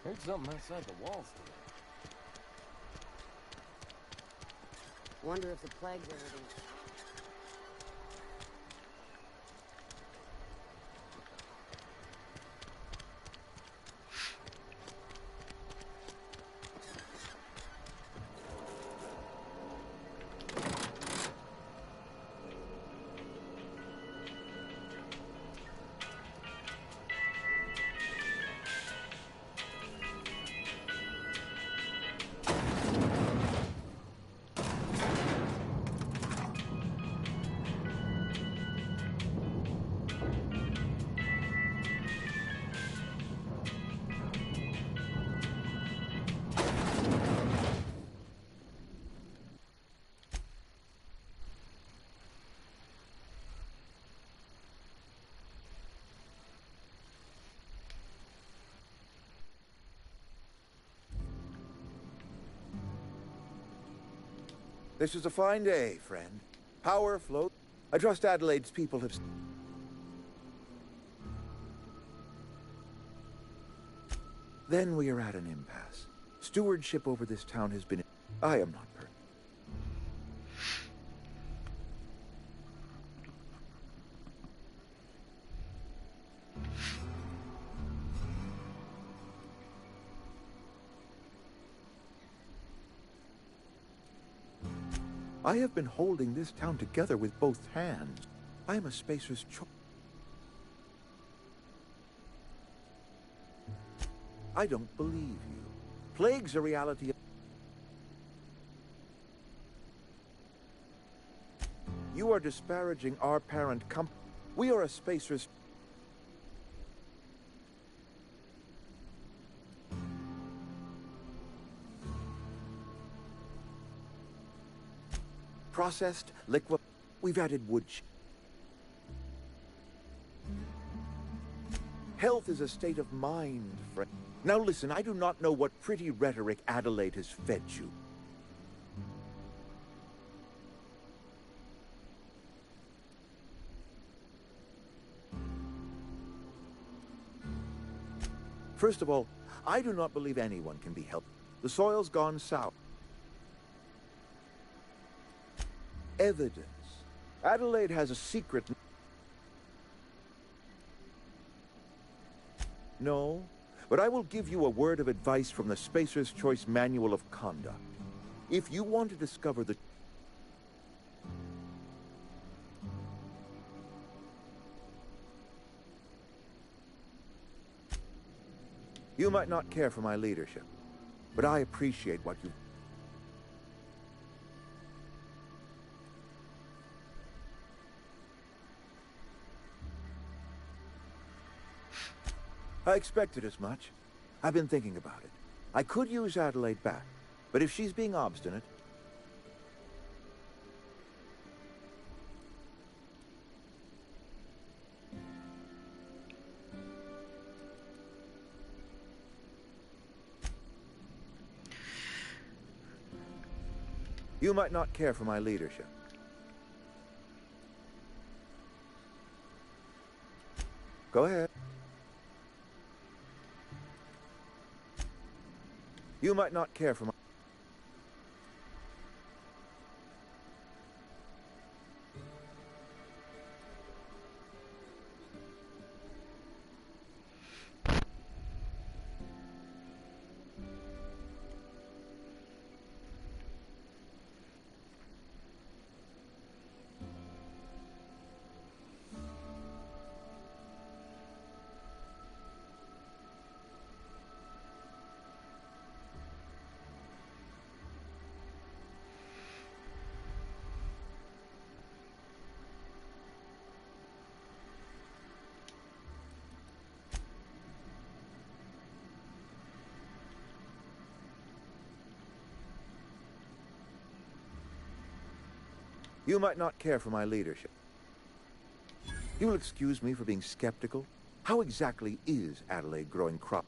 Heard something outside the walls today. Wonder if the plague's everything. This is a fine day, friend. Power float. I trust Adelaide's people have... Then we are at an impasse. Stewardship over this town has been... I am not perfect. I have been holding this town together with both hands. I am a spacer's choice. I don't believe you. Plague's a reality. You are disparaging our parent company. We are a spacer's... Processed, liquid. We've added wood. Health is a state of mind, friend. Now listen, I do not know what pretty rhetoric Adelaide has fed you. First of all, I do not believe anyone can be helped. The soil's gone south. Evidence. Adelaide has a secret... No, but I will give you a word of advice from the Spacer's Choice Manual of Conduct. If you want to discover the... You might not care for my leadership, but I appreciate what you've... I expected as much. I've been thinking about it. I could use Adelaide back, but if she's being obstinate... You might not care for my leadership. Go ahead. You might not care for my... You might not care for my leadership. You will excuse me for being skeptical. How exactly is Adelaide growing crop?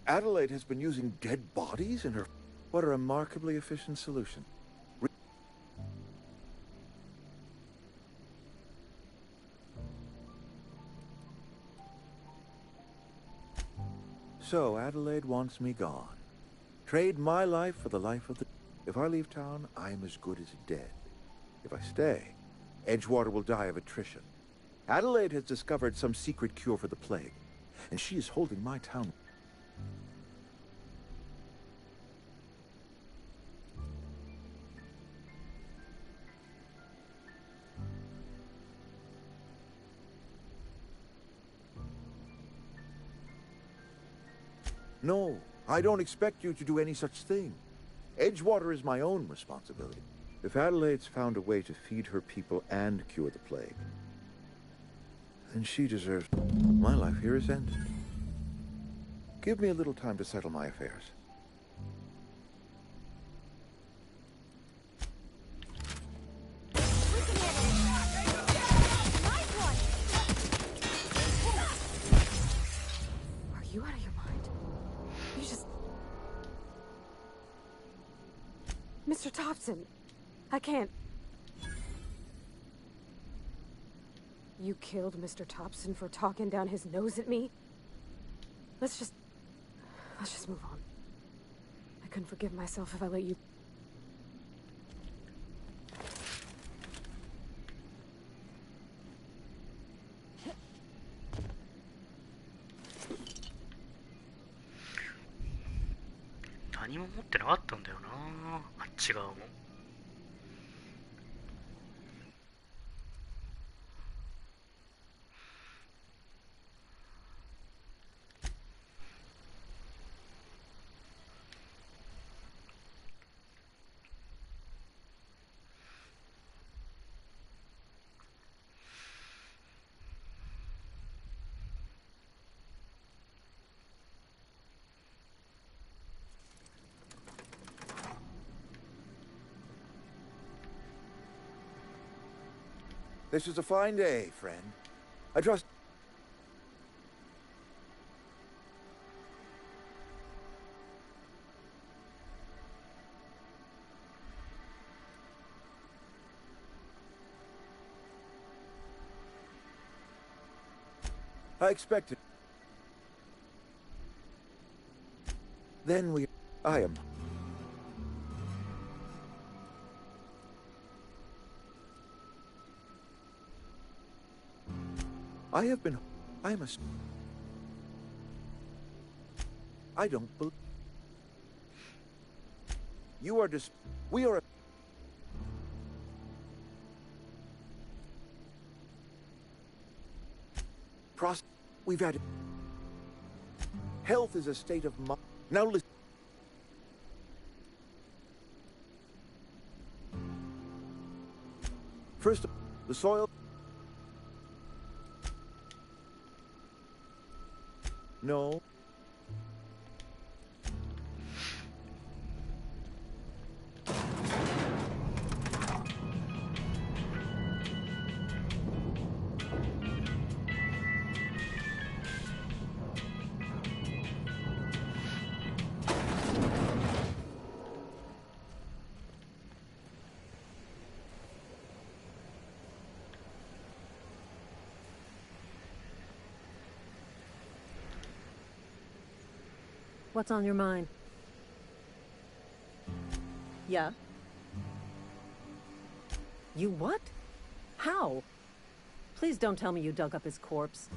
Adelaide has been using dead bodies in her... What a remarkably efficient solution. So Adelaide wants me gone. Trade my life for the life of the... If I leave town, I'm as good as dead. If I stay, Edgewater will die of attrition. Adelaide has discovered some secret cure for the plague, and she is holding my town. No, I don't expect you to do any such thing. Edgewater is my own responsibility. If Adelaide's found a way to feed her people and cure the plague, then she deserves... My life here is ended. Give me a little time to settle my affairs. Are you out of your mind? You just... Mr. Thompson, I can't... You killed Mr. Thompson for talking down his nose at me? Let's just move on. I couldn't forgive myself if I let you...何も持ってなかったんだよな、あっち側も。This is a fine day, friend. I trust... I expected... Then we... I am... I have been... I must... I don't believe... You are just... We are... We've had... Health is a state of mind. Now listen... First, the soil... No. What's on your mind? Yeah? You what? How? Please don't tell me you dug up his corpse.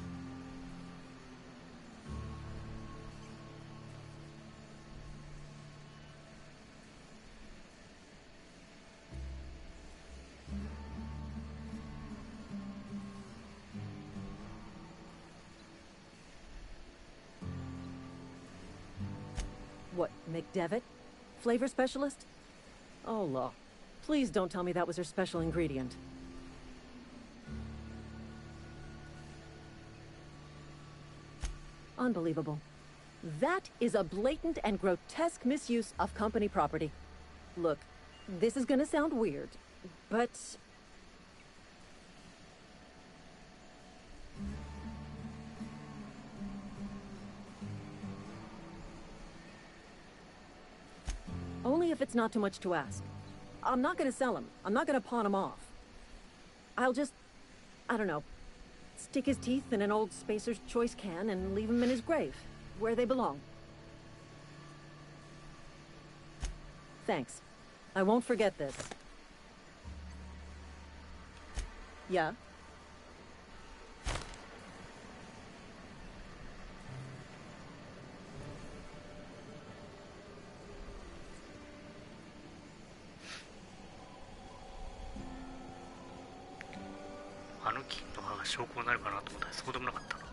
What, McDevitt? Flavor specialist? Oh, law. Please don't tell me that was her special ingredient. Unbelievable. That is a blatant and grotesque misuse of company property. Look, this is gonna sound weird, but... Only if it's not too much to ask. I'm not gonna sell him. I'm not gonna pawn him off. I'll just... I don't know. Stick his teeth in an old Spacer's Choice can and leave him in his grave. where they belong. Thanks. I won't forget this. Yeah?あの金の葉が証拠になるかなと思ったらそうでもなかったな。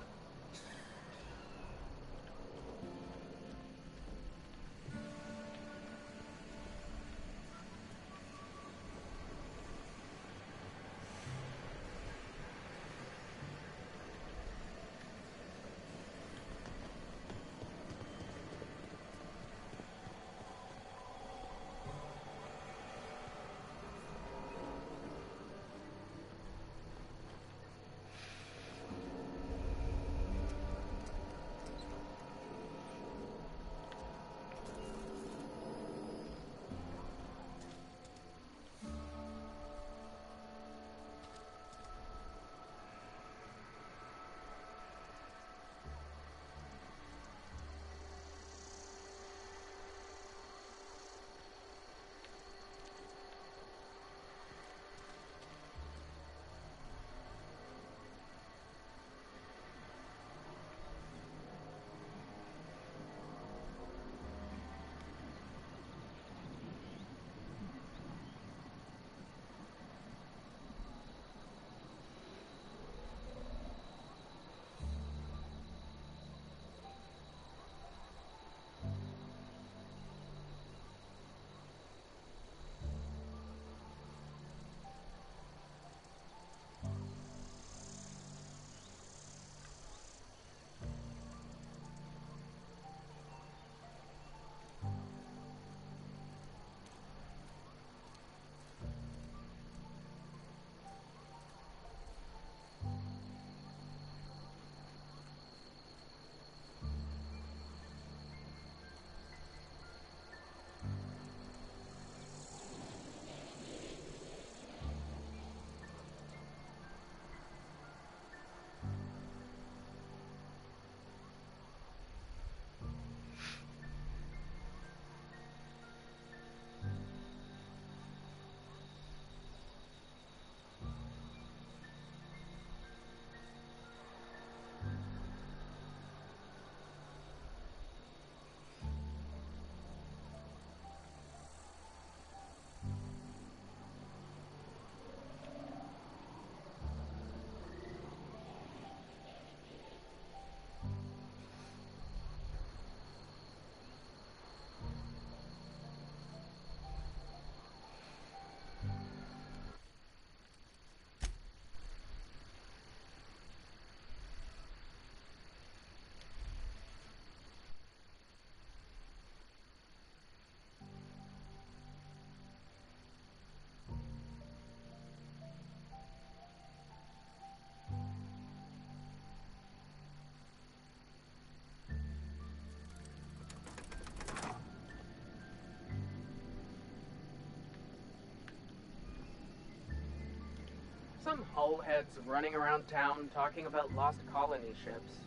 Some hullheads running around town talking about lost colony ships.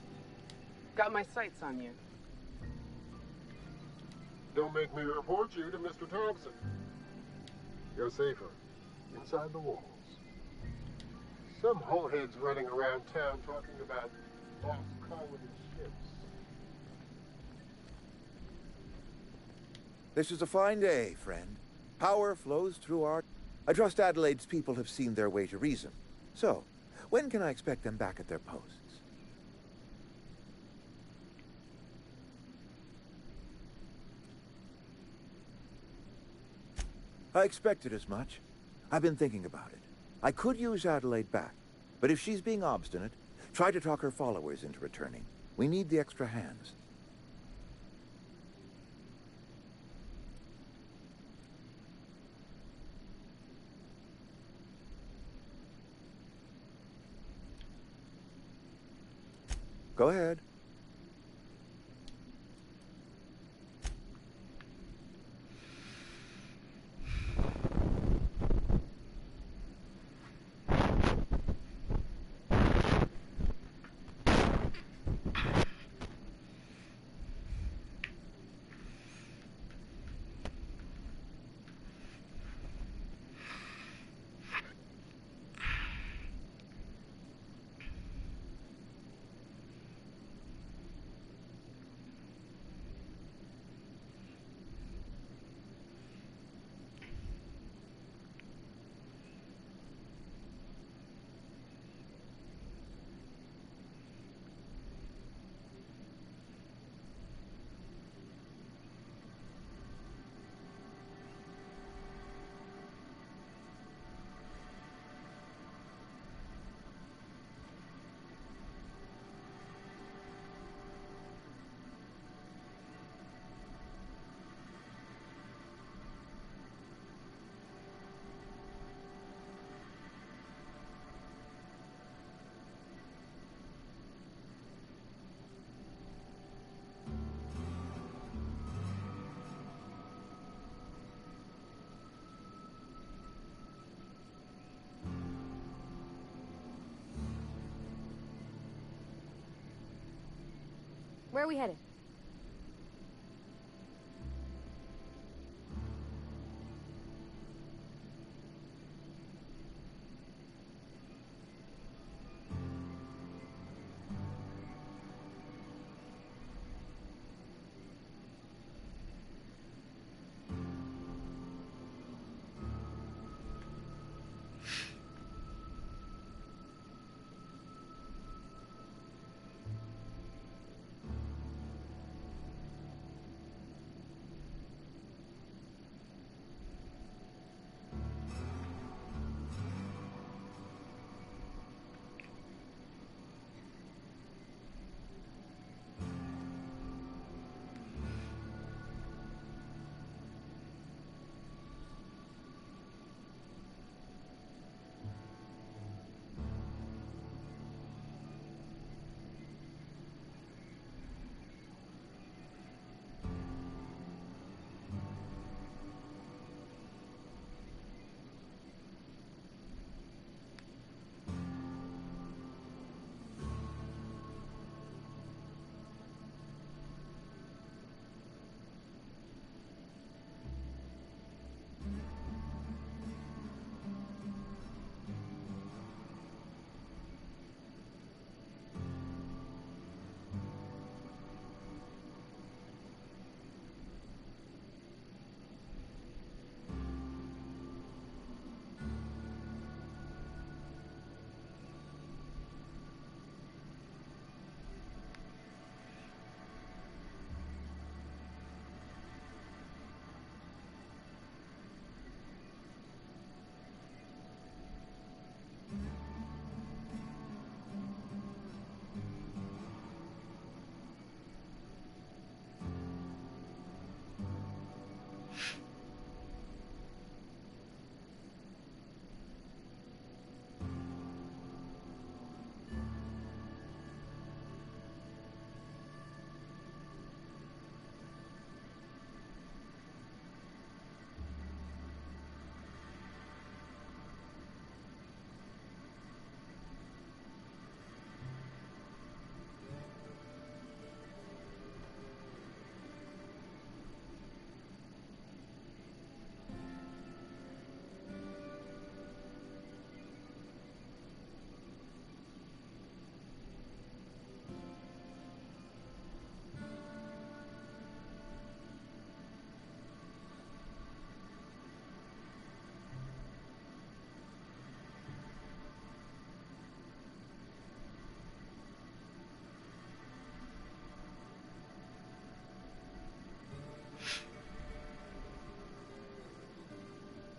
Got my sights on you. Don't make me report you to Mr. Thompson. You're safer inside the walls. Some hullheads running around town talking about lost colony ships. This is a fine day, friend. Power flows through our... I trust Adelaide's people have seen their way to reason. So, when can I expect them back at their posts? I expected as much. I've been thinking about it. I could use Adelaide back, but if she's being obstinate, try to talk her followers into returning. We need the extra hands. Go ahead. Where are we headed?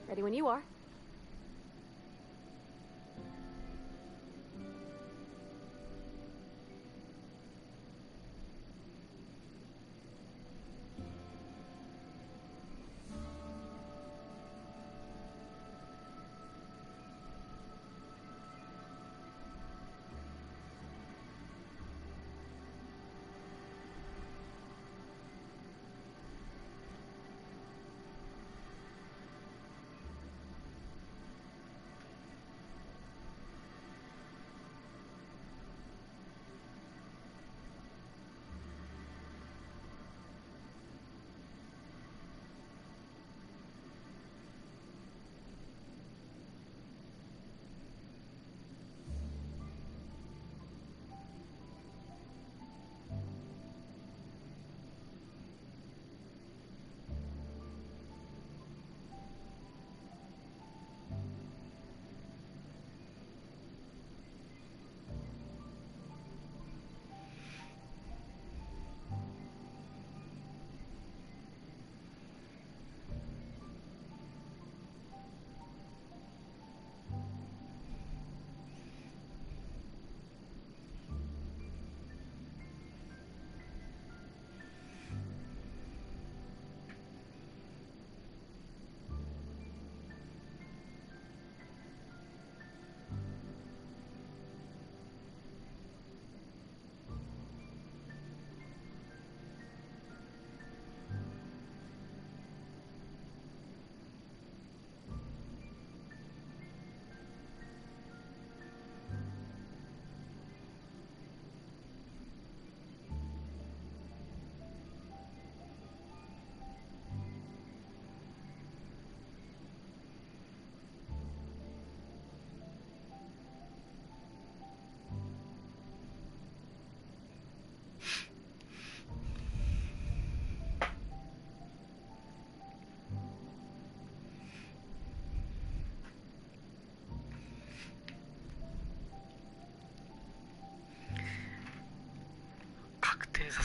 Ready when you are.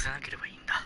せなければいいんだ。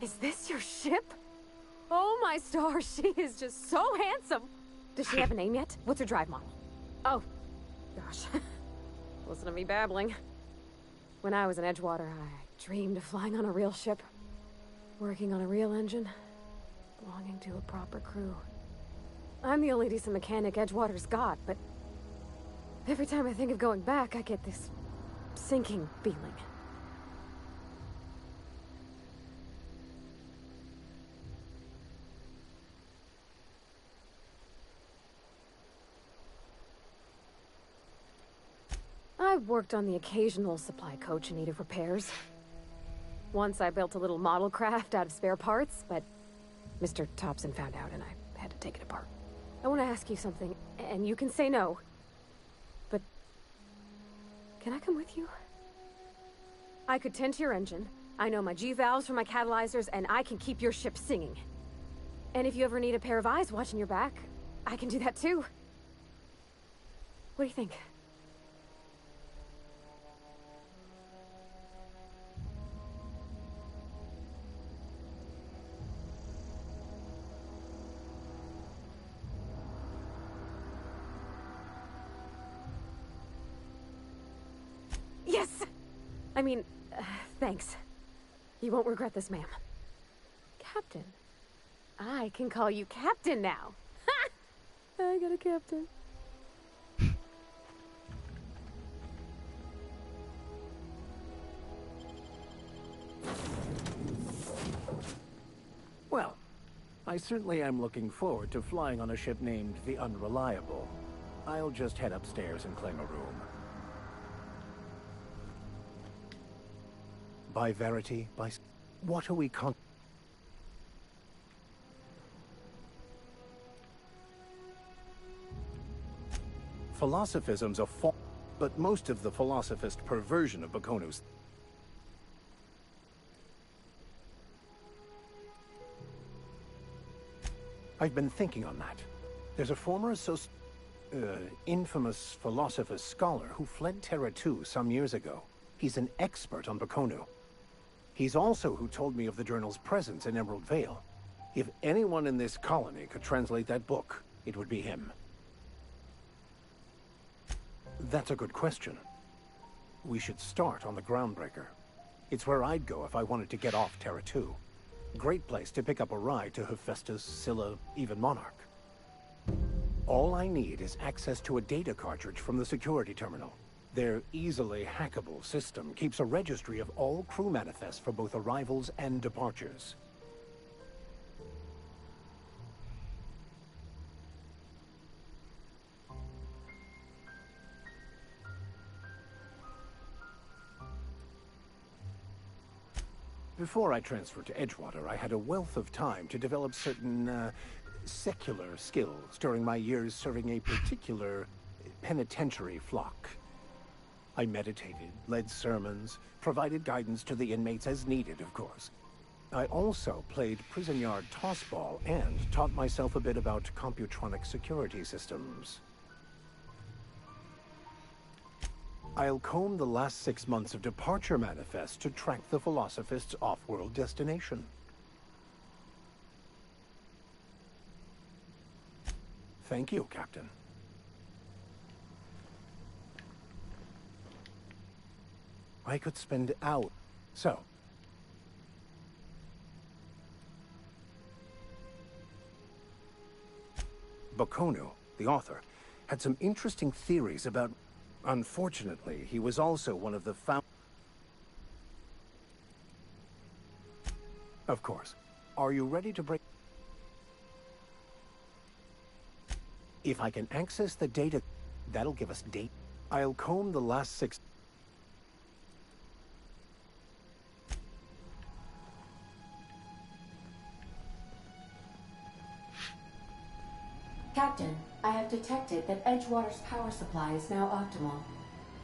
Is this your ship? Oh, my stars, she is just so handsome. Does she have a name yet? What's her drive model? Oh, gosh. Listen to me babbling. When I was in Edgewater, I dreamed of flying on a real ship, working on a real engine, belonging to a proper crew. I'm the only decent mechanic Edgewater's got, but every time I think of going back, I get this sinking feeling. I worked on the occasional supply coach in need of repairs. Once I built a little model craft out of spare parts, but Mr. Thompson found out and I had to take it apart. I want to ask you something, and you can say no, but can I come with you? I could tend to your engine. I know my G-valves for my catalyzers, and I can keep your ship singing. And if you ever need a pair of eyes watching your back, I can do that too. What do you think? Yes! I mean, Thanks. You won't regret this, ma'am. Captain. I can call you Captain now. Ha! I got a captain. Well, I certainly am looking forward to flying on a ship named the Unreliable. I'll just head upstairs and claim a room. By Verity, by... What are we Philosophism's a but most of the philosophist perversion of Bakonu's... I've been thinking on that. There's a former infamous philosopher scholar who fled Terra 2 some years ago. He's an expert on Bakonu. He's also who told me of the journal's presence in Emerald Vale. If anyone in this colony could translate that book, it would be him. That's a good question. We should start on the Groundbreaker. It's where I'd go if I wanted to get off Terra 2. Great place to pick up a ride to Hephaestus, Scylla, even Monarch. All I need is access to a data cartridge from the security terminal. Their easily hackable system keeps a registry of all crew manifests for both arrivals and departures. Before I transferred to Edgewater, I had a wealth of time to develop certain, secular skills during my years serving a particular penitentiary flock. I meditated, led sermons, provided guidance to the inmates as needed, of course. I also played prison yard tossball and taught myself a bit about computronic security systems. I'll comb the last 6 months of departure manifest to track the Philosophist's off-world destination. Thank you, Captain. I could spend hours. So. Bakonu, the author, had some interesting theories about... Unfortunately, he was also one of the Of course. Are you ready to break... If I can access the data, that'll give us date. I'll comb the last 6... Captain, I have detected that Edgewater's power supply is now optimal.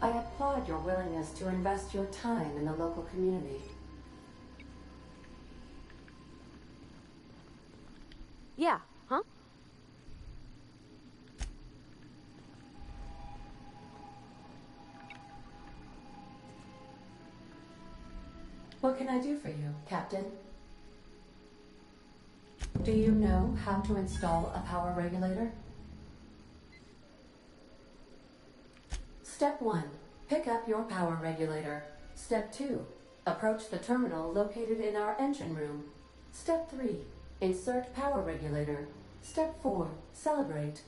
I applaud your willingness to invest your time in the local community. Yeah, huh? What can I do for you, Captain? Do you know how to install a power regulator? Step 1. Pick up your power regulator. Step 2. Approach the terminal located in our engine room. Step 3. Insert power regulator. Step 4. Celebrate.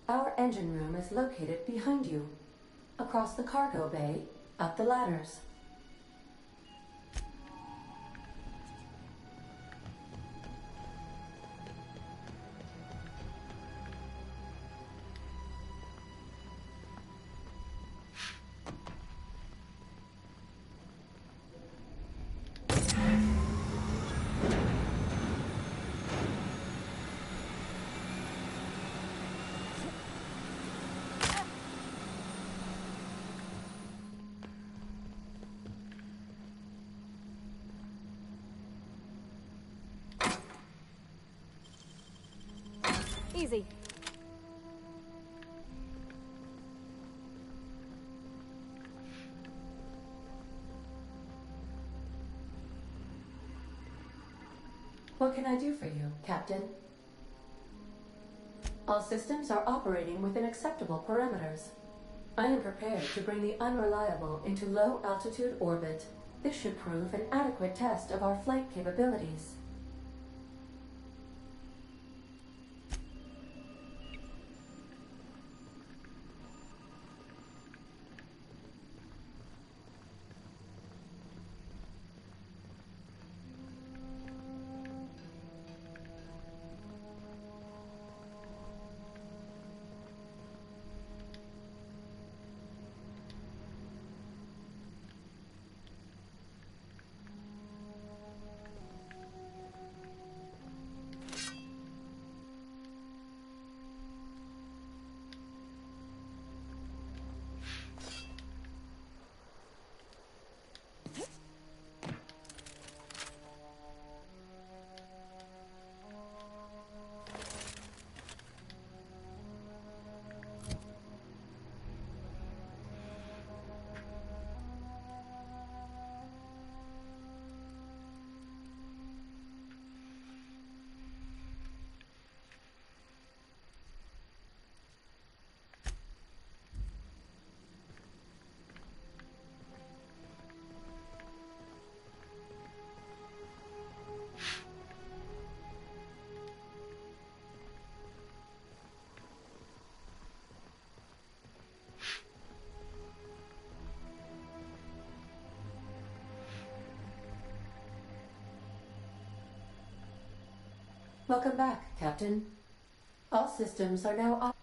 Our engine room is located behind you. Across the cargo bay, up the ladders. Easy. What can I do for you, Captain? All systems are operating within acceptable parameters. I am prepared to bring the Unreliable into low-altitude orbit. This should prove an adequate test of our flight capabilities. Welcome back, Captain. All systems are now up.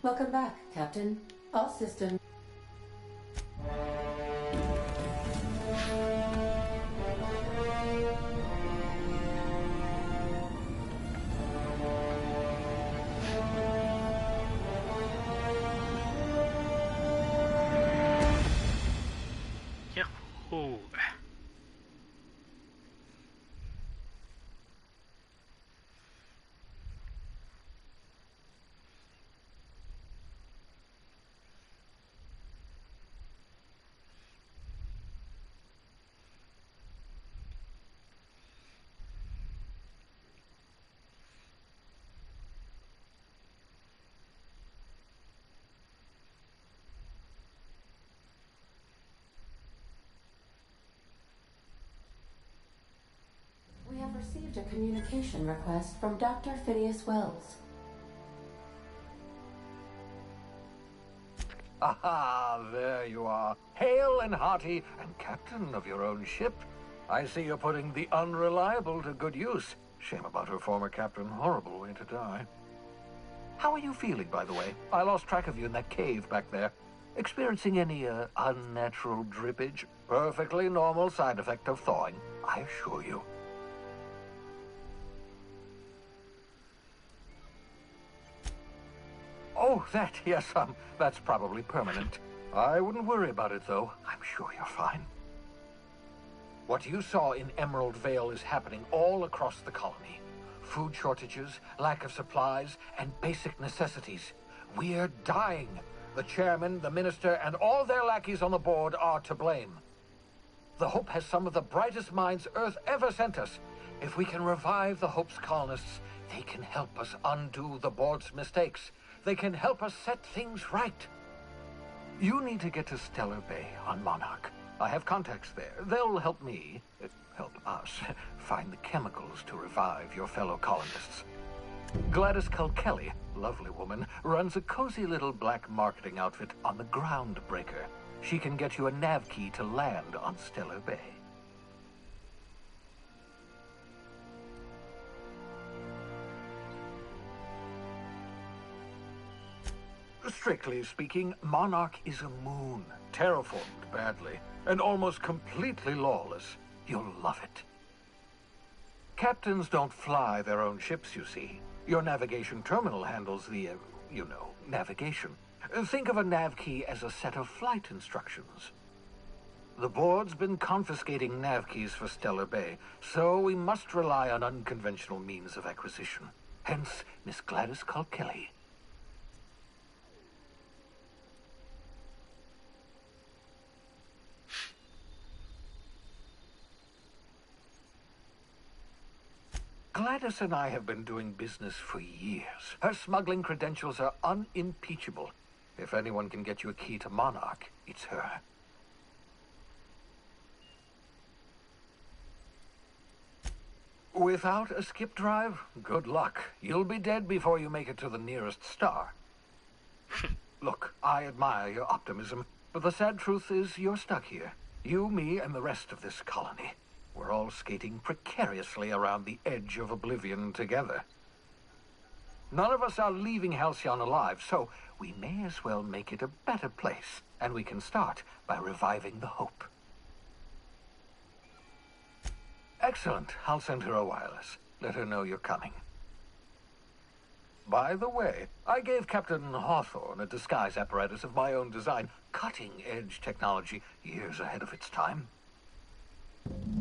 Welcome back, Captain. All systems. Yahoo! We have received a communication request from Dr. Phineas Wells. Aha, there you are. Hale and hearty, and captain of your own ship. I see you're putting the unreliable to good use. Shame about her former captain. Horrible way to die. How are you feeling, by the way? I lost track of you in that cave back there. Experiencing any, unnatural drippage? Perfectly normal side effect of thawing, I assure you. Oh, yes, that's probably permanent. I wouldn't worry about it, though. I'm sure you're fine. What you saw in Emerald Vale is happening all across the colony. Food shortages, lack of supplies, and basic necessities. We're dying. The chairman, the minister, and all their lackeys on the board are to blame. The Hope has some of the brightest minds Earth ever sent us. If we can revive the Hope's colonists, they can help us undo the board's mistakes. They can help us set things right. You need to get to Stellar Bay on Monarch. I have contacts there. They'll help me, help us, find the chemicals to revive your fellow colonists. Gladys Culkelly, lovely woman, runs a cozy little black marketing outfit on the Groundbreaker. She can get you a nav key to land on Stellar Bay. Strictly speaking, Monarch is a moon, terraformed badly, and almost completely lawless. You'll love it. Captains don't fly their own ships, you see. Your navigation terminal handles the, navigation. Think of a nav key as a set of flight instructions. The board's been confiscating nav keys for Stellar Bay, so we must rely on unconventional means of acquisition. Hence, Miss Gladys Culkelly. Gladys and I have been doing business for years. Her smuggling credentials are unimpeachable. If anyone can get you a key to Monarch, it's her. Without a skip drive, good luck. You'll be dead before you make it to the nearest star. Look, I admire your optimism, but the sad truth is you're stuck here. You, me, and the rest of this colony. We're all skating precariously around the edge of oblivion together. None of us are leaving Halcyon alive, so we may as well make it a better place, and we can start by reviving the hope. Excellent. I'll send her a wireless. Let her know you're coming. By the way, I gave Captain Hawthorne a disguise apparatus of my own design, cutting-edge technology years ahead of its time.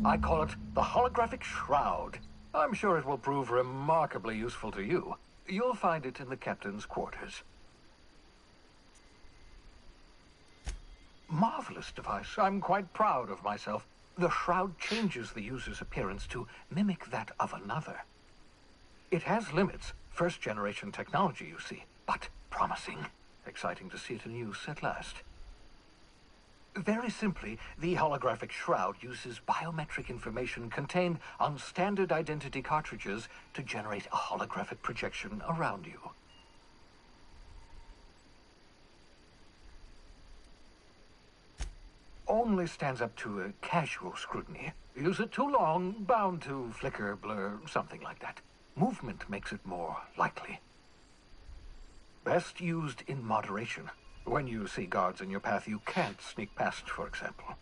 I call it the holographic shroud. I'm sure it will prove remarkably useful to you. You'll find it in the captain's quarters. Marvelous device. I'm quite proud of myself. The shroud changes the user's appearance to mimic that of another. It has limits. First-generation technology, you see, but promising. Exciting to see it in use at last. Very simply, the holographic shroud uses biometric information contained on standard identity cartridges to generate a holographic projection around you. Only stands up to a casual scrutiny. Use it too long, bound to flicker, blur, something like that. Movement makes it more likely. Best used in moderation. When you see guards in your path you can't sneak past, for example.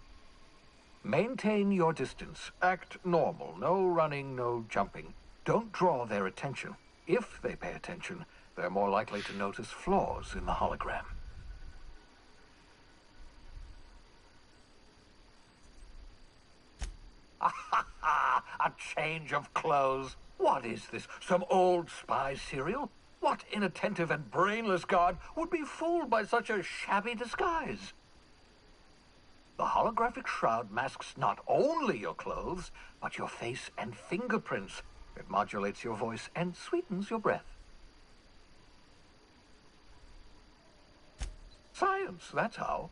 Maintain your distance. Act normal. No running, no jumping. Don't draw their attention. If they pay attention, they're more likely to notice flaws in the hologram. A change of clothes. What is this? Some old spy serial? What inattentive and brainless guard would be fooled by such a shabby disguise? The holographic shroud masks not only your clothes, but your face and fingerprints. It modulates your voice and sweetens your breath. Science, that's how.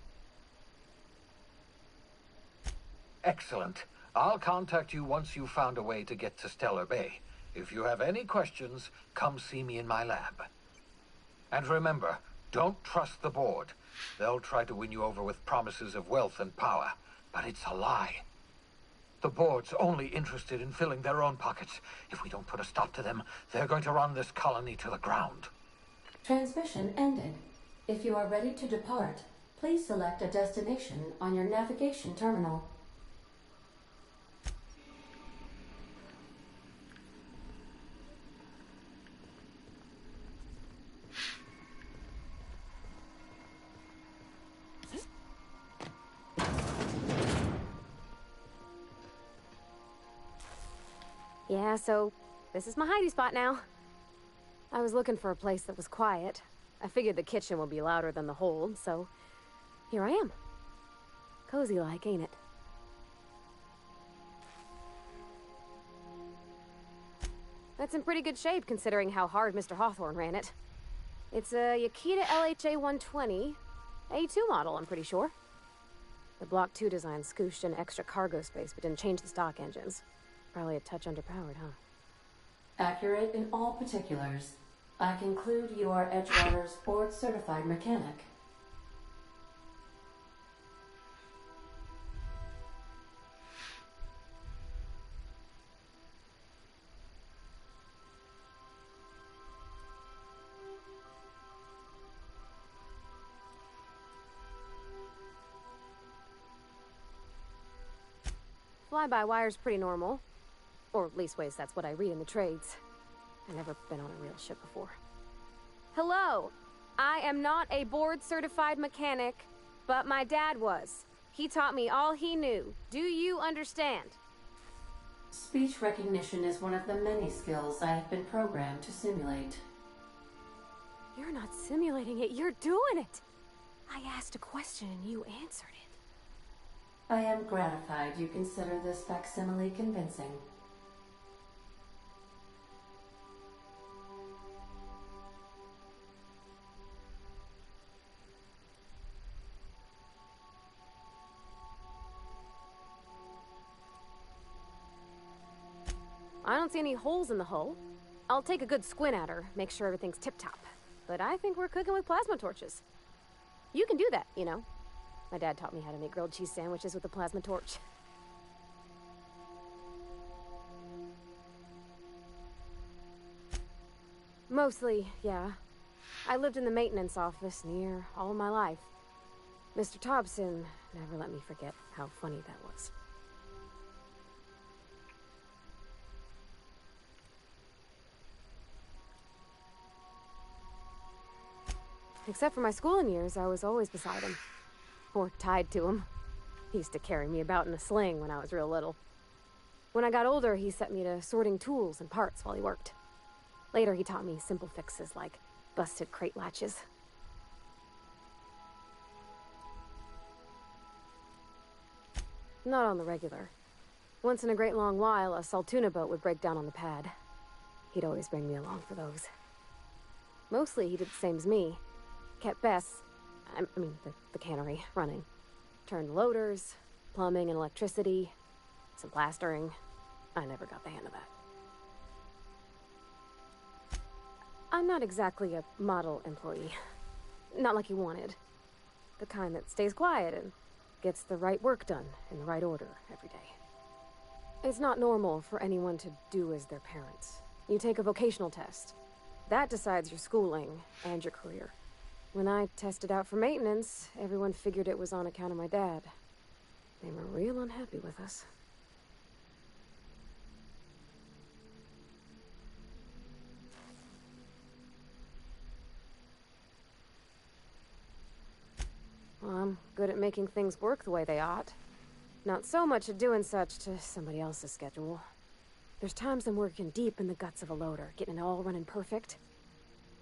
Excellent. I'll contact you once you've found a way to get to Stellar Bay. If you have any questions, come see me in my lab. And remember, don't trust the board. They'll try to win you over with promises of wealth and power, but it's a lie. The board's only interested in filling their own pockets. If we don't put a stop to them, they're going to run this colony to the ground. Transmission ended. If you are ready to depart, please select a destination on your navigation terminal. Yeah, so this is my hidey spot now. I was looking for a place that was quiet. I figured the kitchen would be louder than the hold, so here I am. Cozy-like, ain't it? That's in pretty good shape considering how hard Mr. Hawthorne ran it. It's a Yakita LHA 120, A2 model, I'm pretty sure. The Block 2 design scooshed in extra cargo space but didn't change the stock engines. Probably a touch underpowered, huh? Accurate in all particulars. I conclude you are Edgewater's board-certified mechanic. Fly-by-wire's pretty normal. Or leastways, that's what I read in the trades. I've never been on a real ship before. Hello! I am not a board-certified mechanic, but my dad was. He taught me all he knew. Do you understand? Speech recognition is one of the many skills I have been programmed to simulate. You're not simulating it, you're doing it! I asked a question and you answered it. I am gratified you consider this facsimile convincing. I don't see any holes in the hull. I'll take a good squint at her, make sure everything's tip-top. But I think we're cooking with plasma torches. You can do that, you know. My dad taught me how to make grilled cheese sandwiches with a plasma torch. Mostly, yeah. I lived in the maintenance office near all my life. Mr. Thompson never let me forget how funny that was. Except for my schooling years, I was always beside him. Or tied to him. He used to carry me about in a sling when I was real little. When I got older, he set me to sorting tools and parts while he worked. Later, he taught me simple fixes like busted crate latches. Not on the regular. Once in a great long while, a Saltuna boat would break down on the pad. He'd always bring me along for those. Mostly, he did the same as me. Kept Bess, the cannery, running. Turned loaders, plumbing and electricity, some plastering. I never got the hang of that. I'm not exactly a model employee. Not like you wanted. The kind that stays quiet and gets the right work done in the right order every day. It's not normal for anyone to do as their parents. You take a vocational test. That decides your schooling and your career. When I tested out for maintenance, everyone figured it was on account of my dad. They were real unhappy with us. Well, I'm good at making things work the way they ought. Not so much at doing such to somebody else's schedule. There's times I'm working deep in the guts of a loader, getting it all running perfect.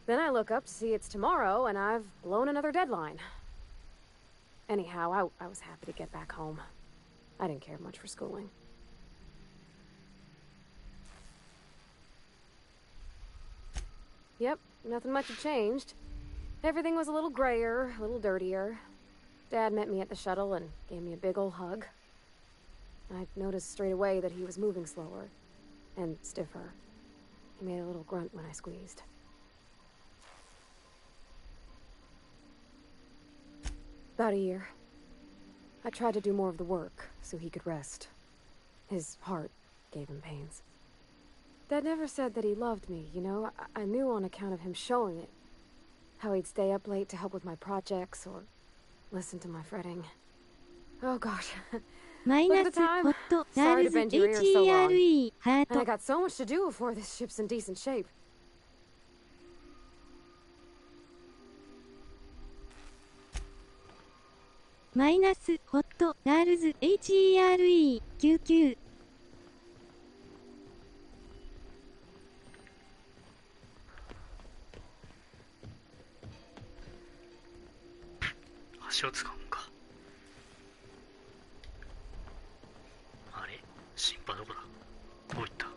Then I look up to see it's tomorrow, and I've blown another deadline. Anyhow, I was happy to get back home. I didn't care much for schooling. Yep, nothing much had changed. Everything was a little grayer, a little dirtier. Dad met me at the shuttle and gave me a big ol' hug. I noticed straight away that he was moving slower and stiffer. He made a little grunt when I squeezed. About a year. I tried to do more of the work so he could rest. His heart gave him pains. Dad never said that he loved me, you know? I knew on account of him showing it. How he'd stay up late to help with my projects or listen to my fretting. Oh gosh. Look at the time. Sorry to bend your ears so long. And I got so much to do before this ship's in decent shape. -hot girls HERE99 足を使うんか。あれ、シンパどこだ。どういった。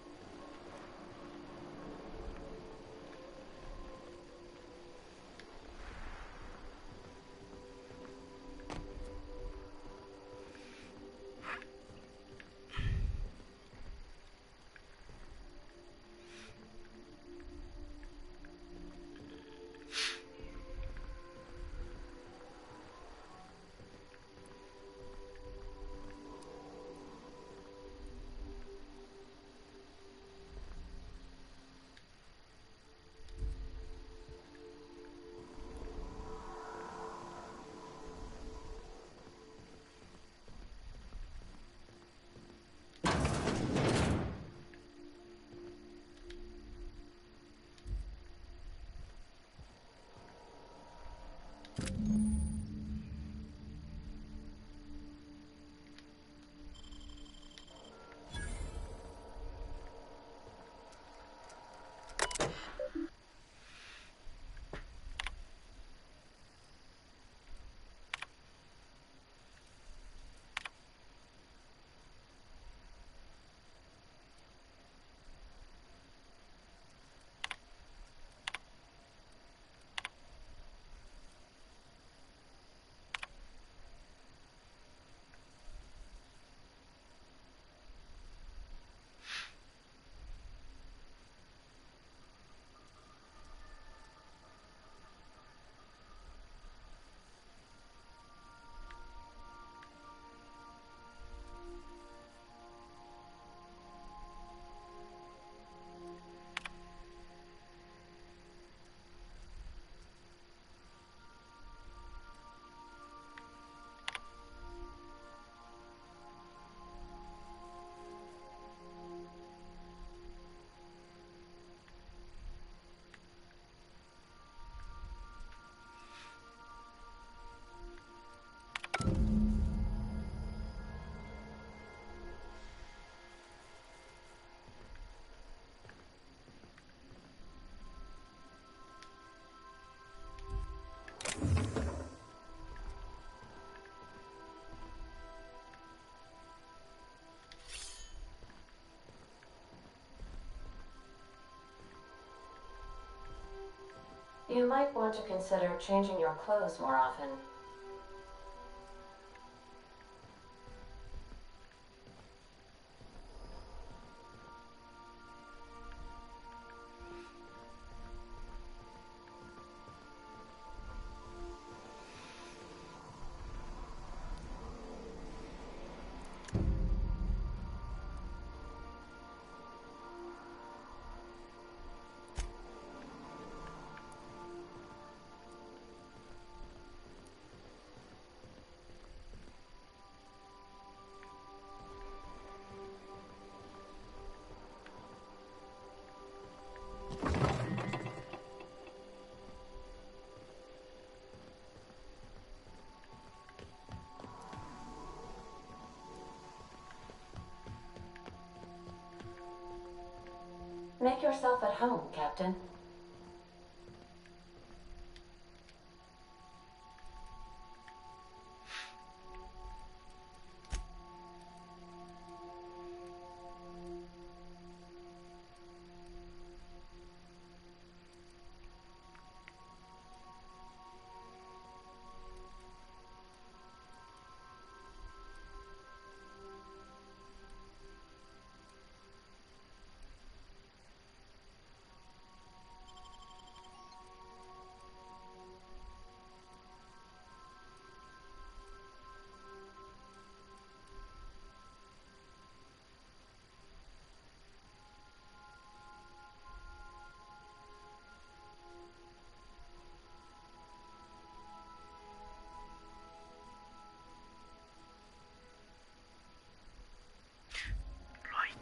You might want to consider changing your clothes more often. Make yourself at home, Captain.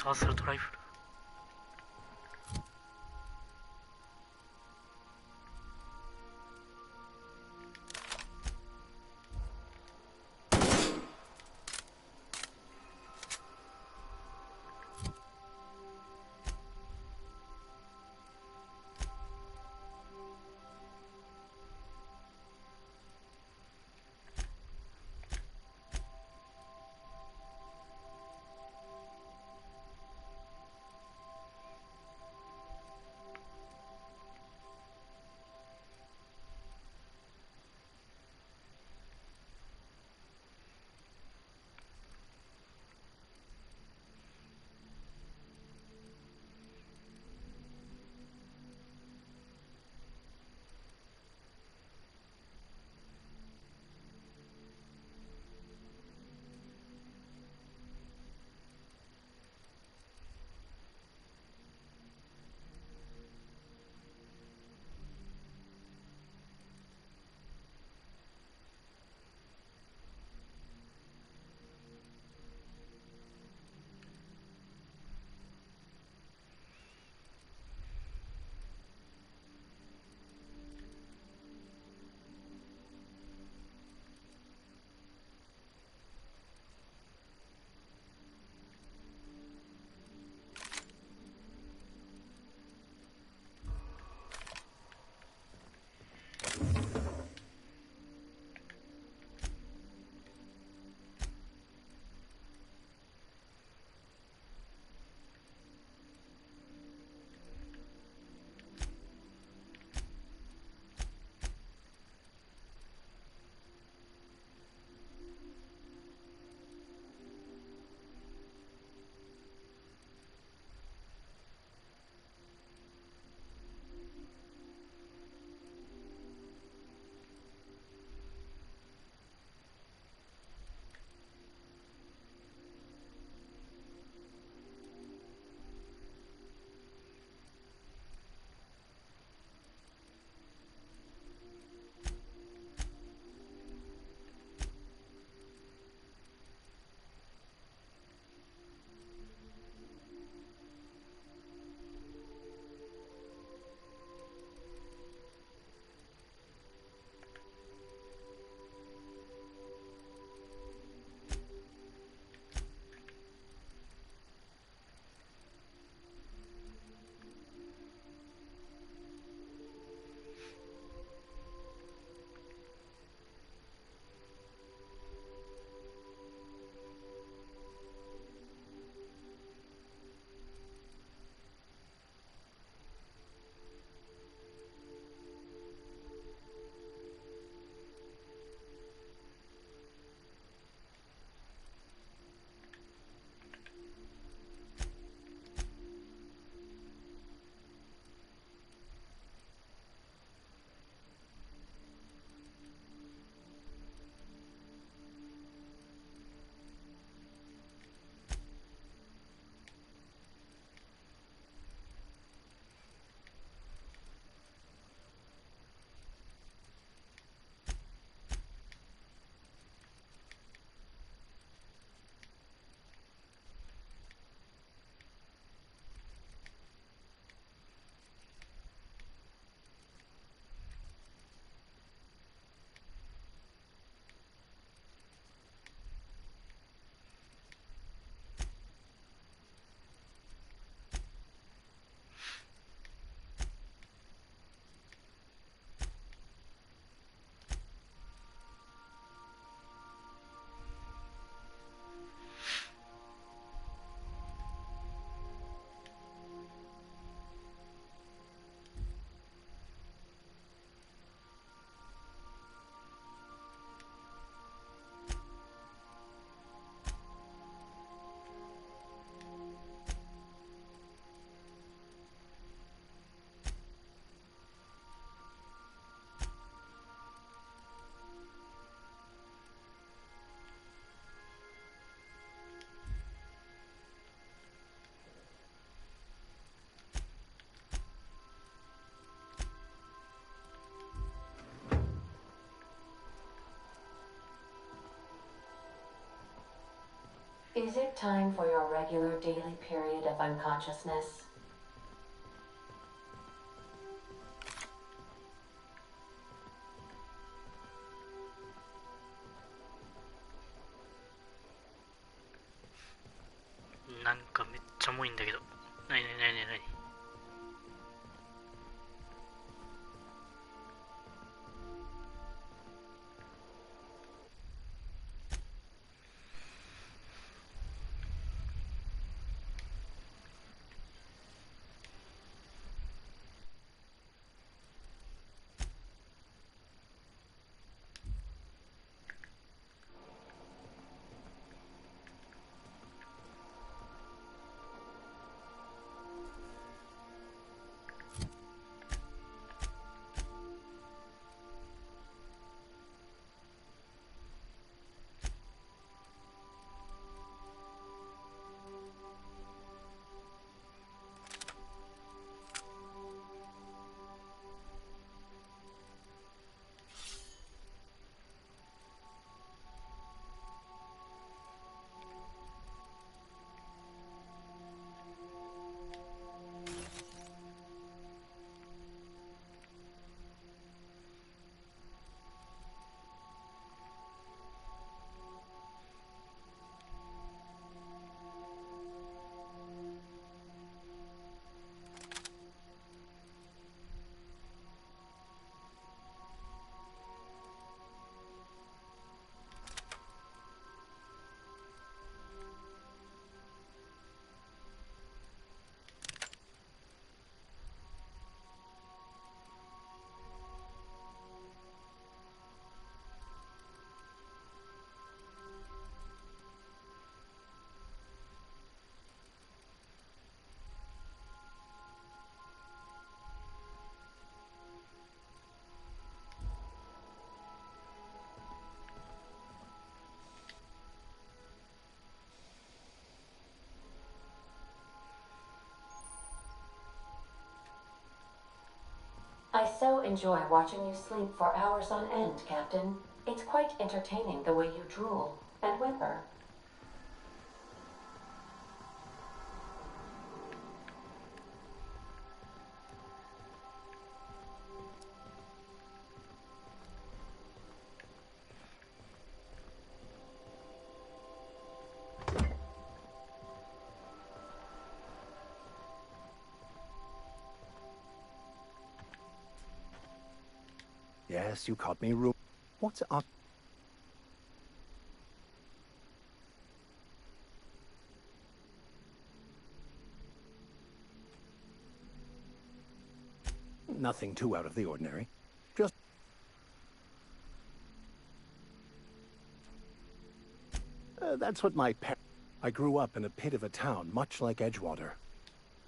Laser assault rifle. Is it time for your regular daily period of unconsciousness?なんかめっちゃ重いんだけど。なになになになに。I so enjoy watching you sleep for hours on end, Captain. It's quite entertaining the way you drool and whimper. Yes, you caught me room. What's up? Nothing too out of the ordinary. Just... that's what my parents... I grew up in a pit of a town, much like Edgewater.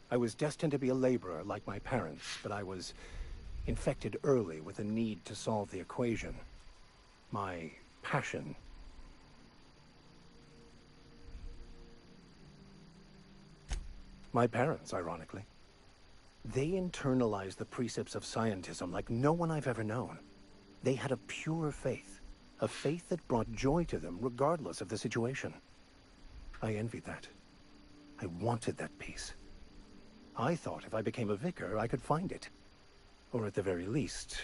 I was destined to be a laborer like my parents, but I was infected early with a need to solve the equation. My passion. My parents, ironically. They internalized the precepts of scientism like no one I've ever known. They had a pure faith, a faith that brought joy to them regardless of the situation. I envied that. I wanted that peace. I thought if I became a vicar, I could find it. Or at the very least,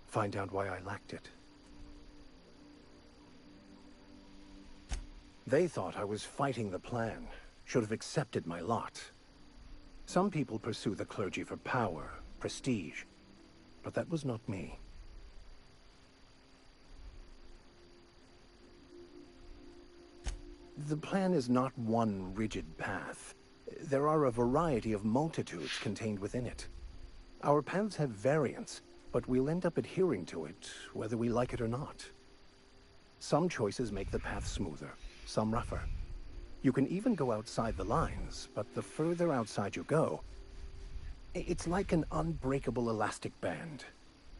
find out why I lacked it. They thought I was fighting the plan, should have accepted my lot. Some people pursue the clergy for power, prestige, but that was not me. The plan is not one rigid path. There are a variety of multitudes contained within it. Our paths have variance, but we'll end up adhering to it, whether we like it or not. Some choices make the path smoother, some rougher. You can even go outside the lines, but the further outside you go, it's like an unbreakable elastic band.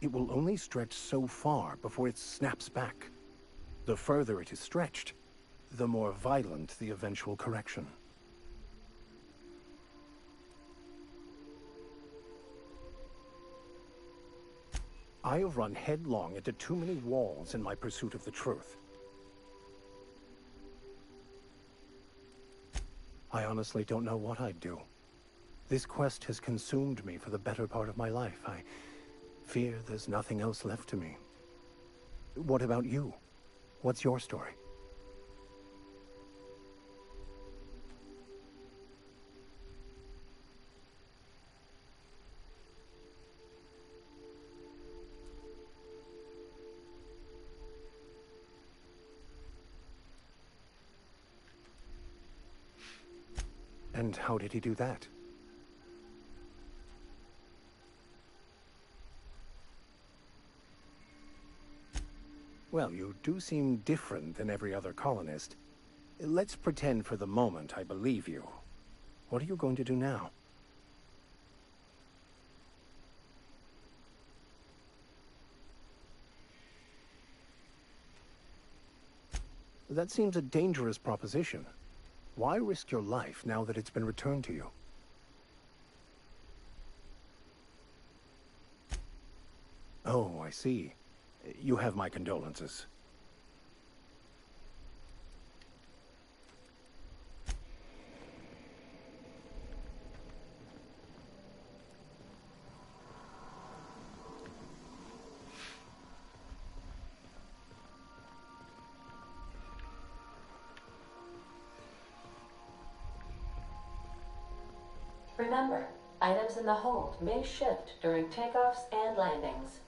It will only stretch so far before it snaps back. The further it is stretched, the more violent the eventual correction. I have run headlong into too many walls in my pursuit of the truth. I honestly don't know what I'd do. This quest has consumed me for the better part of my life. I fear there's nothing else left to me. What about you? What's your story? And how did he do that? Well, you do seem different than every other colonist. Let's pretend for the moment I believe you. What are you going to do now? That seems a dangerous proposition. Why risk your life now that it's been returned to you? Oh, I see. You have my condolences. Remember, items in the hold may shift during takeoffs and landings.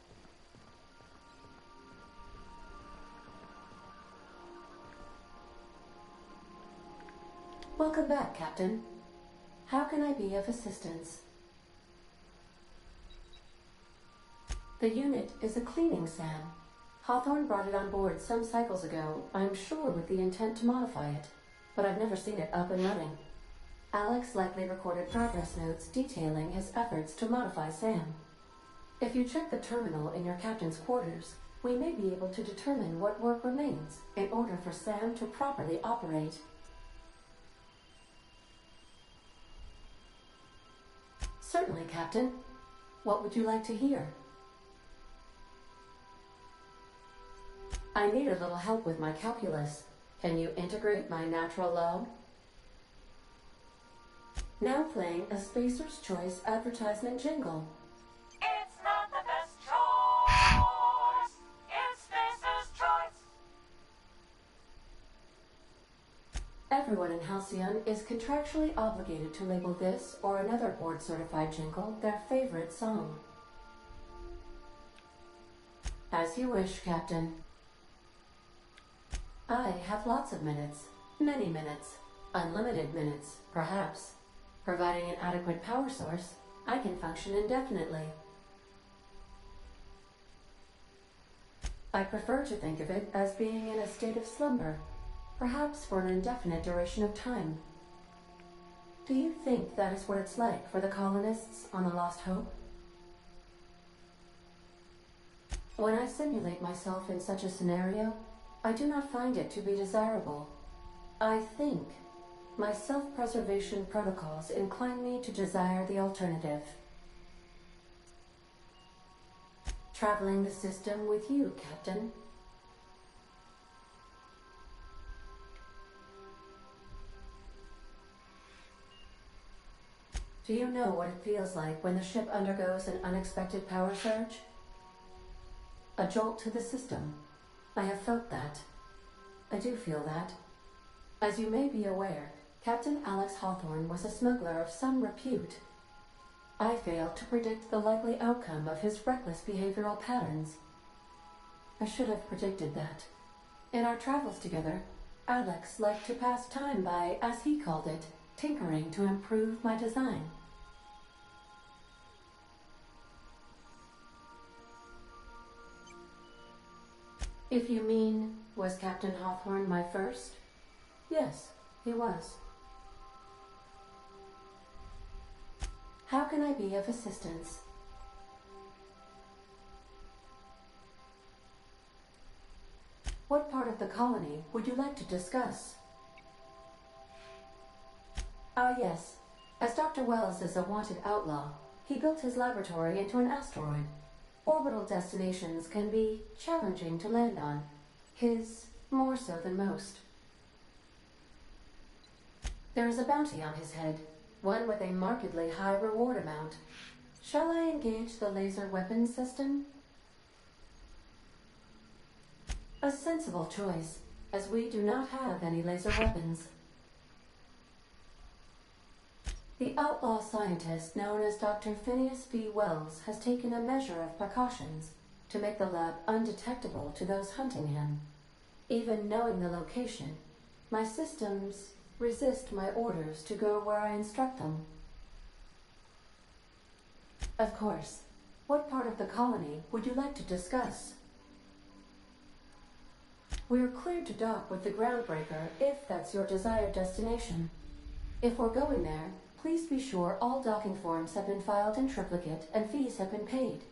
Welcome back, Captain. How can I be of assistance? The unit is a cleaning SAM. Hawthorne brought it on board some cycles ago, I'm sure with the intent to modify it, but I've never seen it up and running. Alex likely recorded progress notes detailing his efforts to modify SAM. If you check the terminal in your captain's quarters, we may be able to determine what work remains in order for SAM to properly operate. Certainly, Captain. What would you like to hear? I need a little help with my calculus. Can you integrate my natural log? Now playing a Spacer's Choice advertisement jingle. It's not the best choice. It's Spacer's Choice. Everyone in Halcyon is contractually obligated to label this or another board-certified jingle their favorite song. As you wish, Captain. I have lots of minutes. Many minutes. Unlimited minutes, perhaps. Providing an adequate power source, I can function indefinitely. I prefer to think of it as being in a state of slumber, perhaps for an indefinite duration of time. Do you think that is what it's like for the colonists on the Lost Hope? When I simulate myself in such a scenario, I do not find it to be desirable. I think my self-preservation protocols incline me to desire the alternative. Traveling the system with you, Captain. Do you know what it feels like when the ship undergoes an unexpected power surge? A jolt to the system. I have felt that. I do feel that. As you may be aware, Captain Alex Hawthorne was a smuggler of some repute. I failed to predict the likely outcome of his reckless behavioral patterns. I should have predicted that. In our travels together, Alex liked to pass time by, as he called it, tinkering to improve my design. If you mean, was Captain Hawthorne my first? Yes, he was. How can I be of assistance? What part of the colony would you like to discuss? Ah, yes. As Dr. Wells is a wanted outlaw, he built his laboratory into an asteroid. Orbital destinations can be challenging to land on. His more so than most. There is a bounty on his head, one with a markedly high reward amount. Shall I engage the laser weapons system? A sensible choice, as we do not have any laser weapons. The outlaw scientist known as Dr. Phineas B. Wells has taken a measure of precautions to make the lab undetectable to those hunting him. Even knowing the location, my systems resist my orders to go where I instruct them. Of course. What part of the colony would you like to discuss? We're cleared to dock with the Groundbreaker if that's your desired destination. If we're going there, please be sure all docking forms have been filed in triplicate and fees have been paid.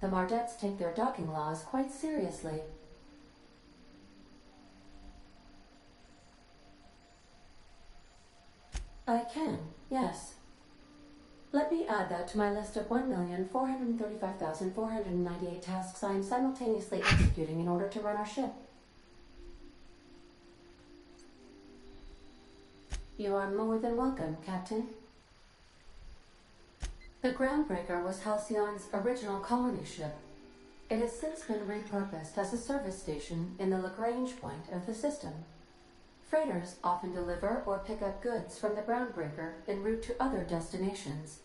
The Mardettes take their docking laws quite seriously. I can, yes. Let me add that to my list of 1,435,498 tasks I am simultaneously executing in order to run our ship. You are more than welcome, Captain. The Groundbreaker was Halcyon's original colony ship. It has since been repurposed as a service station in the Lagrange point of the system. Freighters often deliver or pick up goods from the Groundbreaker en route to other destinations.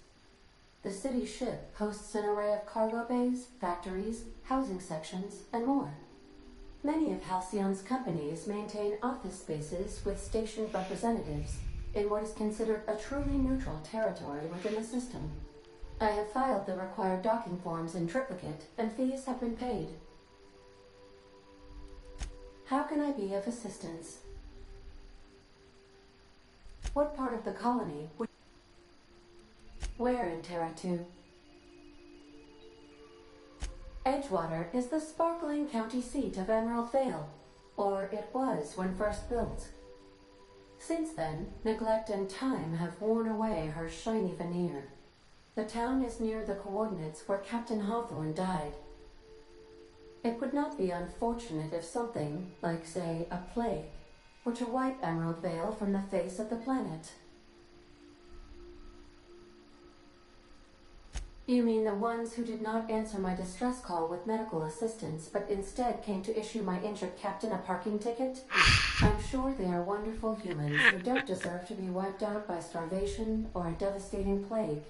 The city ship hosts an array of cargo bays, factories, housing sections, and more. Many of Halcyon's companies maintain office spaces with stationed representatives in what is considered a truly neutral territory within the system. I have filed the required docking forms in triplicate, and fees have been paid. How can I be of assistance? What part of the colony would... Where in Terra 2? Edgewater is the sparkling county seat of Emerald Vale, or it was when first built. Since then, neglect and time have worn away her shiny veneer. The town is near the coordinates where Captain Hawthorne died. It would not be unfortunate if something, like say, a plague, were to wipe Emerald Vale from the face of the planet. You mean the ones who did not answer my distress call with medical assistance, but instead came to issue my injured captain a parking ticket? I'm sure they are wonderful humans who don't deserve to be wiped out by starvation or a devastating plague.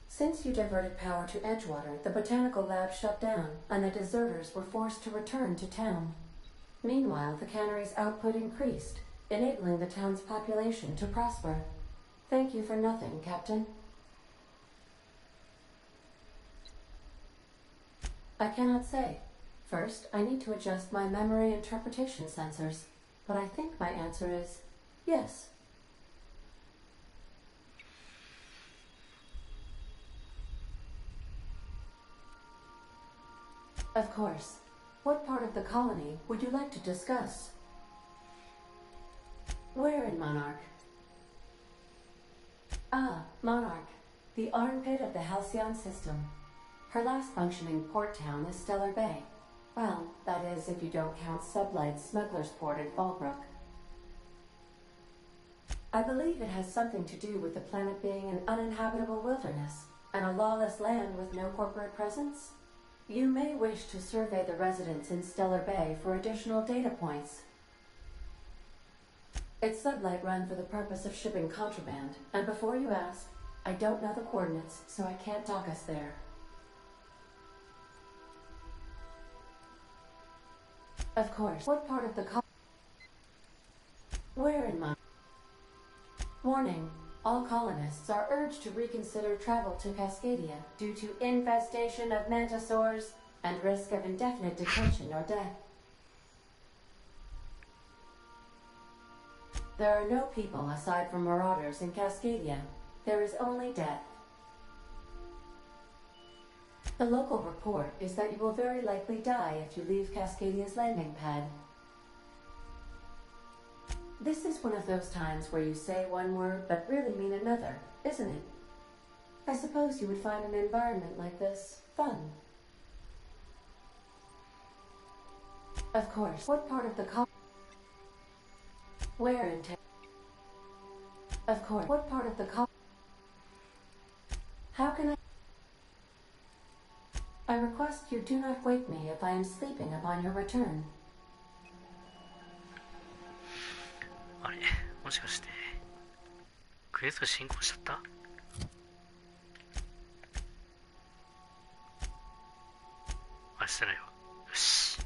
Since you diverted power to Edgewater, the botanical lab shut down, and the deserters were forced to return to town. Meanwhile, the cannery's output increased, enabling the town's population to prosper. Thank you for nothing, Captain. I cannot say. First, I need to adjust my memory interpretation sensors, but I think my answer is yes. Of course. What part of the colony would you like to discuss? Where in Monarch? Ah, Monarch, the armpit of the Halcyon system. Her last functioning port town is Stellar Bay. Well, that is if you don't count Sublight's Smuggler's Port at Fallbrook. I believe it has something to do with the planet being an uninhabitable wilderness and a lawless land with no corporate presence. You may wish to survey the residents in Stellar Bay for additional data points. It's Sublight run for the purpose of shipping contraband, and before you ask, I don't know the coordinates, so I can't dock us there. Of course. What part of the Where in my... Warning. All colonists are urged to reconsider travel to Cascadia due to infestation of mantisaurs and risk of indefinite detention or death. There are no people aside from marauders in Cascadia. There is only death. The local report is that you will very likely die if you leave Cascadia's landing pad. This is one of those times where you say one word but really mean another, isn't it? I suppose you would find an environment like this fun. Of course. What part of the Wear and tear. Of course. What part of the How can I request you do not wake me if I am sleeping upon your return. あれ、もしかしてクエスト進行しちゃった？あ、してないわ。よし。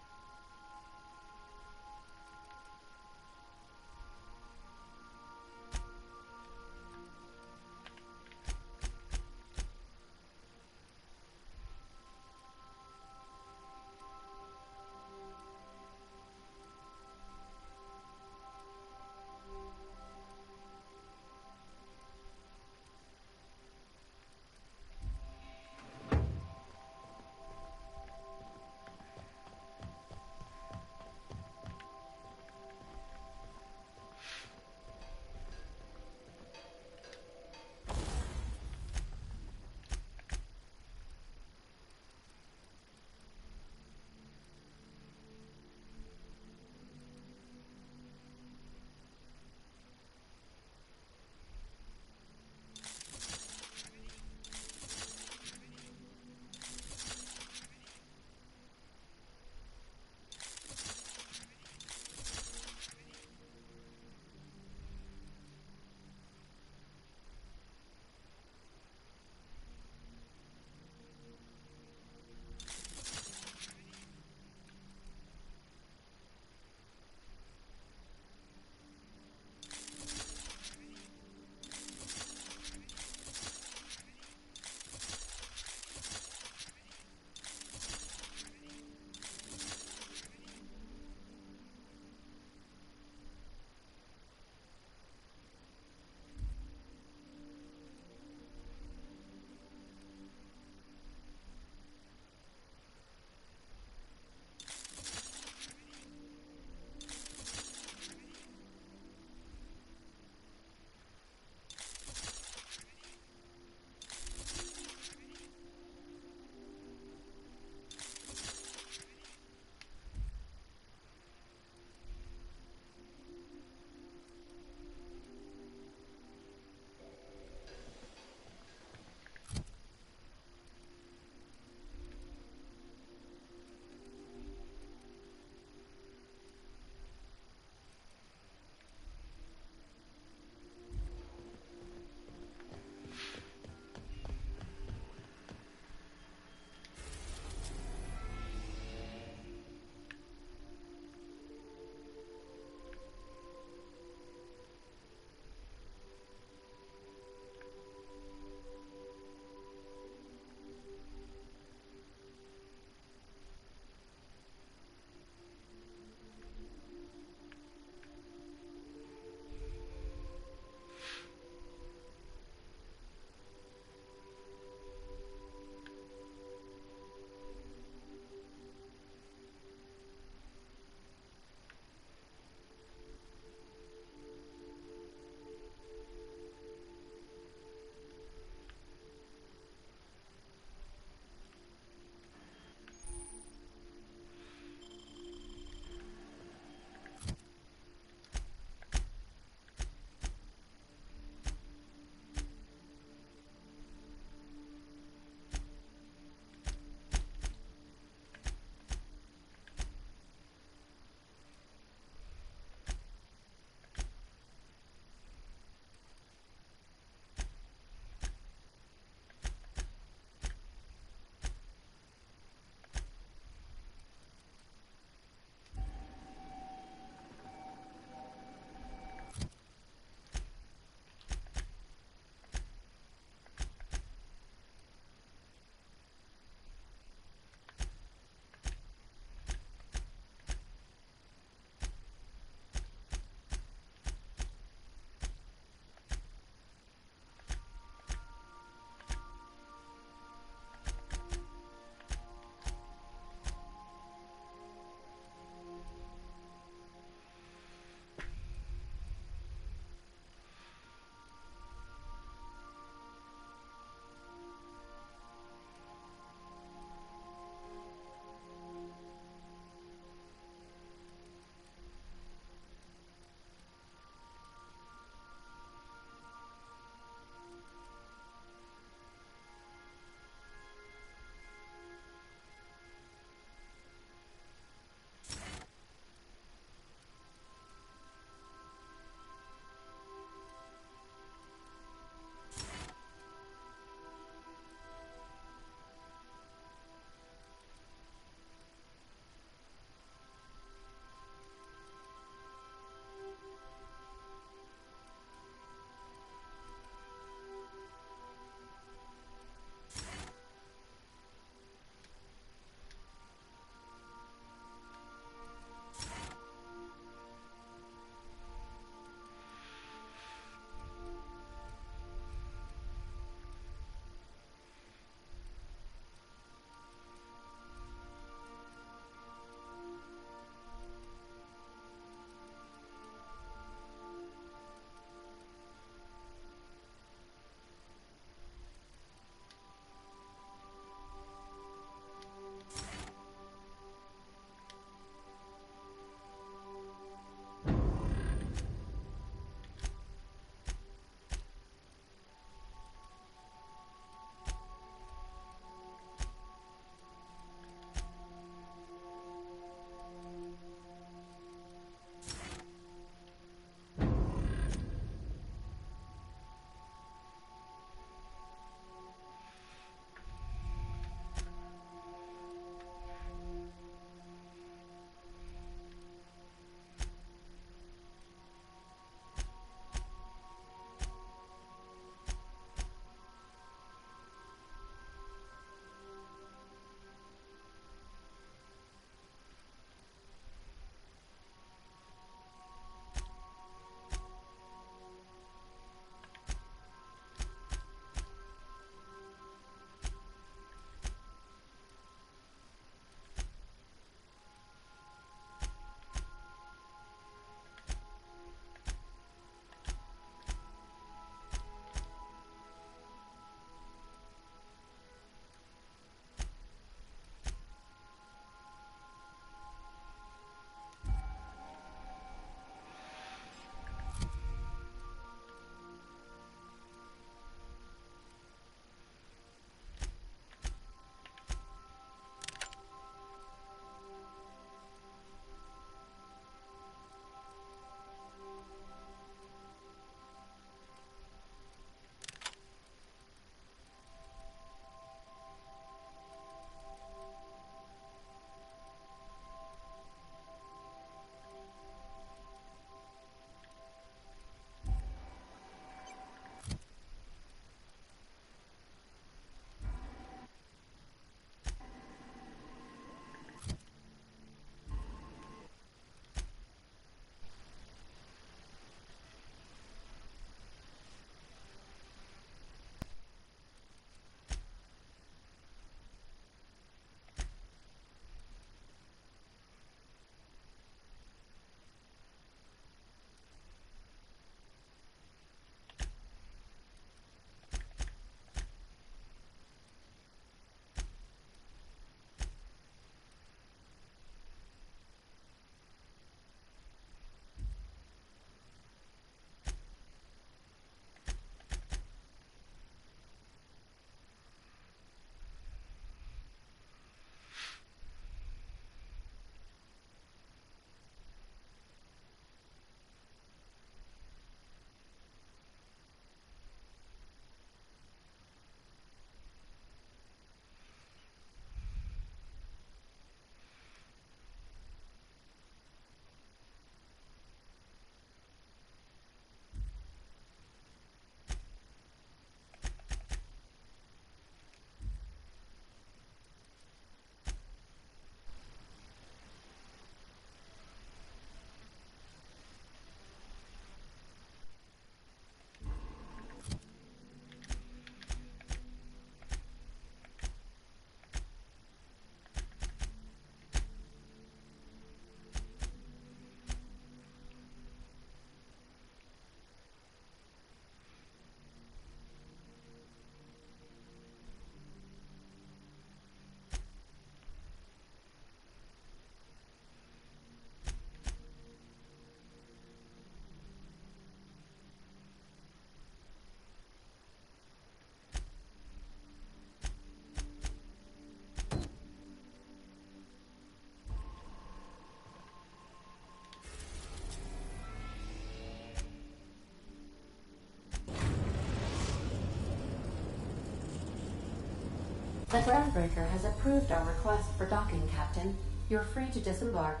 The groundbreaker has approved our request for docking, Captain. You're free to disembark.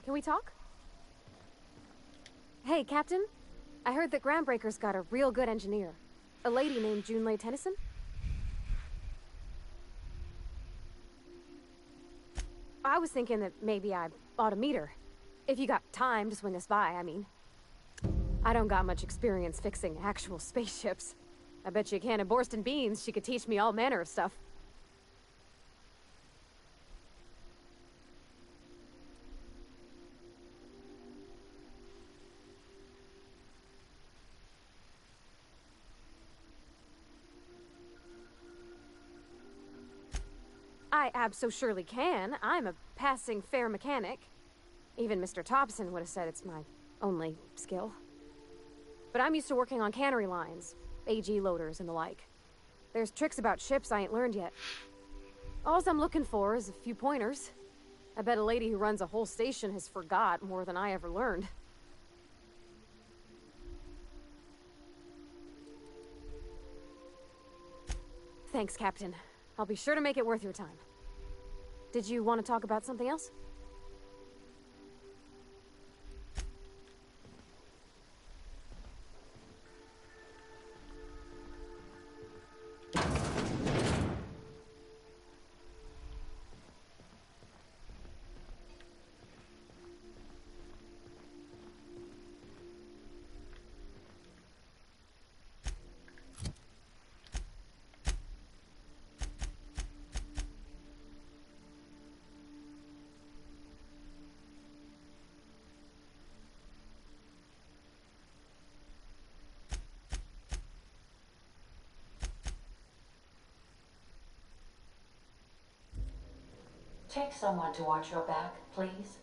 Can we talk? Hey, Captain. I heard that Groundbreaker's got a real good engineer. A lady named Junlei Tennyson? I was thinking that maybe I ought to meet her. If you got time to swing us by, I mean. I don't got much experience fixing actual spaceships. I bet you a can of Borston beans she could teach me all manner of stuff. I abso-surely can. I'm a passing fair mechanic. Even Mr. Thompson would have said it's my only skill. But I'm used to working on cannery lines, AG loaders and the like. There's tricks about ships I ain't learned yet. All I'm looking for is a few pointers. I bet a lady who runs a whole station has forgot more than I ever learned. Thanks, Captain. I'll be sure to make it worth your time. Did you want to talk about something else? Take someone to watch your back, please.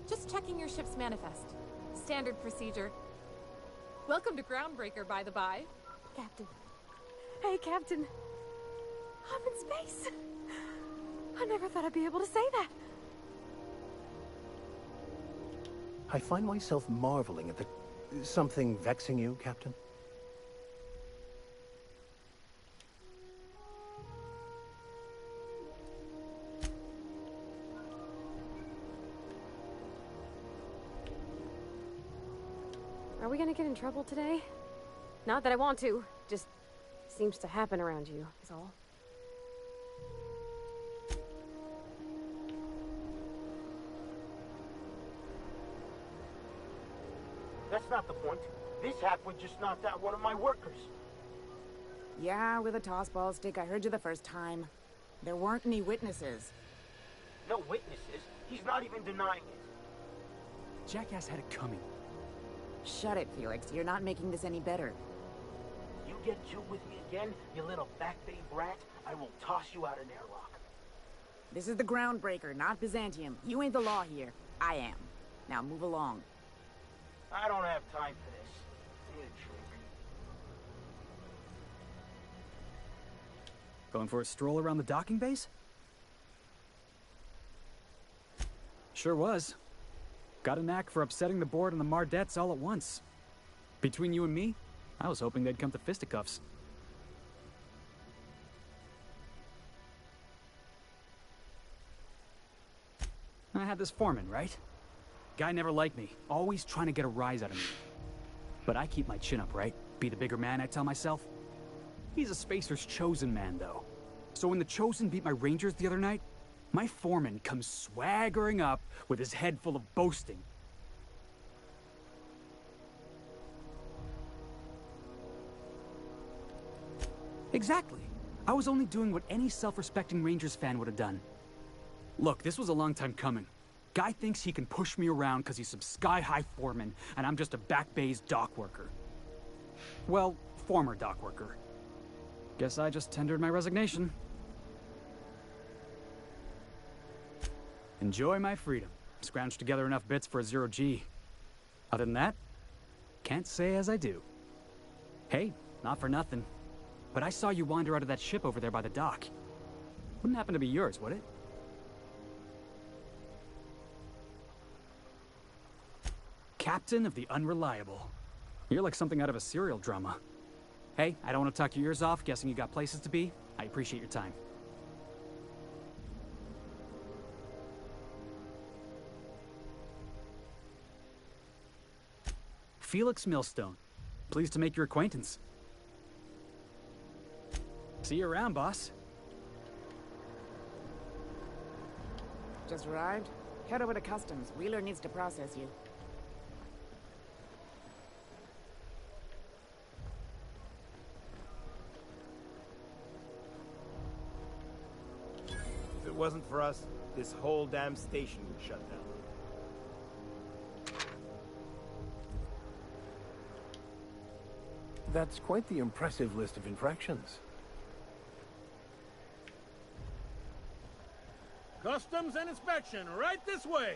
Just checking your ship's manifest. Standard procedure. Welcome to Groundbreaker, by the by. Captain. Hey, Captain. I'm in space. I never thought I'd be able to say that. I find myself marveling at the... Something vexing you, Captain? Are we gonna get in trouble today? Not that I want to, just seems to happen around you, is all. That's not the point. This halfwit just knocked out one of my workers. Yeah, with a tossball stick. I heard you the first time. There weren't any witnesses. No witnesses? He's not even denying it. Jackass had it coming. Shut it, Felix. You're not making this any better. You get cute with me again, you little back bay brat, I will toss you out an airlock. This is the Groundbreaker, not Byzantium. You ain't the law here. I am. Now move along. I don't have time for this. Need a drink. Going for a stroll around the docking base? Sure was. Got a knack for upsetting the board and the Mardettes all at once. Between you and me, I was hoping they'd come to fisticuffs. have this foreman, right? Guy never liked me, always trying to get a rise out of me. But I keep my chin up, right? Be the bigger man, I tell myself. He's a Spacer's chosen man, though. So when the Chosen beat my Rangers the other night, my foreman comes swaggering up with his head full of boasting. Exactly. I was only doing what any self-respecting Rangers fan would have done. Look, this was a long time coming. Guy thinks he can push me around because he's some sky-high foreman, and I'm just a back bay's dock worker. Well, former dock worker. Guess I just tendered my resignation. Enjoy my freedom. Scrounged together enough bits for a 0G. Other than that, can't say as I do. Hey, not for nothing, but I saw you wander out of that ship over there by the dock. Wouldn't happen to be yours, would it? Captain of the Unreliable. You're like something out of a serial drama. Hey, I don't want to talk your ears off, guessing you got places to be. I appreciate your time. Felix Millstone. Pleased to make your acquaintance. See you around, boss. Just arrived? Head over to customs. Wheeler needs to process you. If it wasn't for us, this whole damn station would shut down. That's quite the impressive list of infractions. Customs and inspection, right this way!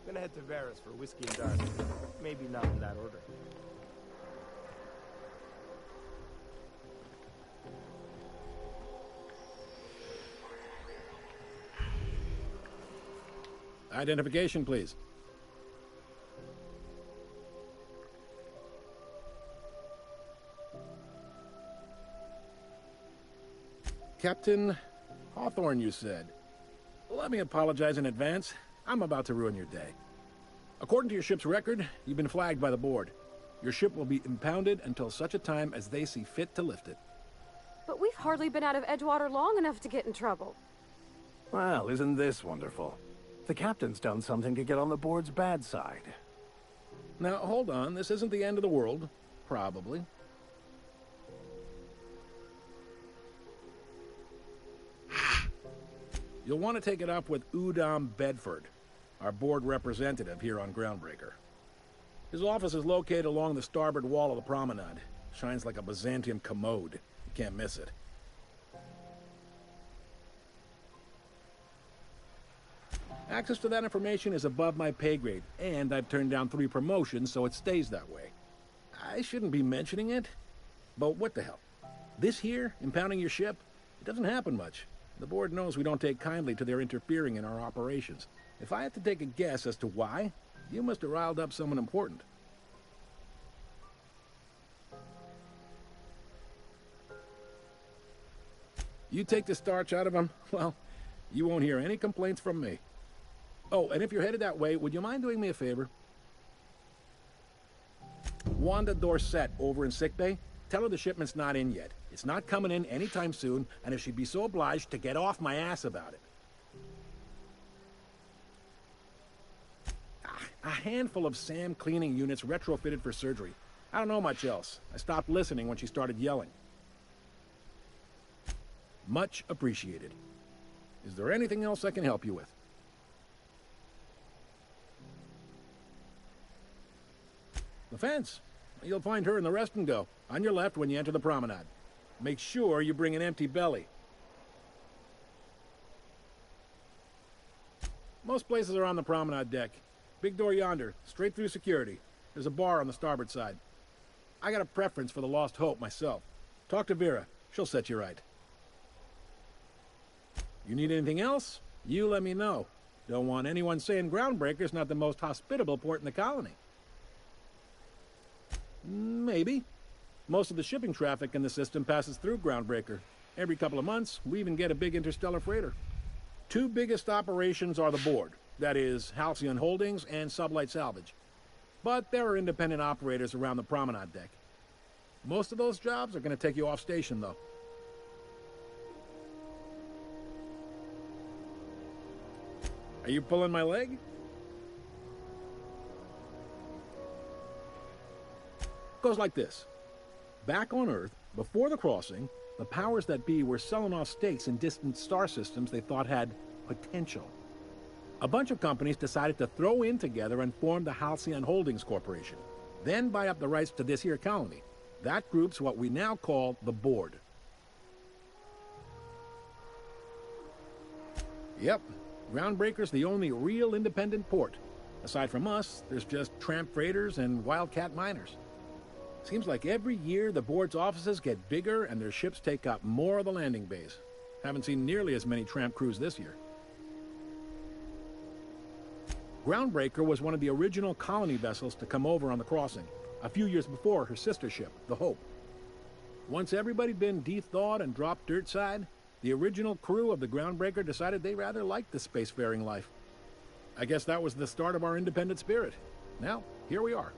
Gonna head to Varus for whiskey and dark. Maybe not in that order. Identification, please. Captain Hawthorne, you said. Let me apologize in advance. I'm about to ruin your day. According to your ship's record, you've been flagged by the board. Your ship will be impounded until such a time as they see fit to lift it. But we've hardly been out of Edgewater long enough to get in trouble. Well, isn't this wonderful? The captain's done something to get on the board's bad side. Now, hold on. This isn't the end of the world. Probably. You'll want to take it up with Udom Bedford, our board representative here on Groundbreaker. His office is located along the starboard wall of the promenade. Shines like a Byzantium commode. You can't miss it. Access to that information is above my pay grade, and I've turned down 3 promotions, so it stays that way. I shouldn't be mentioning it, but what the hell? This here, impounding your ship, it doesn't happen much. The board knows we don't take kindly to their interfering in our operations. If I had to take a guess as to why, you must have riled up someone important. You take the starch out of them, well, you won't hear any complaints from me. Oh, and if you're headed that way, would you mind doing me a favor? Wanda Dorset over in sickbay, tell her the shipment's not in yet. It's not coming in anytime soon, and if she'd be so obliged to get off my ass about it. A handful of SAM cleaning units retrofitted for surgery. I don't know much else. I stopped listening when she started yelling. Much appreciated. Is there anything else I can help you with? The fence. You'll find her in the rest and go, on your left when you enter the promenade. Make sure you bring an empty belly. Most places are on the promenade deck. Big door yonder, straight through security. There's a bar on the starboard side. I got a preference for the Lost Hope myself. Talk to Vera. She'll set you right. You need anything else? You let me know. Don't want anyone saying Groundbreaker's not the most hospitable port in the colony. Maybe. Most of the shipping traffic in the system passes through Groundbreaker. Every couple of months, we even get a big interstellar freighter. Two biggest operations are the board. That is, Halcyon Holdings and Sublight Salvage. But there are independent operators around the promenade deck. Most of those jobs are going to take you off station, though. Are you pulling my leg? Goes like this. Back on Earth, before the crossing, the powers that be were selling off stakes in distant star systems they thought had potential. A bunch of companies decided to throw in together and form the Halcyon Holdings Corporation, then buy up the rights to this here colony. That group's what we now call the Board. Yep, Groundbreaker's the only real independent port. Aside from us, there's just tramp freighters and wildcat miners. Seems like every year the Board's offices get bigger and their ships take up more of the landing bays. Haven't seen nearly as many tramp crews this year. Groundbreaker was one of the original colony vessels to come over on the crossing, a few years before her sister ship, the Hope. Once everybody'd been de-thawed and dropped dirt side, the original crew of the Groundbreaker decided they rather liked the spacefaring life. I guess that was the start of our independent spirit. Now, here we are.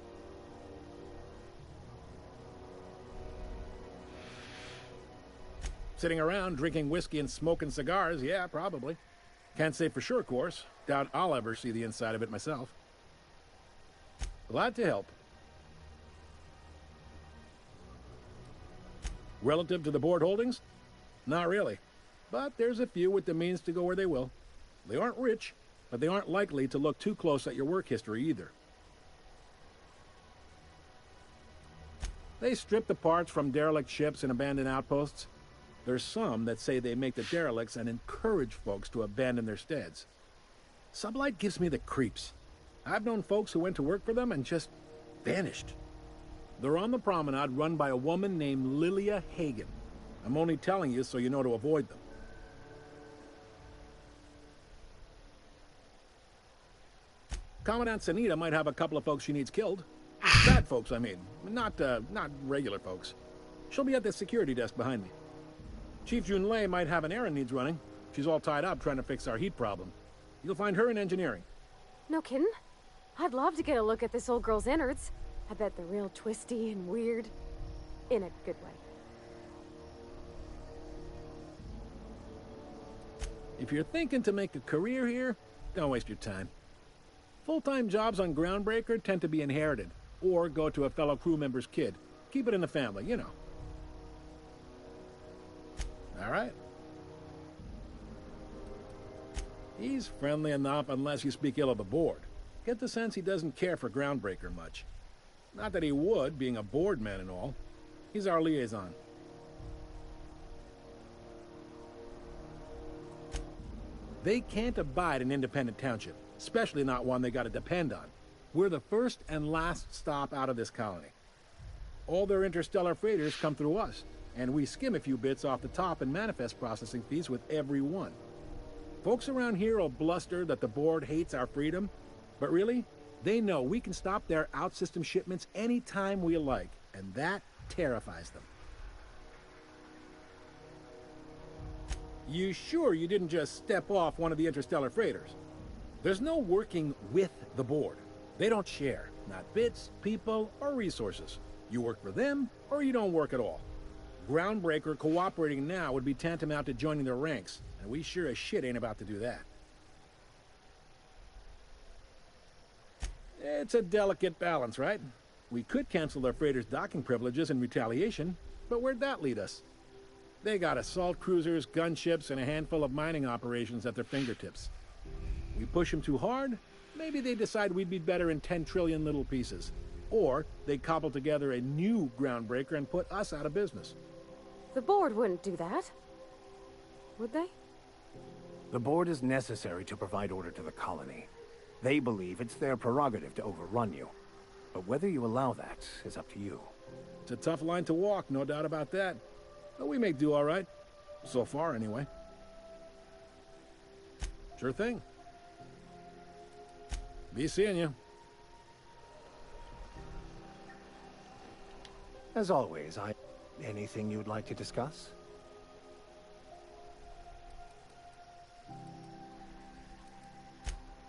Sitting around drinking whiskey and smoking cigars, yeah, probably. Can't say for sure, of course. Doubt I'll ever see the inside of it myself. Glad to help. Relative to the Board holdings? Not really. But there's a few with the means to go where they will. They aren't rich, but they aren't likely to look too close at your work history either. They strip the parts from derelict ships and abandoned outposts. There's some that say they make the derelicts and encourage folks to abandon their steads. Sublight gives me the creeps. I've known folks who went to work for them and just vanished. They're on the promenade run by a woman named Lilia Hagen. I'm only telling you so you know to avoid them. Commandant Sanita might have a couple of folks she needs killed. Bad folks, I mean. Not regular folks. She'll be at the security desk behind me. Chief Junlei might have an errand needs running. She's all tied up trying to fix our heat problem. You'll find her in engineering. No kidding? I'd love to get a look at this old girl's innards. I bet they're real twisty and weird. In a good way. If you're thinking to make a career here, don't waste your time. Full-time jobs on Groundbreaker tend to be inherited, or go to a fellow crew member's kid. Keep it in the family, you know. All right. He's friendly enough unless you speak ill of the Board. Get the sense he doesn't care for Groundbreaker much. Not that he would, being a Board man and all. He's our liaison. They can't abide an independent township, especially not one they gotta depend on. We're the first and last stop out of this colony. All their interstellar freighters come through us, and we skim a few bits off the top and manifest processing fees with every one. Folks around here will bluster that the Board hates our freedom, but really, they know we can stop their out-system shipments anytime we like, and that terrifies them. You sure you didn't just step off one of the interstellar freighters? There's no working with the Board. They don't share, not bits, people, or resources. You work for them, or you don't work at all. Groundbreaker cooperating now would be tantamount to joining their ranks, and we sure as shit ain't about to do that. It's a delicate balance, right? We could cancel their freighters' docking privileges in retaliation, but where'd that lead us? They got assault cruisers, gunships, and a handful of mining operations at their fingertips. We push them too hard, maybe they decide we'd be better in 10 trillion little pieces. Or they cobble together a new groundbreaker and put us out of business. The board wouldn't do that. Would they? The board is necessary to provide order to the colony. They believe it's their prerogative to overrun you. But whether you allow that is up to you. It's a tough line to walk, no doubt about that. But we may do all right. So far, anyway. Sure thing. Be seeing you. As always, anything you'd like to discuss?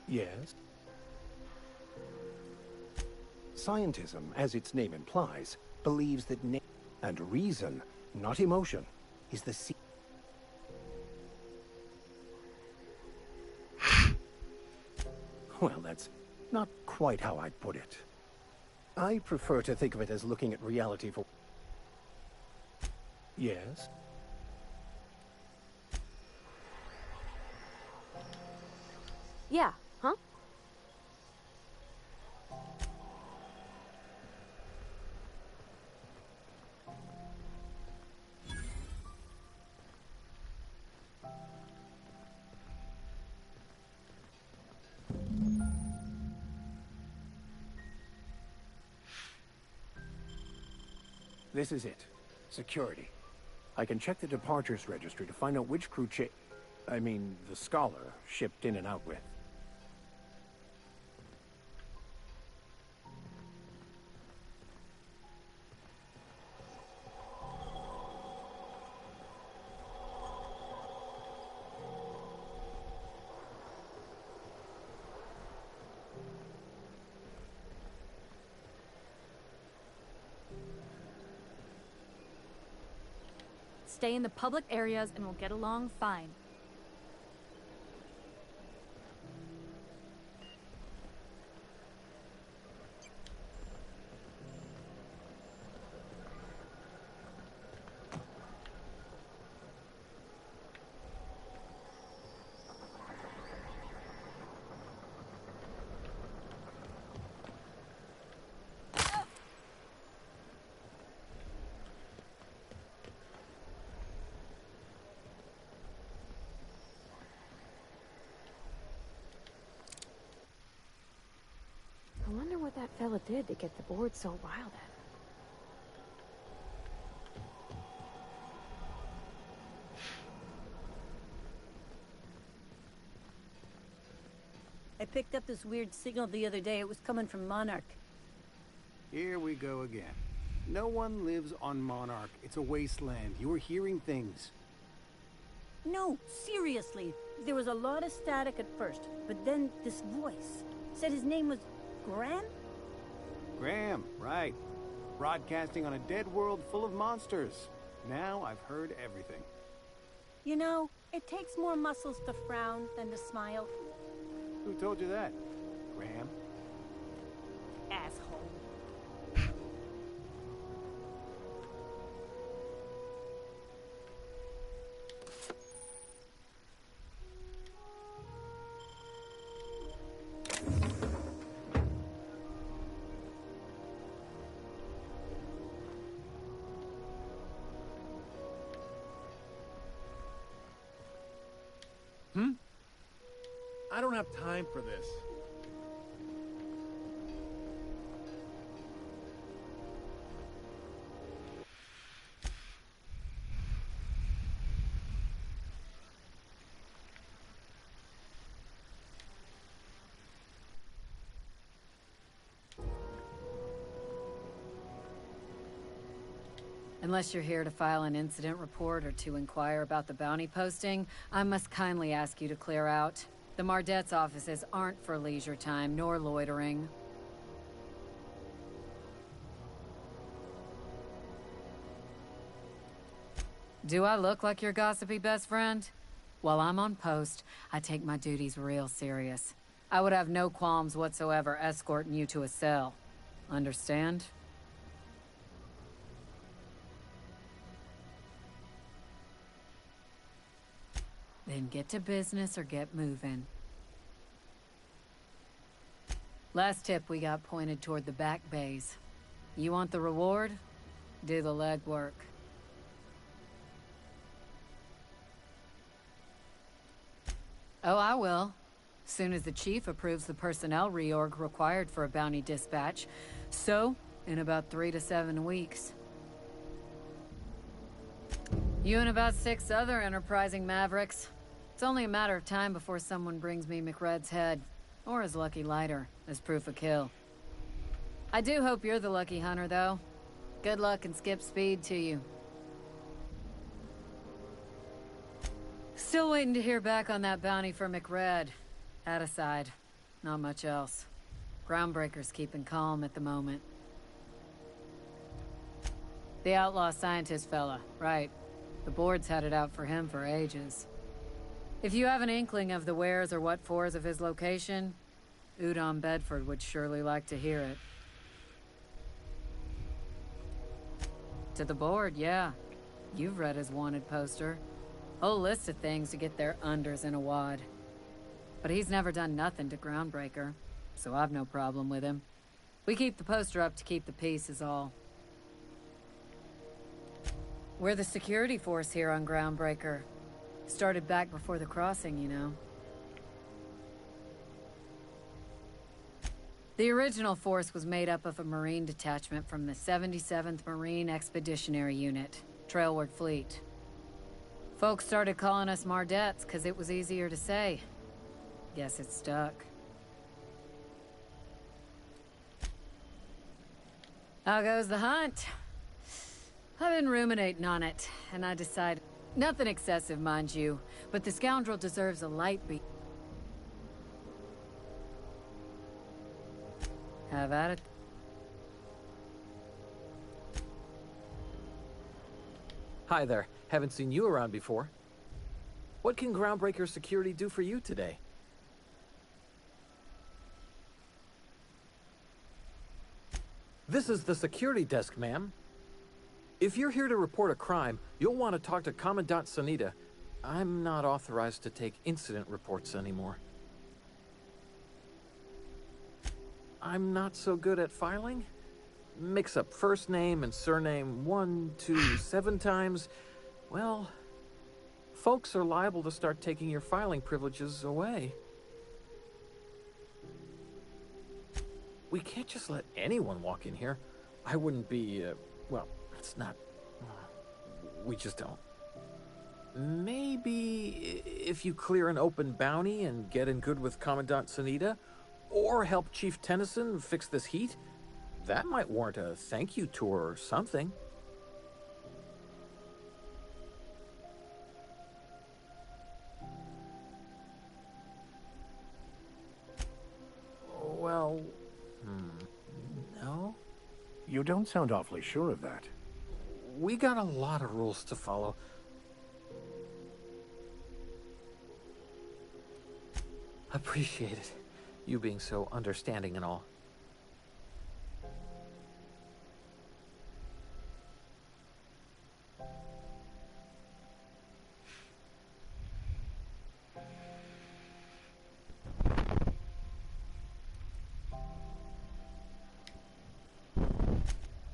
Yes? Scientism, as its name implies, believes that and reason, not emotion, is the seed. Well, that's not quite how I'd put it. I prefer to think of it as looking at reality for... Yes? Yeah, huh? This is it. Security. I can check the departures registry to find out which crew the scholar shipped in and out with. Stay in the public areas and we'll get along fine. I wonder what that fella did to get the board so riled at. I picked up this weird signal the other day. It was coming from Monarch. Here we go again. No one lives on Monarch. It's a wasteland. You were hearing things. No, seriously. There was a lot of static at first, but then this voice said his name was Graham? Graham, right. Broadcasting on a dead world full of monsters. Now I've heard everything. You know, it takes more muscles to frown than to smile. Who told you that? Graham? Asshole. I don't have time for this. Unless you're here to file an incident report or to inquire about the bounty posting, I must kindly ask you to clear out. The Mardet's offices aren't for leisure time, nor loitering. Do I look like your gossipy best friend? While I'm on post, I take my duties real serious. I would have no qualms whatsoever escorting you to a cell. Understand? Then get to business or get moving. Last tip we got pointed toward the back bays. You want the reward? Do the legwork. Oh, I will. Soon as the chief approves the personnel reorg required for a bounty dispatch. So, in about 3 to 7 weeks. You and about 6 other enterprising mavericks. It's only a matter of time before someone brings me McRed's head, or his lucky lighter, as proof of kill. I do hope you're the lucky hunter, though. Good luck and skip speed to you. Still waiting to hear back on that bounty for McRed. That aside, not much else. Groundbreaker's keeping calm at the moment. The outlaw scientist fella, right. The board's had it out for him for ages. If you have an inkling of the wheres or what fors of his location, Udon Bedford would surely like to hear it. To the board, yeah. You've read his wanted poster. Whole list of things to get their unders in a wad. But he's never done nothing to Groundbreaker, so I've no problem with him. We keep the poster up to keep the peace is all. We're the security force here on Groundbreaker. Started back before the crossing, you know. The original force was made up of a Marine detachment from the 77th Marine Expeditionary Unit, Trailward Fleet. Folks started calling us Mardettes because it was easier to say. Guess it stuck. How goes the hunt? I've been ruminating on it, and I decided... Nothing excessive, mind you, but the scoundrel deserves a light beat. Have at it. Hi there. Haven't seen you around before. What can Groundbreaker Security do for you today? This is the security desk, ma'am. If you're here to report a crime, you'll want to talk to Commandant Sanita. I'm not authorized to take incident reports anymore. I'm not so good at filing. Mix up first name and surname 1, 2, 7 times. Well, folks are liable to start taking your filing privileges away. We can't just let anyone walk in here. I wouldn't be, well, it's not... We just don't. Maybe if you clear an open bounty and get in good with Commandant Sanita, or help Chief Tennyson fix this heat, that might warrant a thank you tour or something. Well, no? You don't sound awfully sure of that. We got a lot of rules to follow. Appreciate it. You being so understanding and all.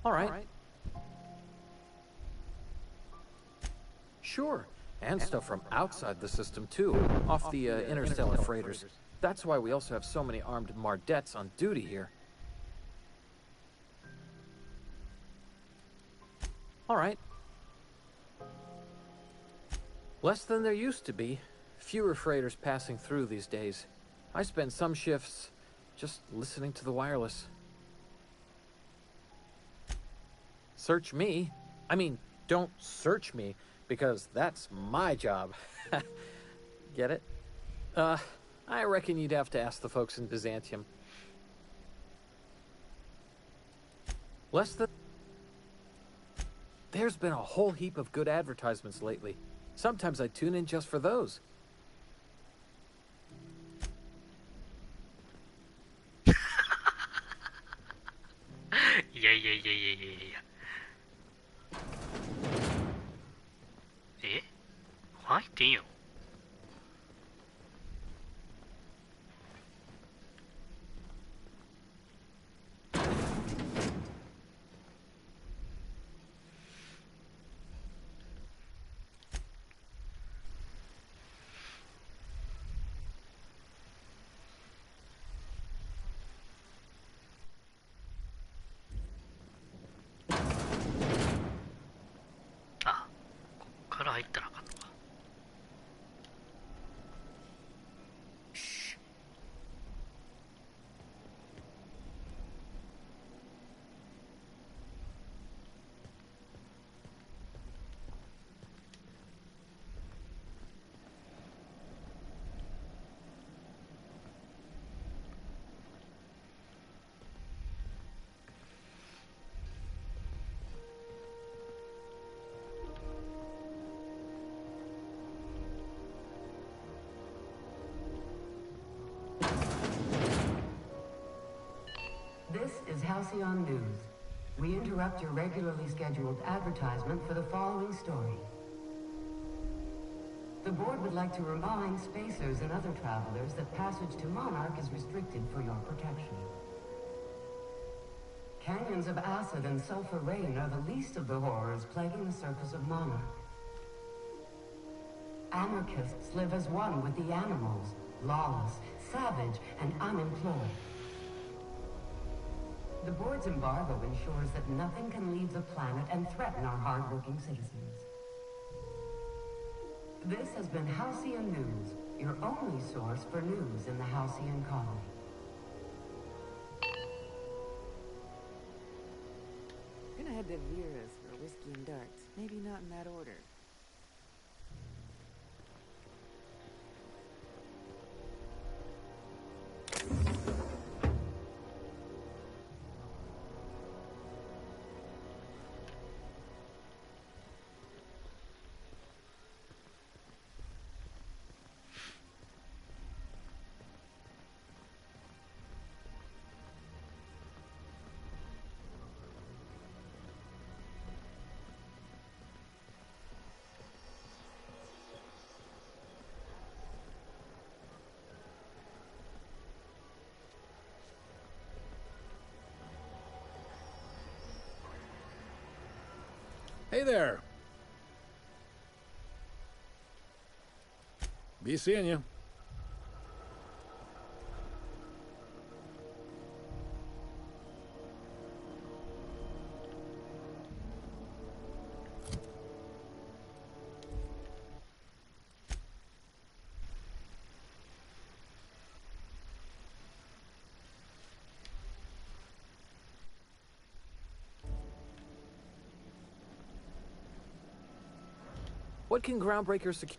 All right. Sure. And stuff from outside the system, too. Off the interstellar freighters. That's why we also have so many armed Mardettes on duty here. All right. Less than there used to be. Fewer freighters passing through these days. I spend some shifts just listening to the wireless. Search me. I mean, don't search me, because that's my job. Get it? I reckon you'd have to ask the folks in Byzantium. Less than... There's been a whole heap of good advertisements lately. Sometimes I tune in just for those. Yeah. え？入っていいよ。Halcyon News. We interrupt your regularly scheduled advertisement for the following story. The board would like to remind spacers and other travelers that passage to Monarch is restricted for your protection. Canyons of acid and sulfur rain are the least of the horrors plaguing the surface of Monarch. Anarchists live as one with the animals, lawless, savage, and unemployed. The board's embargo ensures that nothing can leave the planet and threaten our hard-working citizens. This has been Halcyon News, your only source for news in the Halcyon colony. I'm gonna head to Vera's for whiskey and darts. Maybe not in that order. Hey there. Be seeing you. What can Groundbreaker secure?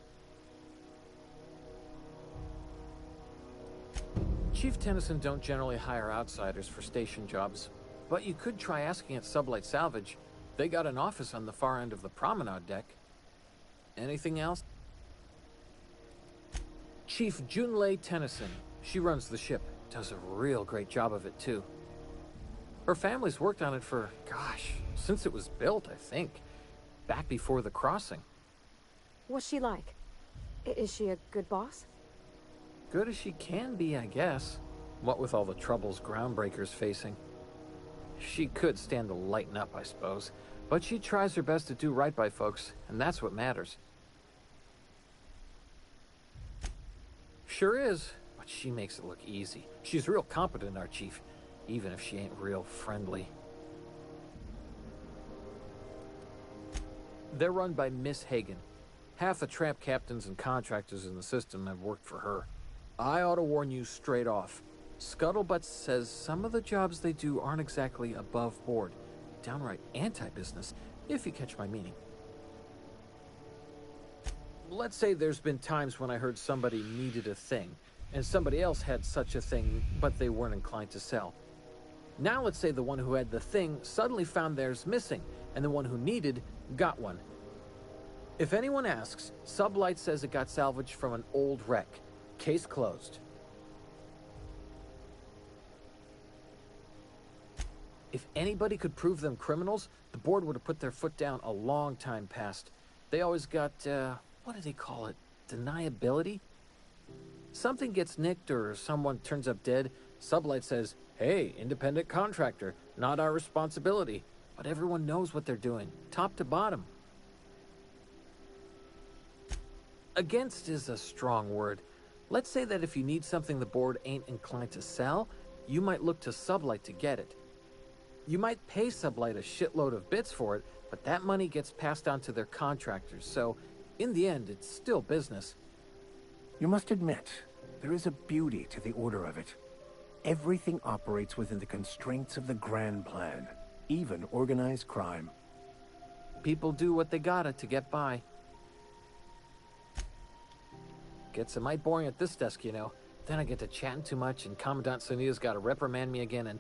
Chief Tennyson don't generally hire outsiders for station jobs, but you could try asking at Sublight Salvage. They got an office on the far end of the promenade deck. Anything else? Chief Junlei Tennyson. She runs the ship. Does a real great job of it, too. Her family's worked on it for, gosh, since it was built, I think. Back before the crossing. What's she like? Is she a good boss? Good as she can be, I guess. What with all the troubles Groundbreaker's facing. She could stand to lighten up, I suppose. But she tries her best to do right by folks, and that's what matters. Sure is, but she makes it look easy. She's real competent, our chief, even if she ain't real friendly. They're run by Miss Hagen. Half the tramp captains and contractors in the system have worked for her. I ought to warn you straight off. Scuttlebutt says some of the jobs they do aren't exactly above board. Downright anti-business, if you catch my meaning. Let's say there's been times when I heard somebody needed a thing, and somebody else had such a thing, but they weren't inclined to sell. Now let's say the one who had the thing suddenly found theirs missing, and the one who needed got one. If anyone asks, Sublight says it got salvaged from an old wreck. Case closed. If anybody could prove them criminals, the board would have put their foot down a long time past. They always got, what do they call it? Deniability? Something gets nicked or someone turns up dead, Sublight says, hey, independent contractor, not our responsibility. But everyone knows what they're doing, top to bottom. Against is a strong word. Let's say that if you need something the board ain't inclined to sell, you might look to Sublight to get it. You might pay Sublight a shitload of bits for it, but that money gets passed on to their contractors, so in the end, it's still business. You must admit, there is a beauty to the order of it. Everything operates within the constraints of the grand plan, even organized crime. People do what they gotta to get by. Gets a mite boring at this desk, you know. Then I get to chatting too much and Commandant Sonia's gotta reprimand me again and...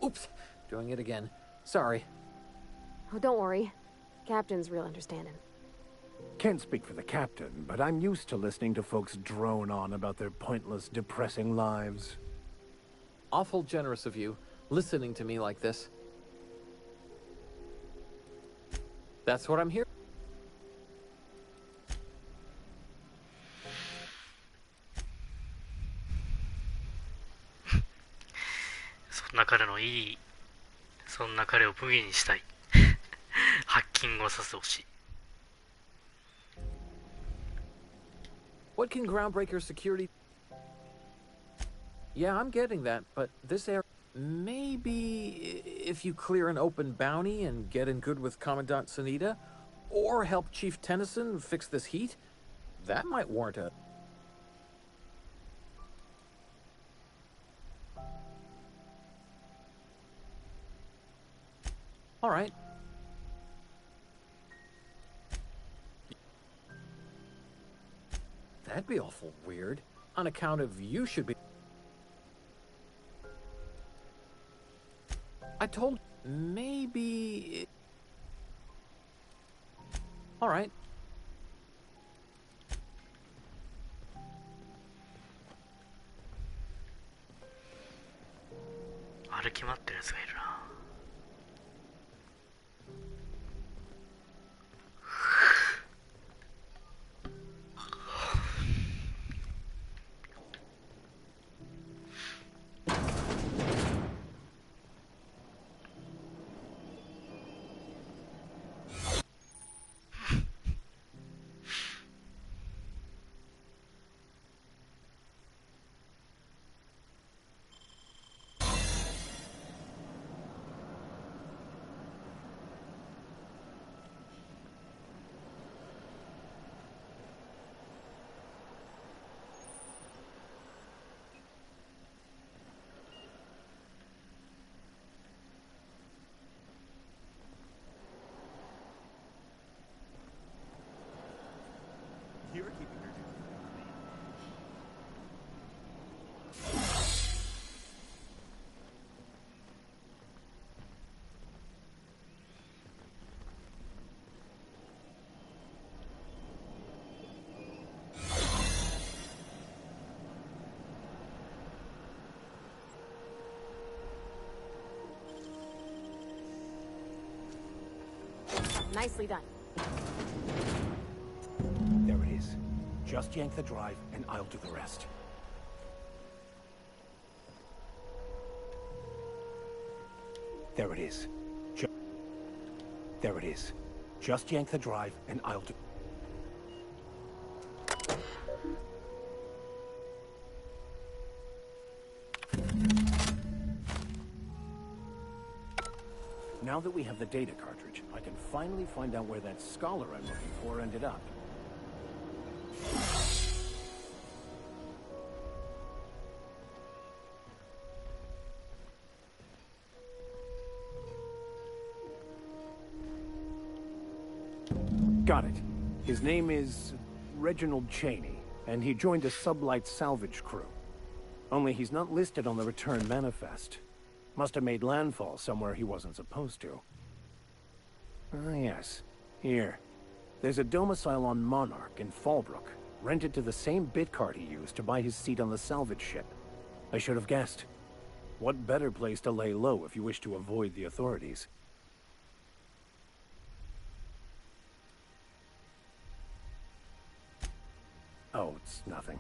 Oops! Doing it again. Sorry. Oh, don't worry. Captain's real understanding. Can't speak for the captain, but I'm used to listening to folks drone on about their pointless, depressing lives. Awful generous of you. listening to me like this. That's what I'm here. そんな彼のいい、そんな彼を武器にしたい。ハッキングをさせてほしい。What can groundbreaker security... Yeah, I'm getting that, but this area... Maybe if you clear an open bounty and get in good with Commandant Sunita, or help Chief Tennyson fix this heat, that might warrant a... All right. That'd be awful weird. On account of you should be... I told... Maybe... All right. 歩き回ってるやつがいるな。You're keeping her Nicely done. There it is. Just yank the drive, and I'll do the rest. There it is. There it is. Just yank the drive, and I'll do... Now that we have the data cartridge, I can finally find out where that scholar I'm looking for ended up. Got it. His name is Reginald Cheney, and he joined a sublight salvage crew. Only he's not listed on the return manifest. Must have made landfall somewhere he wasn't supposed to. Ah, yes. Here. There's a domicile on Monarch in Fallbrook, rented to the same bit card he used to buy his seat on the salvage ship. I should have guessed. What better place to lay low if you wish to avoid the authorities? Oh, it's nothing.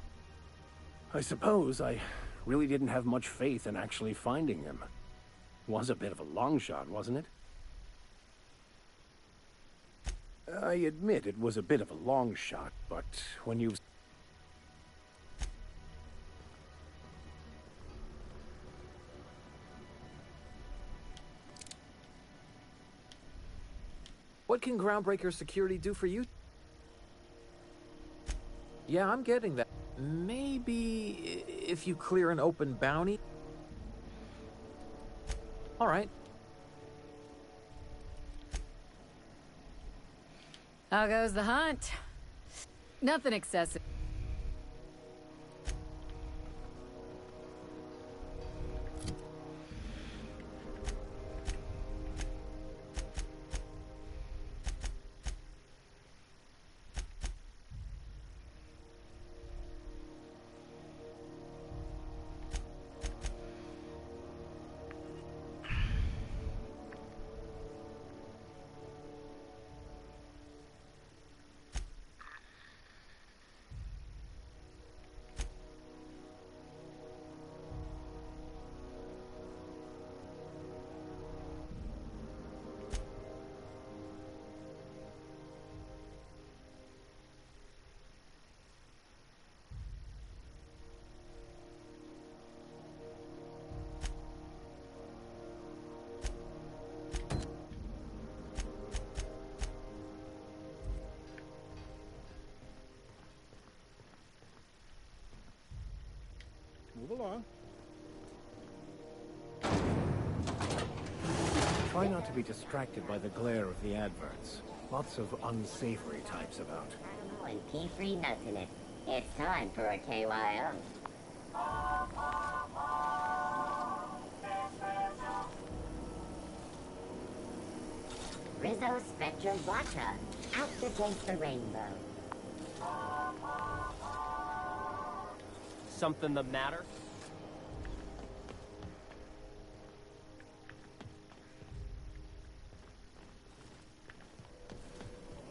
I suppose I really didn't have much faith in actually finding him. Was a bit of a long shot, wasn't it? I admit it was a bit of a long shot, but when you... What can Groundbreaker security do for you? Yeah, I'm getting that. Maybe if you clear an open bounty? All right. How goes the hunt? Nothing excessive. not to be distracted by the glare of the adverts. Lots of unsavory types about. And pea-free nuts in it. It's time for a KYO. Rizzo Spectrum Vodka. Out to taste the rainbow. Something the matter?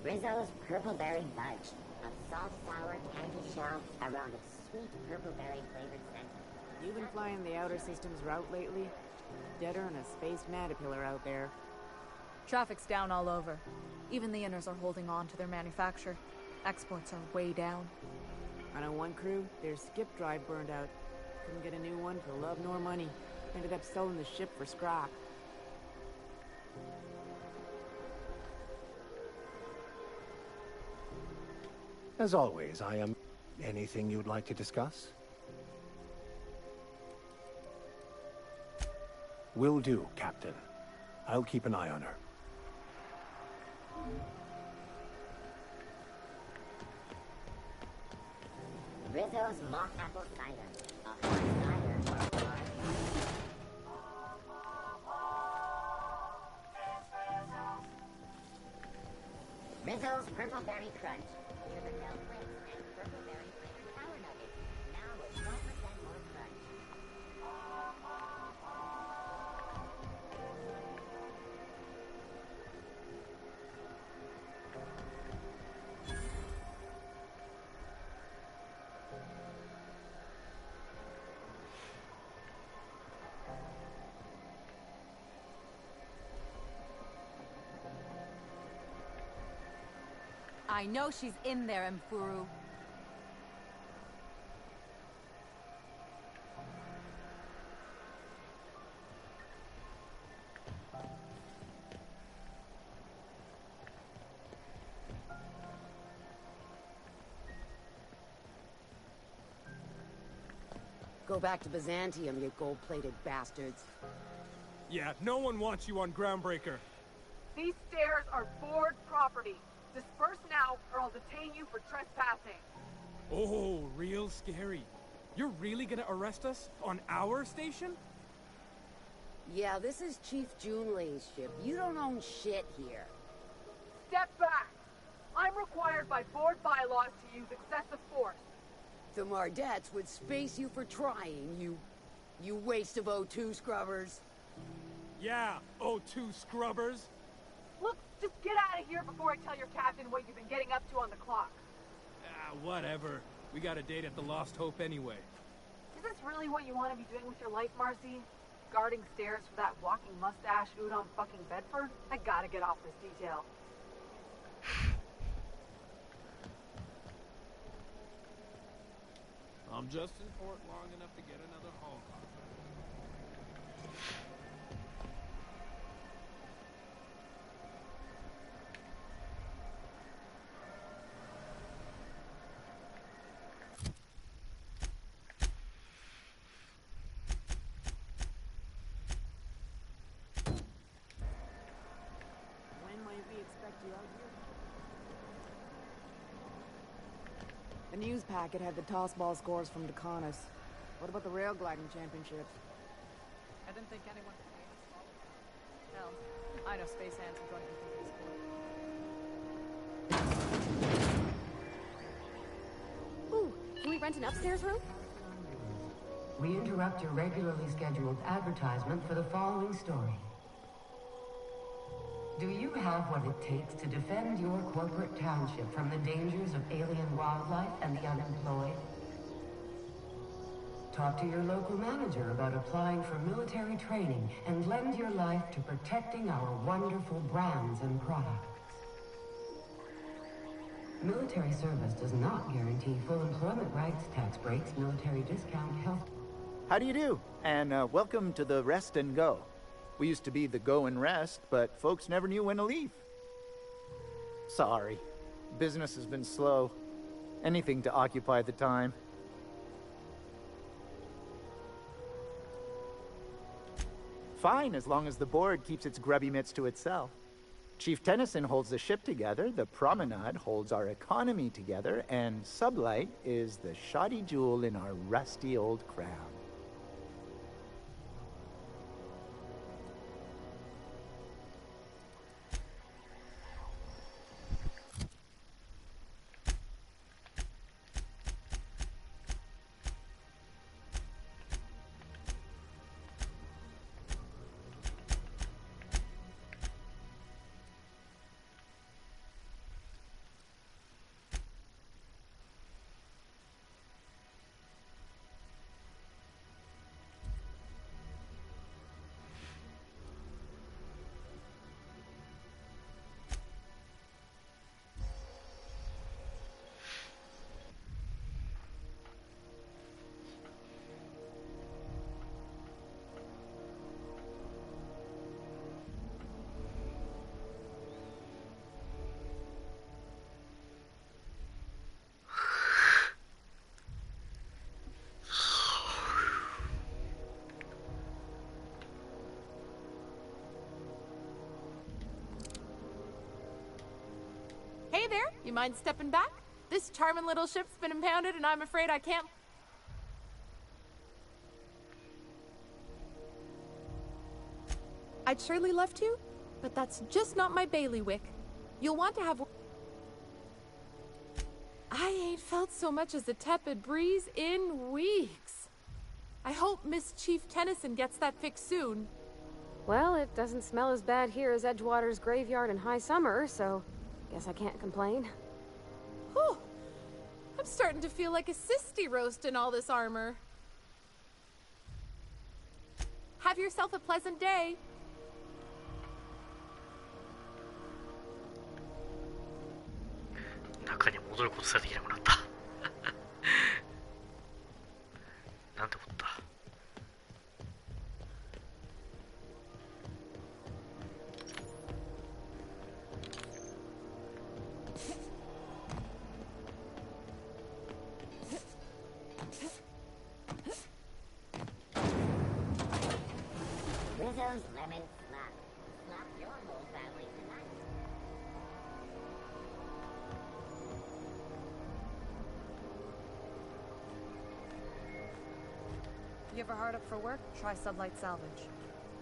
Rizzo's Purpleberry Fudge. A soft, sour, candy shell around a sweet purpleberry flavored center. You been flying the Outer Systems route lately? Deader than a space caterpillar out there. Traffic's down all over. Even the inners are holding on to their manufacture. Exports are way down. I know one crew, their skip drive burned out. Couldn't get a new one for love nor money. Ended up selling the ship for scrap. As always, I am... Anything you'd like to discuss? Will do, Captain. I'll keep an eye on her. Rizzo's Mock Apple Cider. A hot cider. Rizzo's Purpleberry Crunch. Caramel flakes and purpleberry flavored sour nuggets. Now with 12% more crunch. I know she's in there, Mfuru. Go back to Byzantium, you gold-plated bastards. Yeah, no one wants you on Groundbreaker. These stairs are board property. Disperse now, or I'll detain you for trespassing. Oh, real scary. You're really gonna arrest us on our station? Yeah, this is Chief Junlei's ship. You don't own shit here. Step back. I'm required by board bylaws to use excessive force. The Mardettes would space you for trying, you waste of O2 scrubbers. Yeah, O2 scrubbers. Look, just get out of here before I tell your captain what you've been getting up to on the clock. Whatever. We got a date at the Lost Hope anyway. Is this really what you want to be doing with your life, Marcy? Guarding stairs for that walking mustache Udon fucking Bedford? I gotta get off this detail. I'm just in port long enough to get another haul. When might we expect you out here? The news packet had the tossball scores from Decanis. What about the rail gliding championships? I didn't think anyone could pay us. Hell, I know space hands are going to compete in sport. Ooh, can we rent an upstairs room? We interrupt your regularly scheduled advertisement for the following story. Do you have what it takes to defend your corporate township from the dangers of alien wildlife and the unemployed? Talk to your local manager about applying for military training and lend your life to protecting our wonderful brands and products. Military service does not guarantee full employment rights, tax breaks, military discount, health. How do you do? And welcome to the Rest and Go. We used to be the Go and Rest, but folks never knew when to leave. Sorry. Business has been slow. Anything to occupy the time. fine as long as the board keeps its grubby mitts to itself. Chief Tennyson holds the ship together, the Promenade holds our economy together, and Sublight is the shoddy jewel in our rusty old crown. Hey there, you mind stepping back? This charming little ship's been impounded and I'm afraid I can't... I'd surely love to, but that's just not my bailiwick. You'll want to have... I ain't felt so much as a tepid breeze in weeks. I hope Miss Chief Tennyson gets that fixed soon. Well, it doesn't smell as bad here as Edgewater's graveyard in high summer, so guess I can't complain. Whew. I'm starting to feel like a sisty roast in all this armor. Have yourself a pleasant day. Rizzo's Lemon Slap. Slap your whole family tonight. You ever hard up for work? Try Sublight Salvage.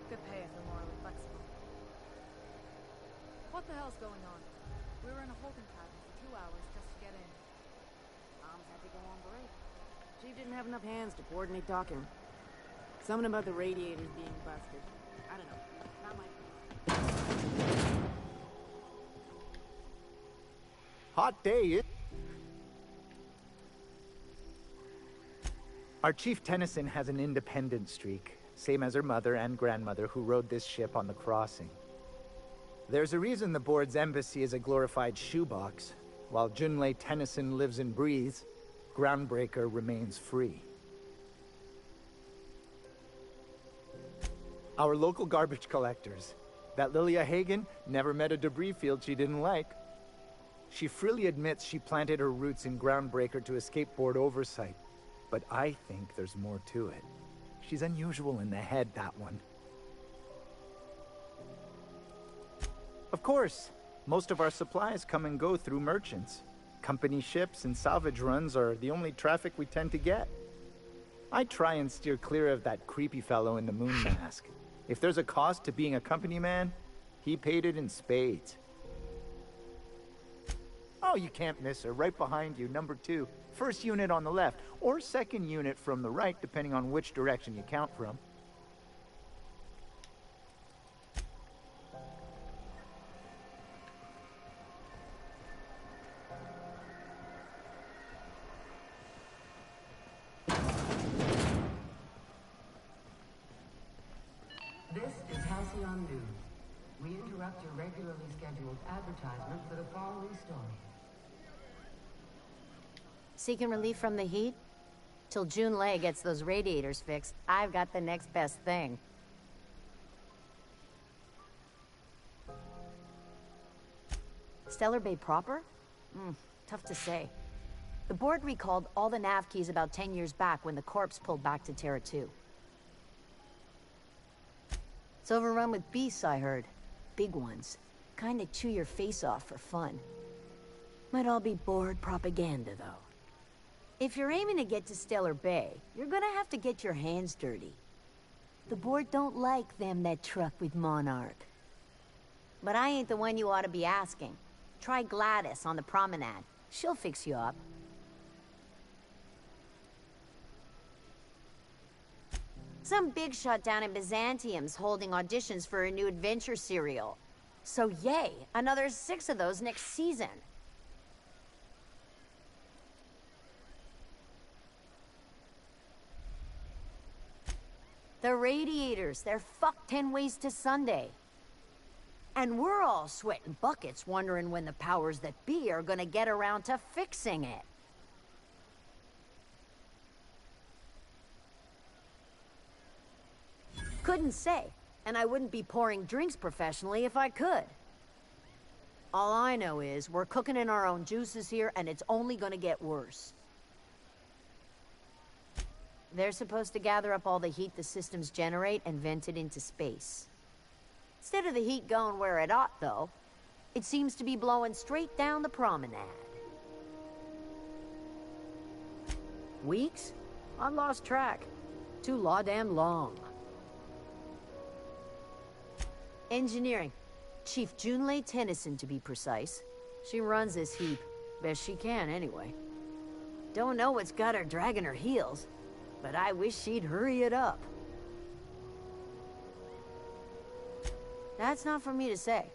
Good pay if you're morally flexible. What the hell's going on? We were in a holding pattern for 2 hours just to get in. Moms had to go on break. Chief didn't have enough hands to coordinate docking. Something about the radiators being busted. I don't know. Not my place. Hot day, Our Chief Tennyson has an independent streak, same as her mother and grandmother who rode this ship on the crossing. There's a reason the board's embassy is a glorified shoebox. While Junlei Tennyson lives and breathes, Groundbreaker remains free. Our local garbage collectors. That Lilia Hagen never met a debris field she didn't like. She freely admits she planted her roots in Groundbreaker to escape board oversight. But I think there's more to it. She's unusual in the head, that one. Of course, most of our supplies come and go through merchants. Company ships and salvage runs are the only traffic we tend to get. I try and steer clear of that creepy fellow in the moon mask. If there's a cost to being a company man, he paid it in spades. Oh, you can't miss her. Right behind you, number 2. First unit on the left, or second unit from the right, depending on which direction you count from. This is Halcyon News. We interrupt your regularly scheduled advertisement for the following story. Seeking relief from the heat? Till Junlei gets those radiators fixed, I've got the next best thing. Stellar Bay proper? Tough to say. The board recalled all the nav keys about 10 years back when the corpse pulled back to Terra 2. overrun with beasts, I heard. Big ones. Kinda chew your face off for fun. Might all be board propaganda, though. If you're aiming to get to Stellar Bay, you're gonna have to get your hands dirty. The board don't like them that truck with Monarch. But I ain't the one you ought to be asking. Try Gladys on the promenade. She'll fix you up. Some big shot down in Byzantium's holding auditions for a new adventure serial. So yay, another 6 of those next season. The Radiators, they're fucked 10 ways to Sunday. And we're all sweating buckets wondering when the powers that be are gonna get around to fixing it. Couldn't say, and I wouldn't be pouring drinks professionally if I could. All I know is we're cooking in our own juices here, and it's only gonna get worse. They're supposed to gather up all the heat the systems generate and vent it into space. Instead of the heat going where it ought, though, it seems to be blowing straight down the promenade. Weeks? I lost track. Too law-damn long. Engineering. Chief Junlei Tennyson, to be precise. She runs this heap. Best she can, anyway. Don't know what's got her dragging her heels, but I wish she'd hurry it up. That's not for me to say.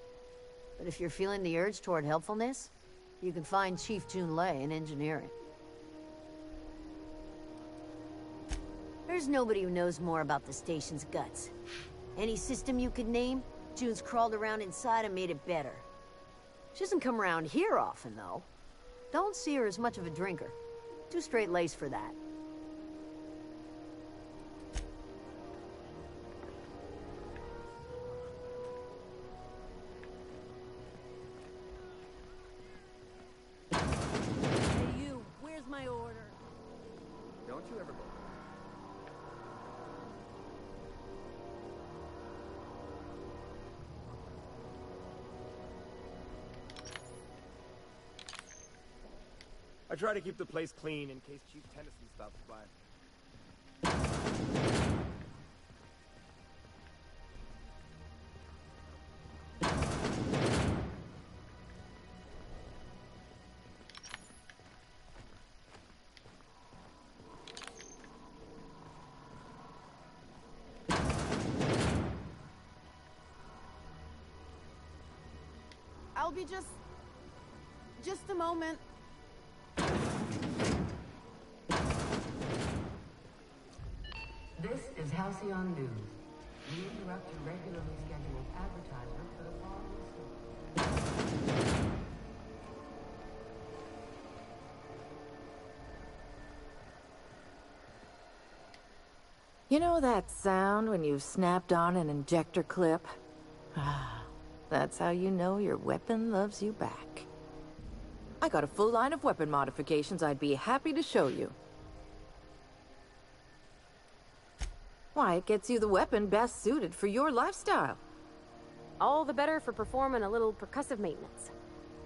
But if you're feeling the urge toward helpfulness, you can find Chief Junlei in engineering. There's nobody who knows more about the station's guts. Any system you could name, June's crawled around inside and made it better. She doesn't come around here often, though. Don't see her as much of a drinker. Too straight-laced for that. Hey, you, where's my order? Don't you ever go. I try to keep the place clean in case Chief Tennyson stops by. I'll be just a moment. This is Halcyon News. We interrupt your regularly scheduled advertisement for the following story. You know that sound when you've snapped on an injector clip? Ah, that's how you know your weapon loves you back. I got a full line of weapon modifications I'd be happy to show you. Why, it gets you the weapon best suited for your lifestyle. All the better for performing a little percussive maintenance.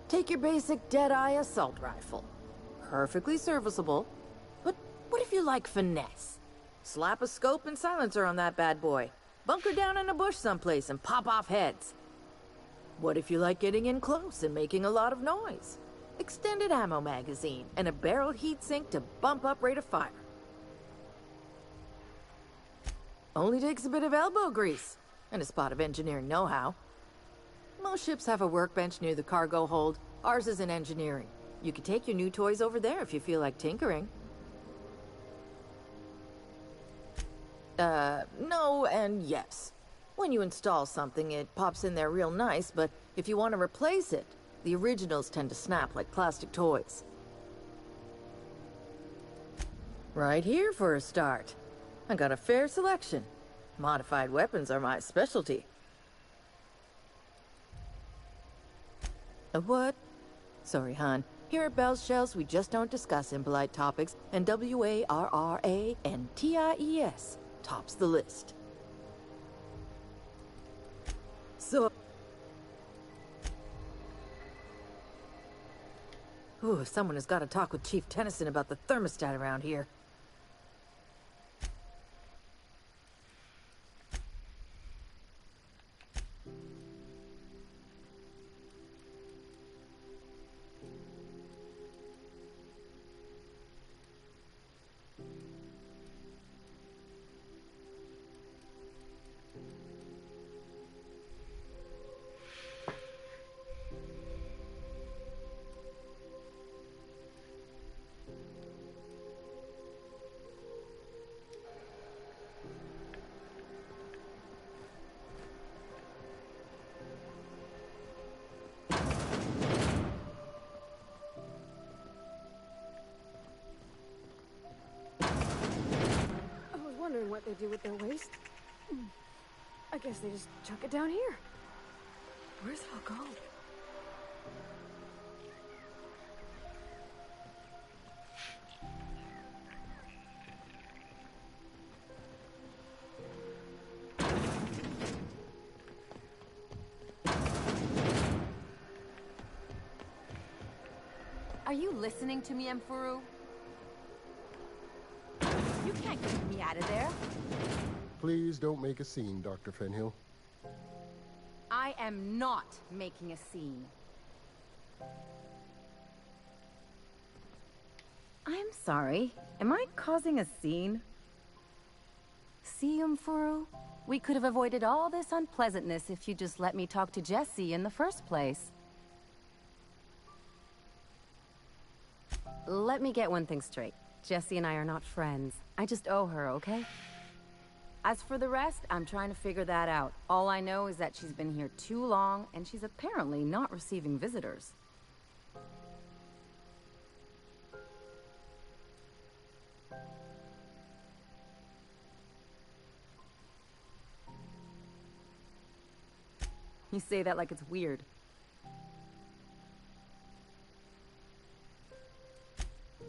Take your basic Deadeye assault rifle. Perfectly serviceable. But what if you like finesse? Slap a scope and silencer on that bad boy. Bunker down in a bush someplace and pop off heads. What if you like getting in close and making a lot of noise? Extended ammo magazine and a barrel heatsink to bump up rate of fire. Only takes a bit of elbow grease and a spot of engineering know-how. Most ships have a workbench near the cargo hold. Ours is in engineering. You could take your new toys over there if you feel like tinkering. No and yes. When you install something, it pops in there real nice, but if you want to replace it, the originals tend to snap like plastic toys. Right here for a start. I got a fair selection. Modified weapons are my specialty. A what? Sorry, hon. Here at Bell's Shells, we just don't discuss impolite topics, and WARRANTIES tops the list. so... Ooh, someone has got to talk with Chief Tennyson about the thermostat around here. What they do with their waste. I guess they just chuck it down here. Where's it all go? Are you listening to me, Emfuru? You can't keep me out of there. Please don't make a scene, Dr. Fenhill. I am not making a scene. I'm sorry. Am I causing a scene? See, Emfuru? We could have avoided all this unpleasantness if you just let me talk to Jessie in the first place. Let me get one thing straight. Jessie and I are not friends. I just owe her, okay? As for the rest, I'm trying to figure that out. All I know is that she's been here too long, and she's apparently not receiving visitors. You say that like it's weird.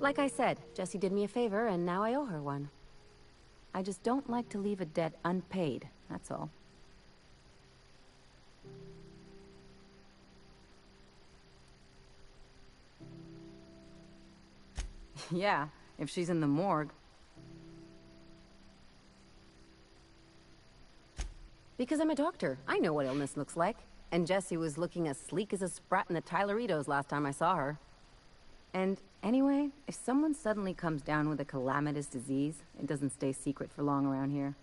Like I said, Jessie did me a favor, and now I owe her one. I just don't like to leave a debt unpaid, that's all. Yeah, if she's in the morgue. Because I'm a doctor. I know what illness looks like. And Jessie was looking as sleek as a sprat in the Tyleritos last time I saw her. And anyway, if someone suddenly comes down with a calamitous disease, it doesn't stay secret for long around here.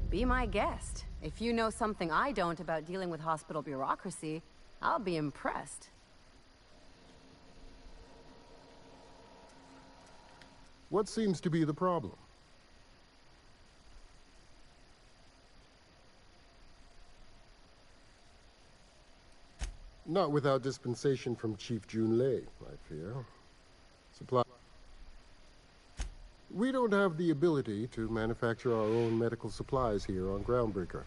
Be my guest. If you know something I don't about dealing with hospital bureaucracy, I'll be impressed. What seems to be the problem? Not without dispensation from Chief Junlei, I fear. Supply... We don't have the ability to manufacture our own medical supplies here on Groundbreaker.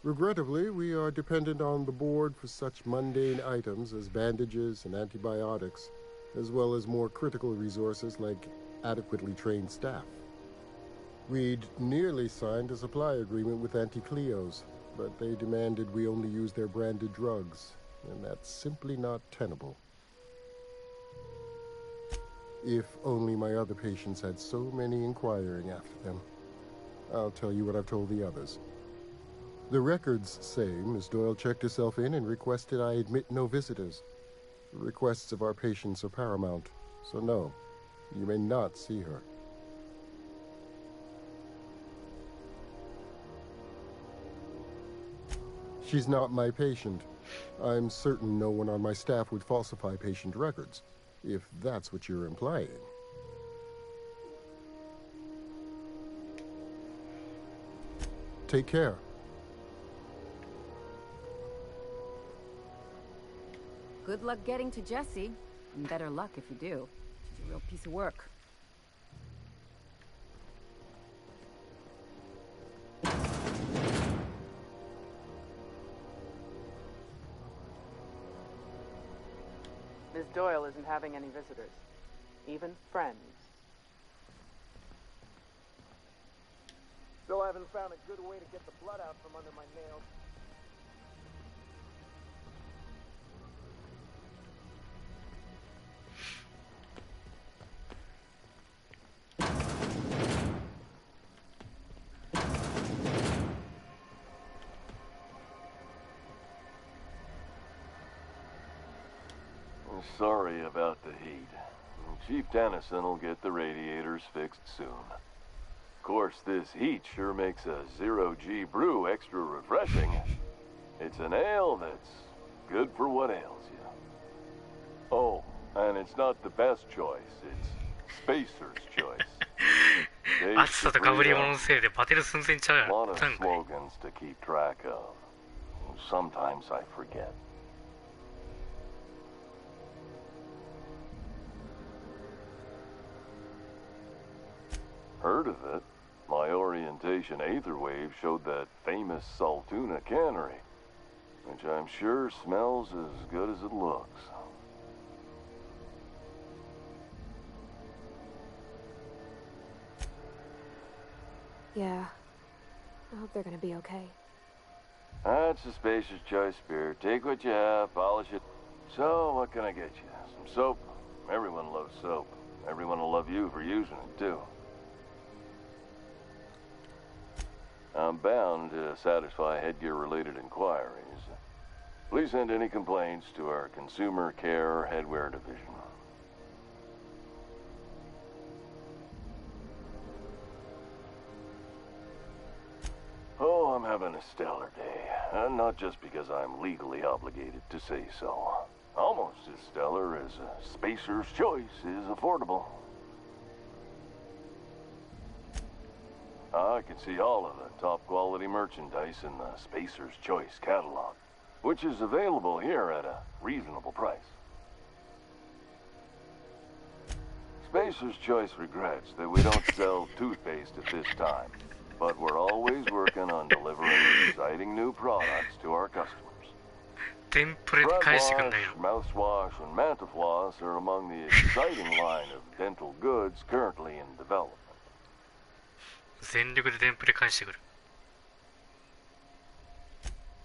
Regrettably, we are dependent on the board for such mundane items as bandages and antibiotics, as well as more critical resources like adequately trained staff. We'd nearly signed a supply agreement with Anti-Cleos, but they demanded we only use their branded drugs. And that's simply not tenable. If only my other patients had so many inquiring after them. I'll tell you what I've told the others. The records say Miss Doyle checked herself in and requested I admit no visitors. The requests of our patients are paramount, so no, you may not see her. She's not my patient. I'm certain no one on my staff would falsify patient records, if that's what you're implying. Take care. Good luck getting to Jessie, and better luck if you do. She's a real piece of work. Miss Doyle isn't having any visitors. Even friends. Still haven't found a good way to get the blood out from under my nails. Sorry about the heat. Chief Tennyson will get the radiators fixed soon. Of course, this heat sure makes a zero-G brew extra refreshing. It's an ale that's good for what ails you. Oh, and it's not the best choice. It's Spacer's choice. 暑さと被り物のせいでバテる寸前ちゃうやん。 A lot of slogans to keep track of. Sometimes I forget. Heard of it? My orientation aether wave showed that famous Saltuna cannery, which I'm sure smells as good as it looks. Yeah. I hope they're gonna be okay. That's a Spacer's choice beer. Take what you have, polish it. So, what can I get you? Some soap? Everyone loves soap. Everyone will love you for using it, too. I'm bound to satisfy headgear-related inquiries. Please send any complaints to our Consumer Care Headwear Division. Oh, I'm having a stellar day. Not just because I'm legally obligated to say so. Almost as stellar as a Spacer's Choice is affordable. I can see all of the top-quality merchandise in the Spacer's Choice catalog, which is available here at a reasonable price. Spacer's Choice regrets that we don't sell toothpaste at this time, but we're always working on delivering exciting new products to our customers. Bread wash, mouthwash, and Mantafloss are among the exciting line of dental goods currently in development. 全力でテンプレ返してくる。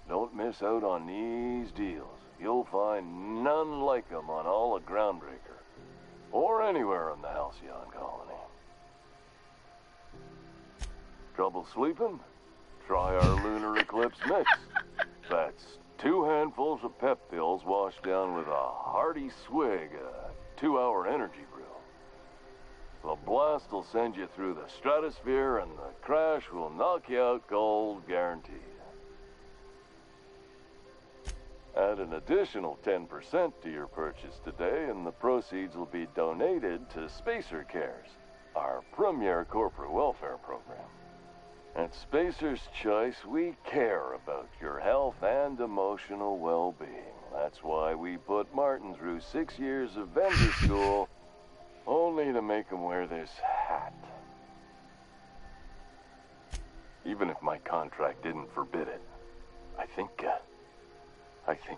Don't miss out on these deals. You'll find none like them on all of Groundbreaker, or anywhere in the Halcyon colony. Trouble sleeping? Try our Lunar Eclipse mix. That's 2 handfuls of pep pills washed down with a hearty swig of 2-hour energy brew. The blast will send you through the stratosphere, and the crash will knock you out cold, guaranteed. Add an additional 10% to your purchase today, and the proceeds will be donated to Spacer Cares, our premier corporate welfare program. At Spacer's Choice, we care about your health and emotional well-being. That's why we put Martin through 6 years of vendor school, only to make him wear this hat. Even if my contract didn't forbid it, I think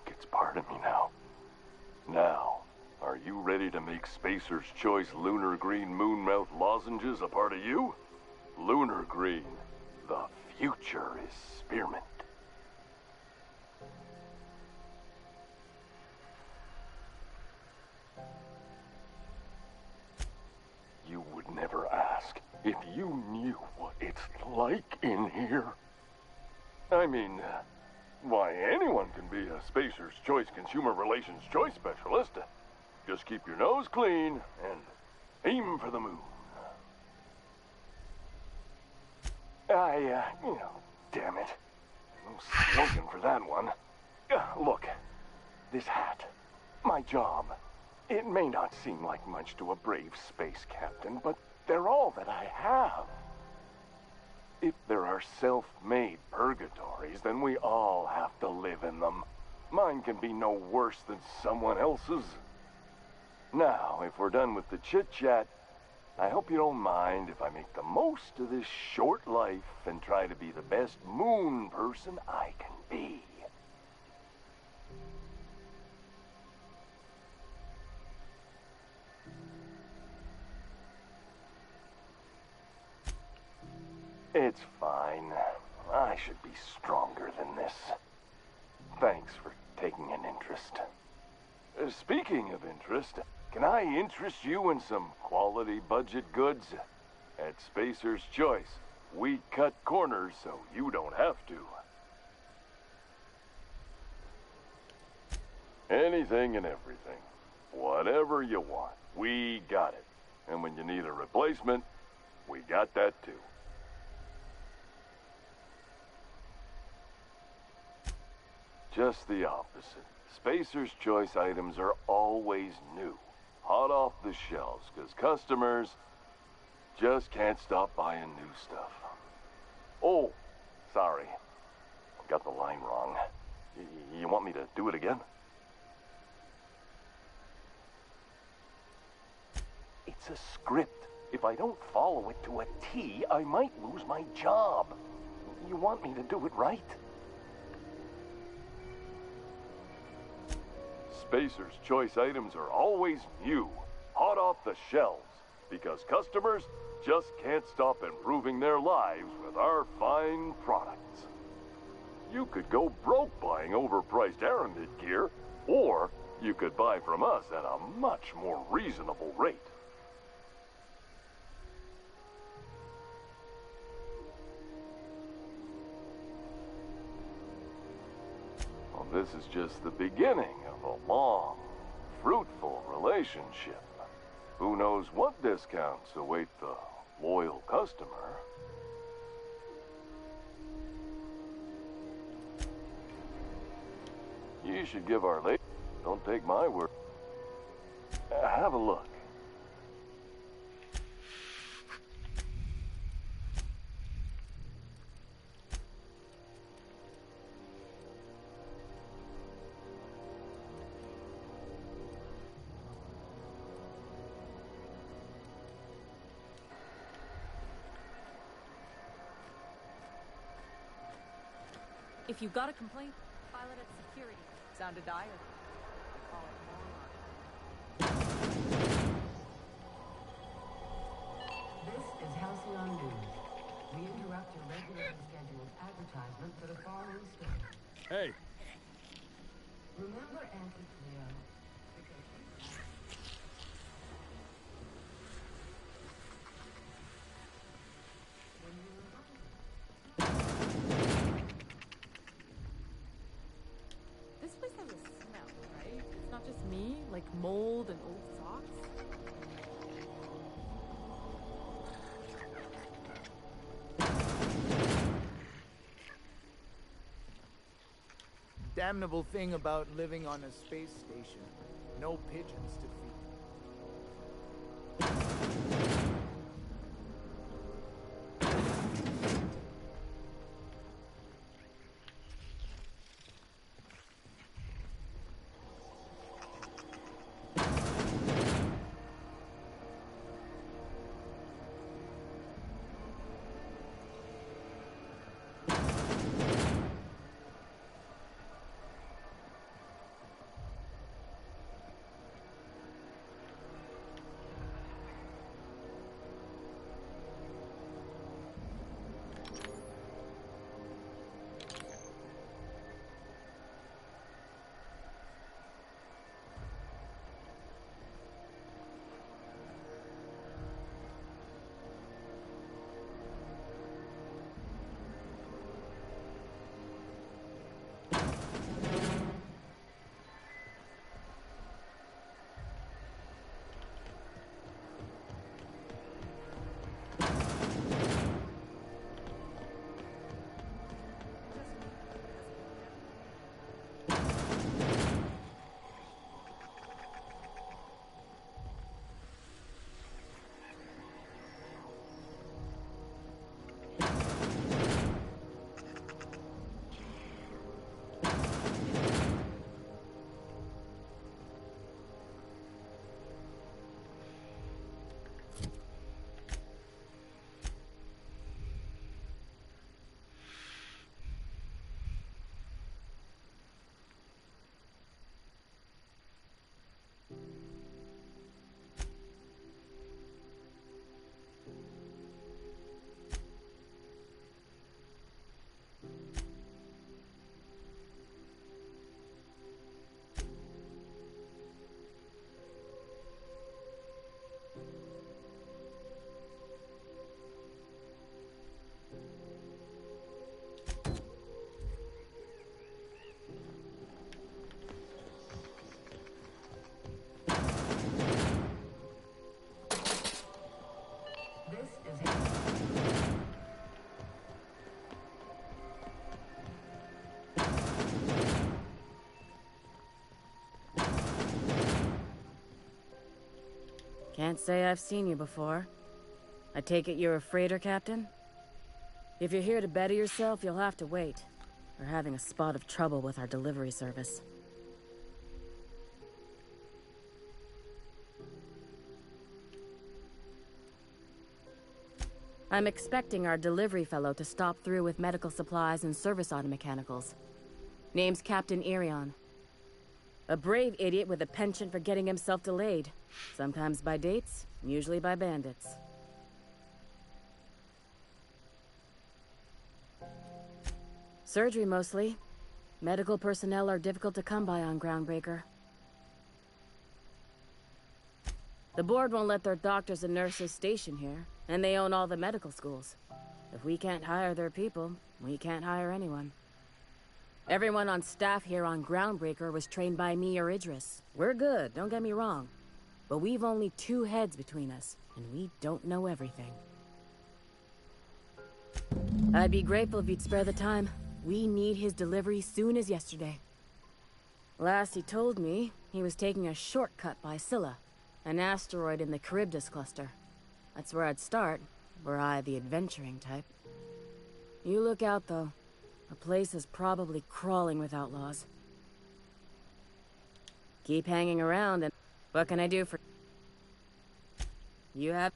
it's part of me now. Now, are you ready to make Spacer's Choice Lunar Green Moonmouth lozenges a part of you? Lunar Green, the future is spearmint. You would never ask if you knew what it's like in here. I mean, why, anyone can be a Spacer's Choice Consumer Relations Choice Specialist. Just keep your nose clean and aim for the moon. Damn it. No slogan for that one. Look, this hat, my job, it may not seem like much to a brave space captain, but they're all that I have. If there are self-made purgatories, then we all have to live in them. Mine can be no worse than someone else's. Now, if we're done with the chit-chat, I hope you don't mind if I make the most of this short life and try to be the best moon person I can be. It's fine. should be stronger than this. Thanks for taking an interest. Speaking of interest, can I interest you in some quality budget goods? At Spacer's Choice, we cut corners so you don't have to. Anything and everything. Whatever you want, we got it. And when you need a replacement, we got that too. Just the opposite. Spacer's Choice items are always new, hot off the shelves, because customers just can't stop buying new stuff. Oh, sorry. Got the line wrong. You want me to do it again? It's a script. If I don't follow it to a T, I might lose my job. You want me to do it right? Spacer's Choice items are always new, hot off the shelves, because customers just can't stop improving their lives with our fine products. You could go broke buying overpriced Aramid gear, or you could buy from us at a much more reasonable rate. Well, this is just the beginning of a long, fruitful relationship. Who knows what discounts await the loyal customer? You should give our lady. Don't take my word. Have a look. If you've got a complaint, file it at security. Sounded dire. Call it This is Halcyon News. We interrupt your regularly scheduled advertisement for the following story. Hey. Remember Auntie Cleo? This place has a smell, right? It's not just me, like mold and old socks. Damnable thing about living on a space station. No pigeons to feed. Can't say I've seen you before. I take it you're a freighter captain? If you're here to better yourself, you'll have to wait. We're having a spot of trouble with our delivery service. I'm expecting our delivery fellow to stop through with medical supplies and service auto mechanicals. Name's Captain Irion. A brave idiot with a penchant for getting himself delayed. Sometimes by dates, usually by bandits. Surgery mostly. Medical personnel are difficult to come by on Groundbreaker. The board won't let their doctors and nurses station here, and they own all the medical schools. If we can't hire their people, we can't hire anyone. Everyone on staff here on Groundbreaker was trained by me or Idris. We're good, don't get me wrong. But we've only 2 heads between us, and we don't know everything. I'd be grateful if you'd spare the time. We need his delivery soon as yesterday. Last he told me, he was taking a shortcut by Scylla, an asteroid in the Charybdis cluster. That's where I'd start, were I the adventuring type. You look out, though. The place is probably crawling with outlaws. Keep hanging around, and what can I do for... You have...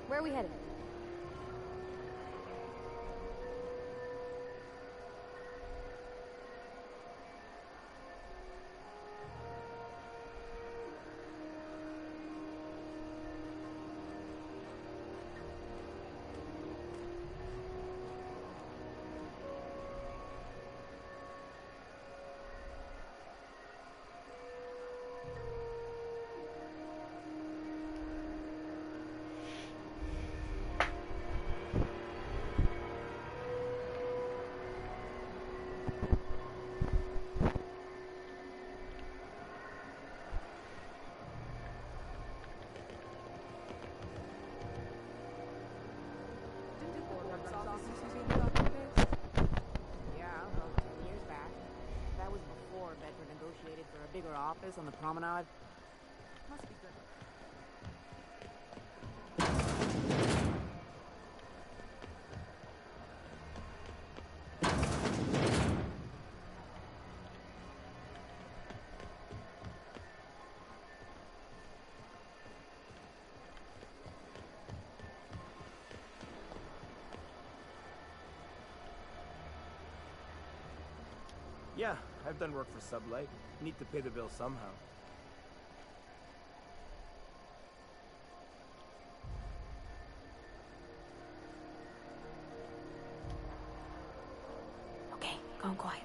Where are we headed? Bigger office on the promenade. Must be good. Yeah, I've done work for Sublight. Need to pay the bill somehow. Okay, going quiet.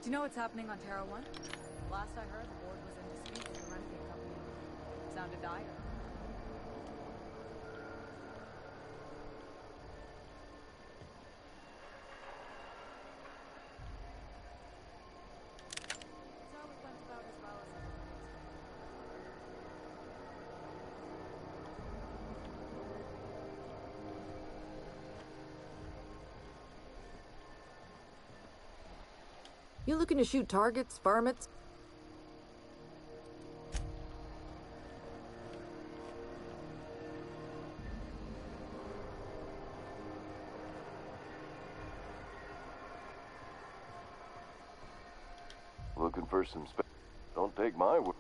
you know what's happening on Terra 1? Last I heard, the board was in dispute with the renegade company. Sounded dire. So it went about as well as everyone You looking to shoot targets, varmints? Looking for some Don't take my word.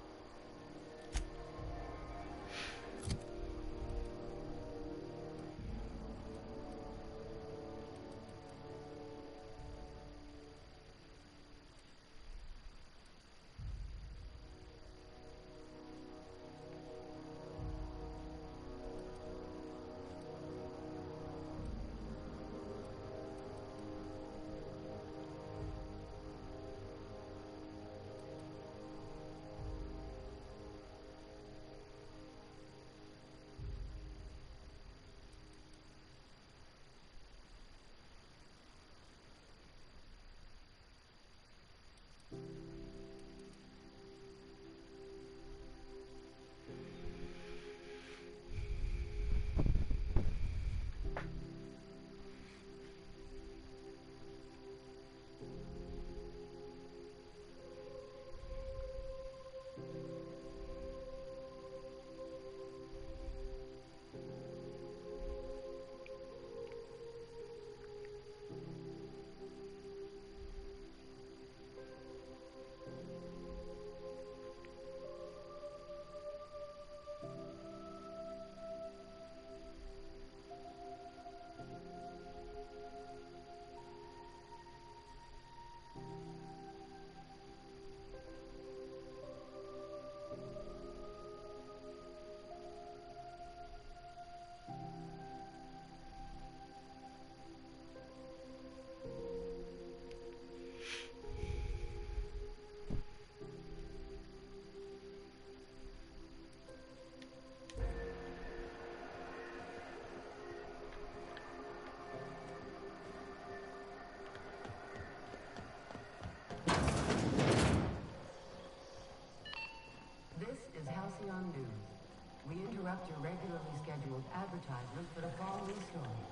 We interrupt your regularly scheduled advertisement for the following story.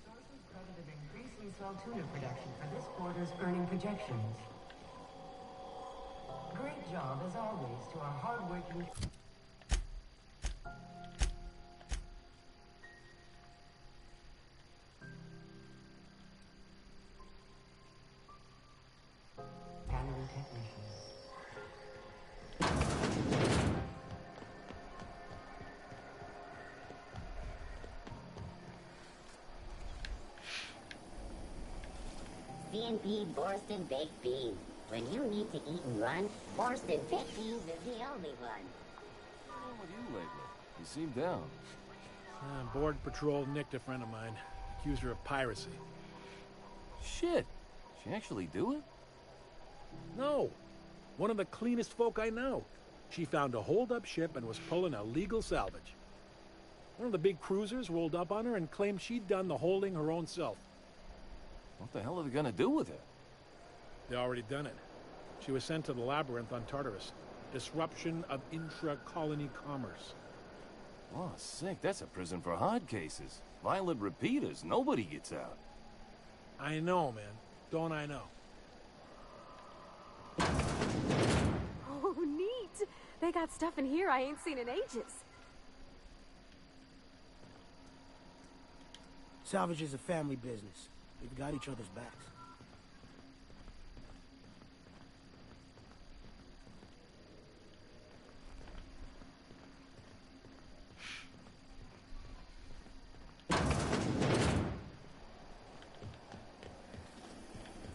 Sources credited increasing salt tuna production for this quarter's earning projections. Great job, as always, to our hardworking... Cannery technicians. C&B Borston Baked Beans. When you need to eat and run, Borston Baked Beans is the only one. What's wrong with you lately? You seem down. Board patrol nicked a friend of mine. Accused her of piracy. Shit! She actually do it? No. One of the cleanest folk I know. She found a hold-up ship and was pulling illegal salvage. One of the big cruisers rolled up on her and claimed she'd done the holding her own self. What the hell are they gonna do with her? They already done it. She was sent to the labyrinth on Tartarus. Disruption of intra-colony commerce. Oh, sick. That's a prison for hard cases. Violent repeaters. Nobody gets out. I know, man. Don't I know? Oh, neat! They got stuff in here I ain't seen in ages. Salvage is a family business. We've got each other's backs.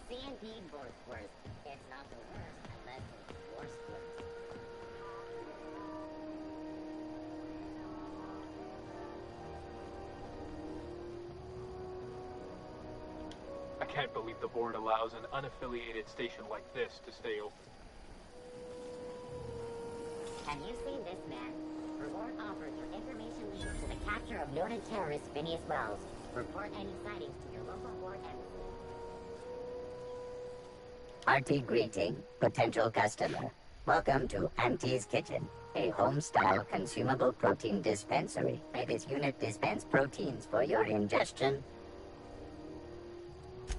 C&B Borsworth. It's not the worst unless it's Borsworth. can't believe the board allows an unaffiliated station like this to stay open. Have you seen this man? Reward offered your information leads to the capture of noted terrorist Phineas Wells. Report any sightings to your local board embassy. Hearty greeting, potential customer. Welcome to Auntie's Kitchen, a home-style consumable protein dispensary. May this unit dispense proteins for your ingestion.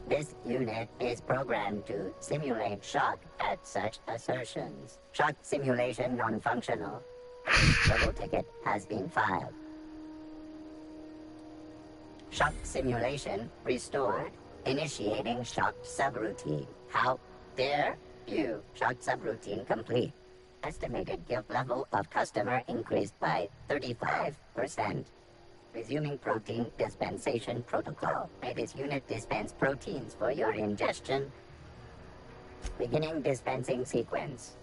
This unit is programmed to simulate shock at such assertions. Shock simulation non-functional. Trouble ticket has been filed. Shock simulation restored. Initiating shock subroutine. How dare you? Shock subroutine complete. Estimated guilt level of customer increased by 35%. Resuming protein dispensation protocol. May this unit dispense proteins for your ingestion. Beginning dispensing sequence.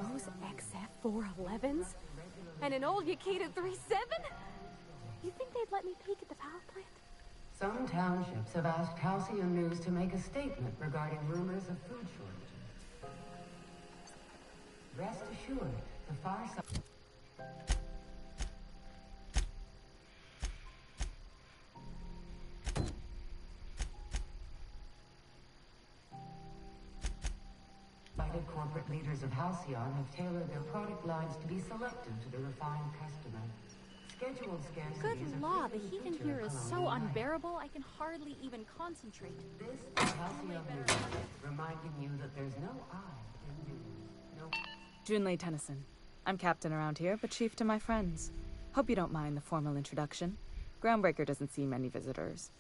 those XF411s? And an old Yakita 37? You think they'd let me peek at the power plant? Some townships have asked Halcyon News to make a statement regarding rumors of food shortages. Rest assured, the far side... Corporate leaders of Halcyon have tailored their product lines to be selective to the refined customer. Scheduled scarcity. Good law, the heat in here is so unbearable I can hardly even concentrate. This is Halcyon News, reminding you that there's no I in news. No. Junlei Tennyson. I'm captain around here, but chief to my friends. Hope you don't mind the formal introduction. Groundbreaker doesn't see many visitors.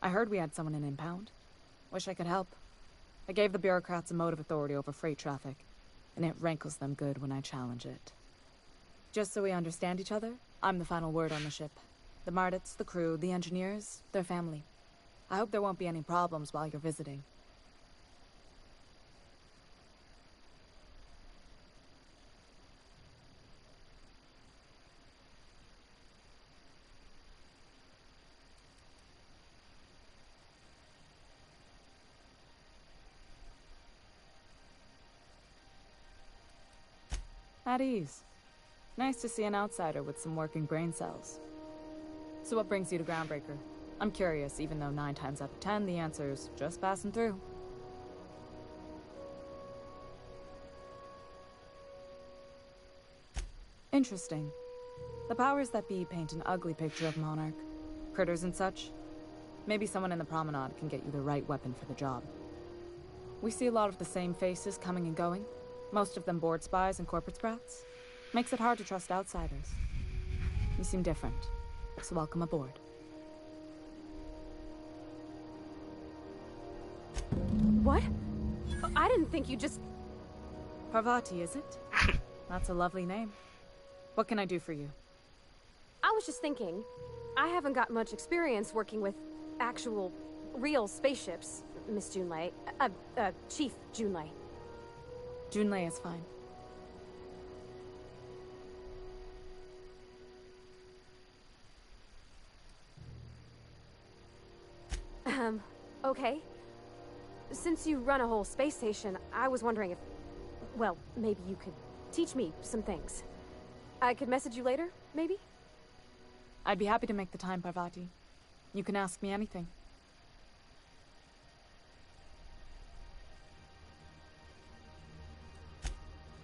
I heard we had someone in impound. Wish I could help. I gave the bureaucrats a motive authority over freight traffic, and it rankles them good when I challenge it. Just so we understand each other, I'm the final word on the ship. The Mardits, the crew, the engineers, their family. I hope there won't be any problems while you're visiting. At ease. Nice to see an outsider with some working brain cells. So what brings you to Groundbreaker? I'm curious, even though 9 times out of 10 the answer's just passing through. Interesting. The powers that be paint an ugly picture of Monarch. Critters and such. Maybe someone in the promenade can get you the right weapon for the job. We see a lot of the same faces coming and going. Most of them board spies and corporate sprats. Makes it hard to trust outsiders. You seem different, so welcome aboard. What? I didn't think you just... Parvati, is it? That's a lovely name. What can I do for you? I was just thinking, I haven't got much experience working with actual, real spaceships, Miss Junlei. Chief Junlei. Junlei is fine. Okay. Since you run a whole space station, I was wondering if... Well, maybe you could teach me some things. I could message you later, maybe? I'd be happy to make the time, Parvati. You can ask me anything.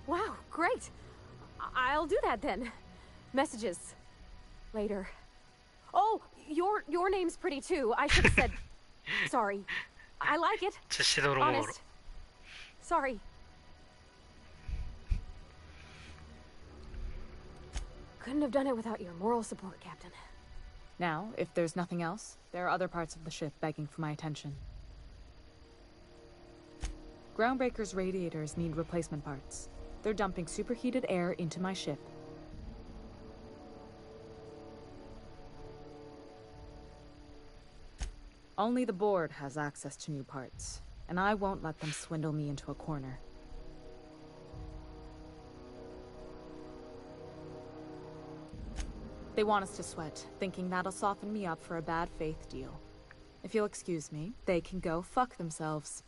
Wow, great! I'll do that then. Messages. Later. Oh, your name's pretty too. I should have said... Sorry. I like it. Honest. Sorry. Couldn't have done it without your moral support, Captain. Now, if there's nothing else, there are other parts of the ship begging for my attention. Groundbreaker's radiators need replacement parts. They're dumping superheated air into my ship. Only the board has access to new parts, and I won't let them swindle me into a corner. They want us to sweat, thinking that'll soften me up for a bad faith deal. If you'll excuse me, they can go fuck themselves.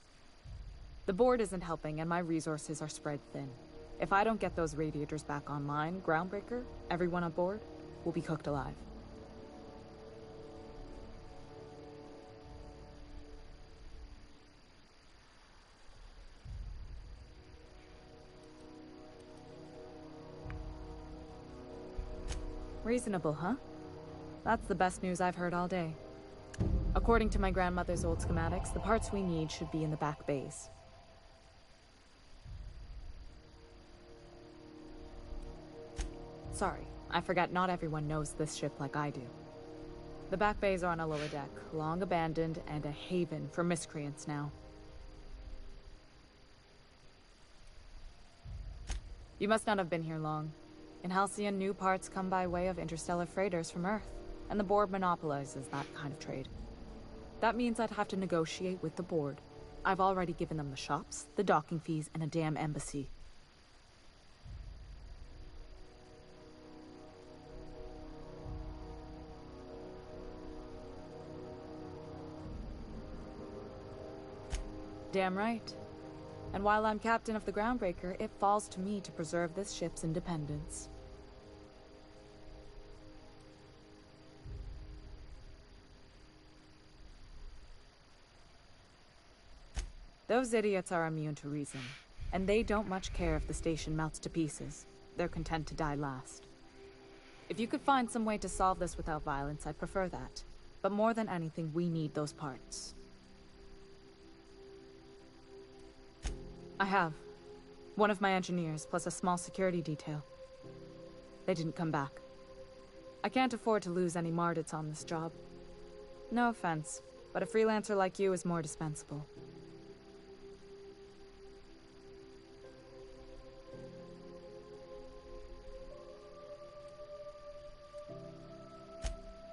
The board isn't helping, and my resources are spread thin. If I don't get those radiators back online, Groundbreaker, everyone on board, will be cooked alive. Reasonable, huh? That's the best news I've heard all day. According to my grandmother's old schematics, the parts we need should be in the back bays. Sorry, I forgot not everyone knows this ship like I do. The back bays are on a lower deck, long abandoned and a haven for miscreants now. You must not have been here long. In Halcyon, new parts come by way of interstellar freighters from Earth, and the board monopolizes that kind of trade. That means I'd have to negotiate with the board. I've already given them the shops, the docking fees, and a damn embassy. Damn right. And while I'm captain of the Groundbreaker, it falls to me to preserve this ship's independence. Those idiots are immune to reason, and they don't much care if the station melts to pieces. They're content to die last. If you could find some way to solve this without violence, I'd prefer that. But more than anything, we need those parts. I have. One of my engineers, plus a small security detail. They didn't come back. I can't afford to lose any Mardits on this job. No offense, but a freelancer like you is more dispensable.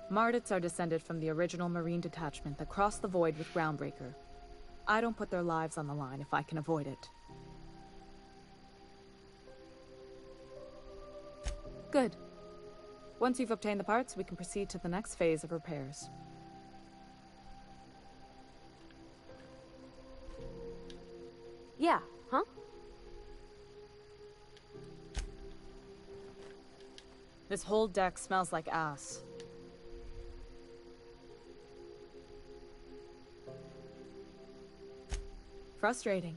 Mardits are descended from the original Marine detachment that crossed the void with Groundbreaker. I don't put their lives on the line if I can avoid it. Good. Once you've obtained the parts, we can proceed to the next phase of repairs. Yeah, huh? This whole deck smells like ass. Frustrating.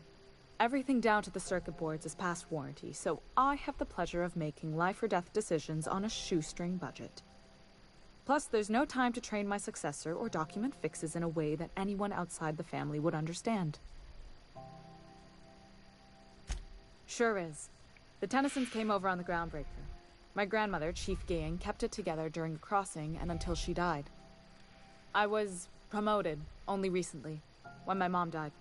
Everything down to the circuit boards is past warranty, so I have the pleasure of making life or death decisions on a shoestring budget. Plus, there's no time to train my successor or document fixes in a way that anyone outside the family would understand. Sure is. The Tennysons came over on the Groundbreaker. My grandmother, Chief Gang, kept it together during the crossing and until she died. I was promoted only recently, when my mom died.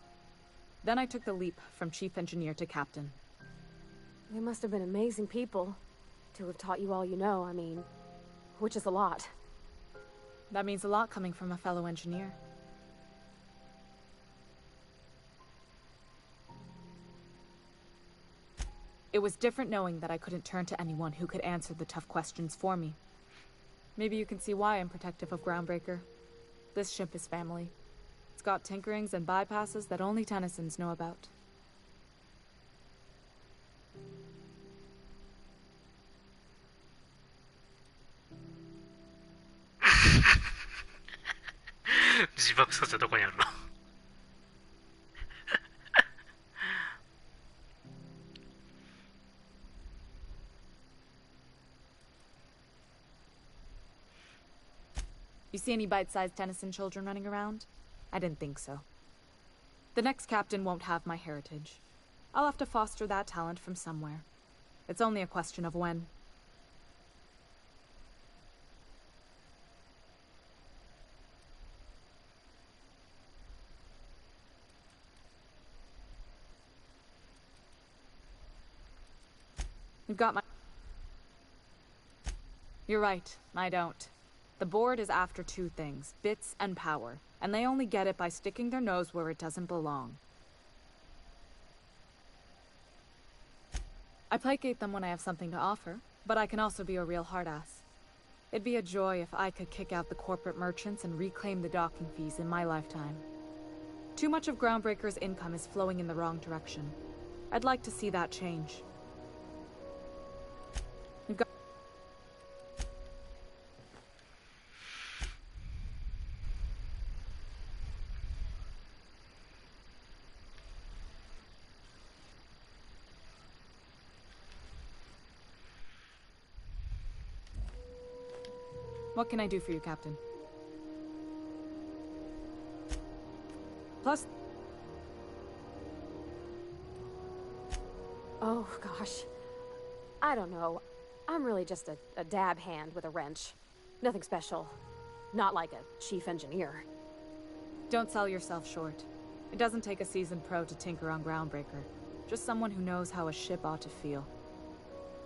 Then I took the leap from chief engineer to captain. They must have been amazing people to have taught you all you know, I mean, which is a lot. That means a lot coming from a fellow engineer. It was different knowing that I couldn't turn to anyone who could answer the tough questions for me. Maybe you can see why I'm protective of Groundbreaker. This ship is family. It's got tinkerings and bypasses that only Tennysons know about. You see any bite-sized Tennyson children running around? I didn't think so. The next captain won't have my heritage. I'll have to foster that talent from somewhere. It's only a question of when. You've got my... You're right, I don't. The board is after two things, bits and power, and they only get it by sticking their nose where it doesn't belong. I placate them when I have something to offer, but I can also be a real hard-ass. It'd be a joy if I could kick out the corporate merchants and reclaim the docking fees in my lifetime. Too much of Groundbreaker's income is flowing in the wrong direction. I'd like to see that change. What can I do for you, Captain? Plus... Oh, gosh. I don't know. I'm really just a dab hand with a wrench. Nothing special. Not like a chief engineer. Don't sell yourself short. It doesn't take a seasoned pro to tinker on Groundbreaker. Just someone who knows how a ship ought to feel.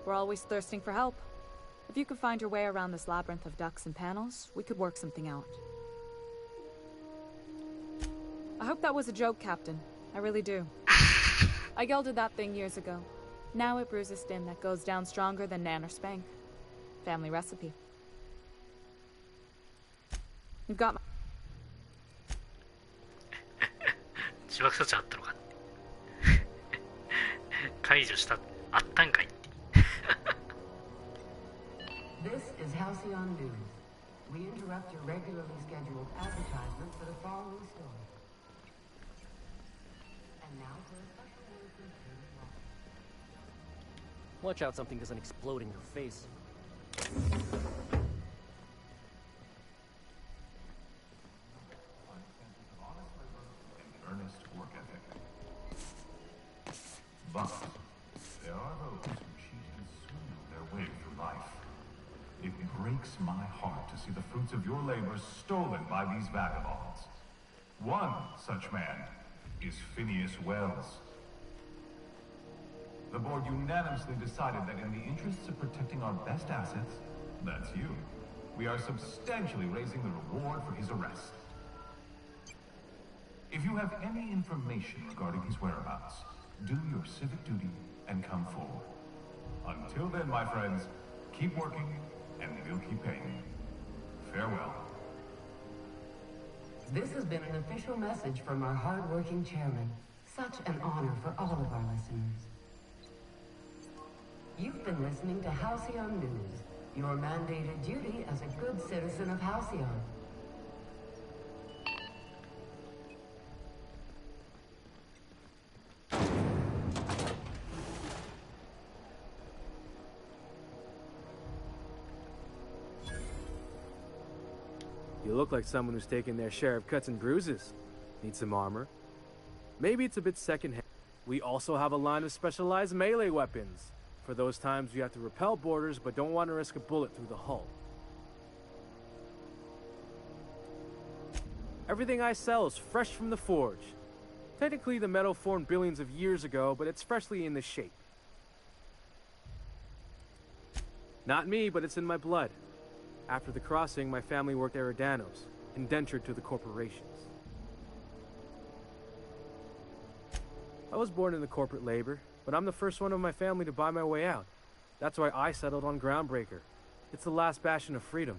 We're always thirsting for help. If you could find your way around this labyrinth of ducts and panels, we could work something out. I hope that was a joke, Captain. I really do. I gelded that thing years ago. Now it brews a stim that goes down stronger than Nan or Spank. Family recipe. You've got my... 自爆措置あったのか解除したあったんかいThis is Halcyon News. We interrupt your regularly scheduled advertisement for the following story. And now for a special news briefing. Watch out something doesn't explode in your face. Earnest work ethic. But there are those who cheat and swindle their way through life. It breaks my heart to see the fruits of your labors stolen by these vagabonds. One such man is Phineas Wells. The board unanimously decided that in the interests of protecting our best assets, that's you, we are substantially raising the reward for his arrest. If you have any information regarding his whereabouts, do your civic duty and come forward. Until then, my friends, keep working and we'll keep paying you. Farewell. This has been an official message from our hard-working chairman. Such an honor for all of our listeners. You've been listening to Halcyon News, your mandated duty as a good citizen of Halcyon. You look like someone who's taken their share of cuts and bruises. Need some armor? Maybe it's a bit secondhand. We also have a line of specialized melee weapons. For those times you have to repel boarders but don't want to risk a bullet through the hull. Everything I sell is fresh from the forge. Technically the metal formed billions of years ago, but it's freshly in this shape. Not me, but it's in my blood. After the crossing, my family worked Eridanos, indentured to the corporations. I was born into corporate labor, but I'm the first one of my family to buy my way out. That's why I settled on Groundbreaker. It's the last bastion of freedom.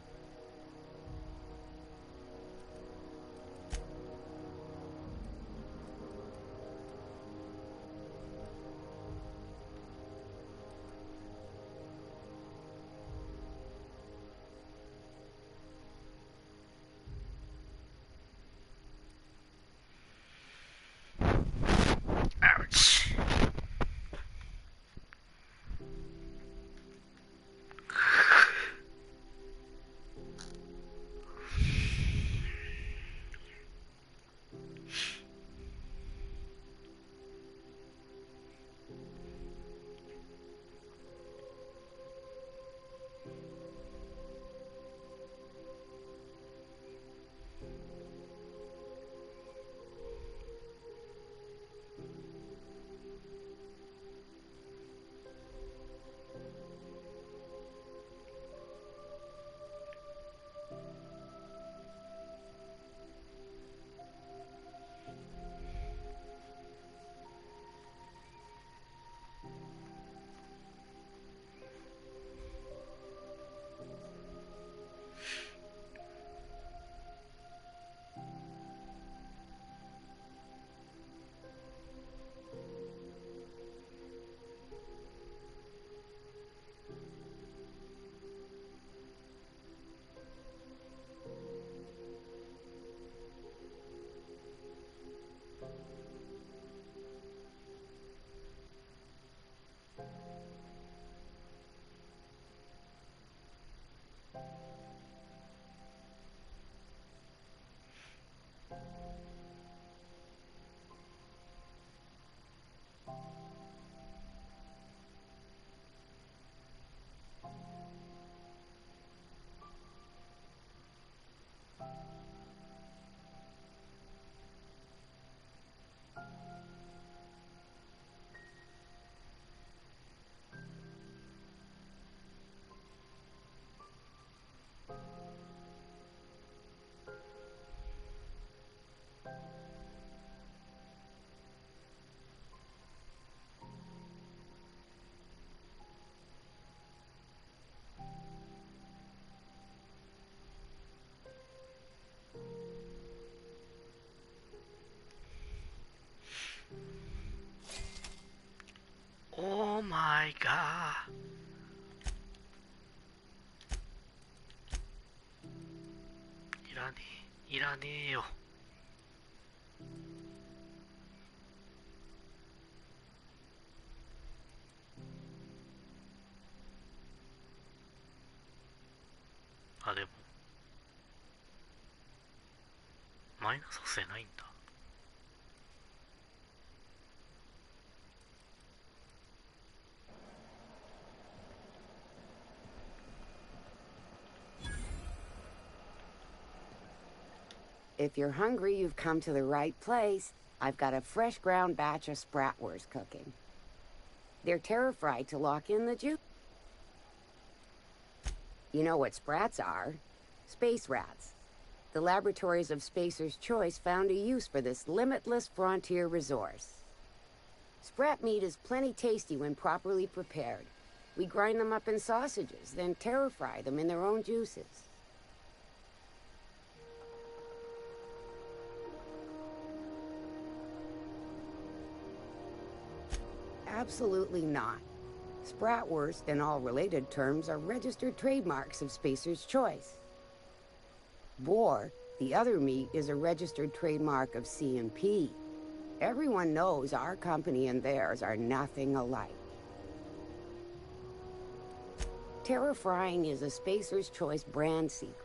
ないか。いらねえよ。あ、でもマイナス補正ないんだ。If you're hungry, you've come to the right place. I've got a fresh ground batch of spratwurst cooking. They're terra-fried to lock in the juice. You know what sprats are? Space rats. The laboratories of Spacer's Choice found a use for this limitless frontier resource. Sprat meat is plenty tasty when properly prepared. We grind them up in sausages, then terra-fry them in their own juices. Absolutely not. Spratwurst and all related terms are registered trademarks of Spacer's Choice. Boar, the other meat, is a registered trademark of C&P. Everyone knows our company and theirs are nothing alike. Terra frying is a Spacer's Choice brand secret,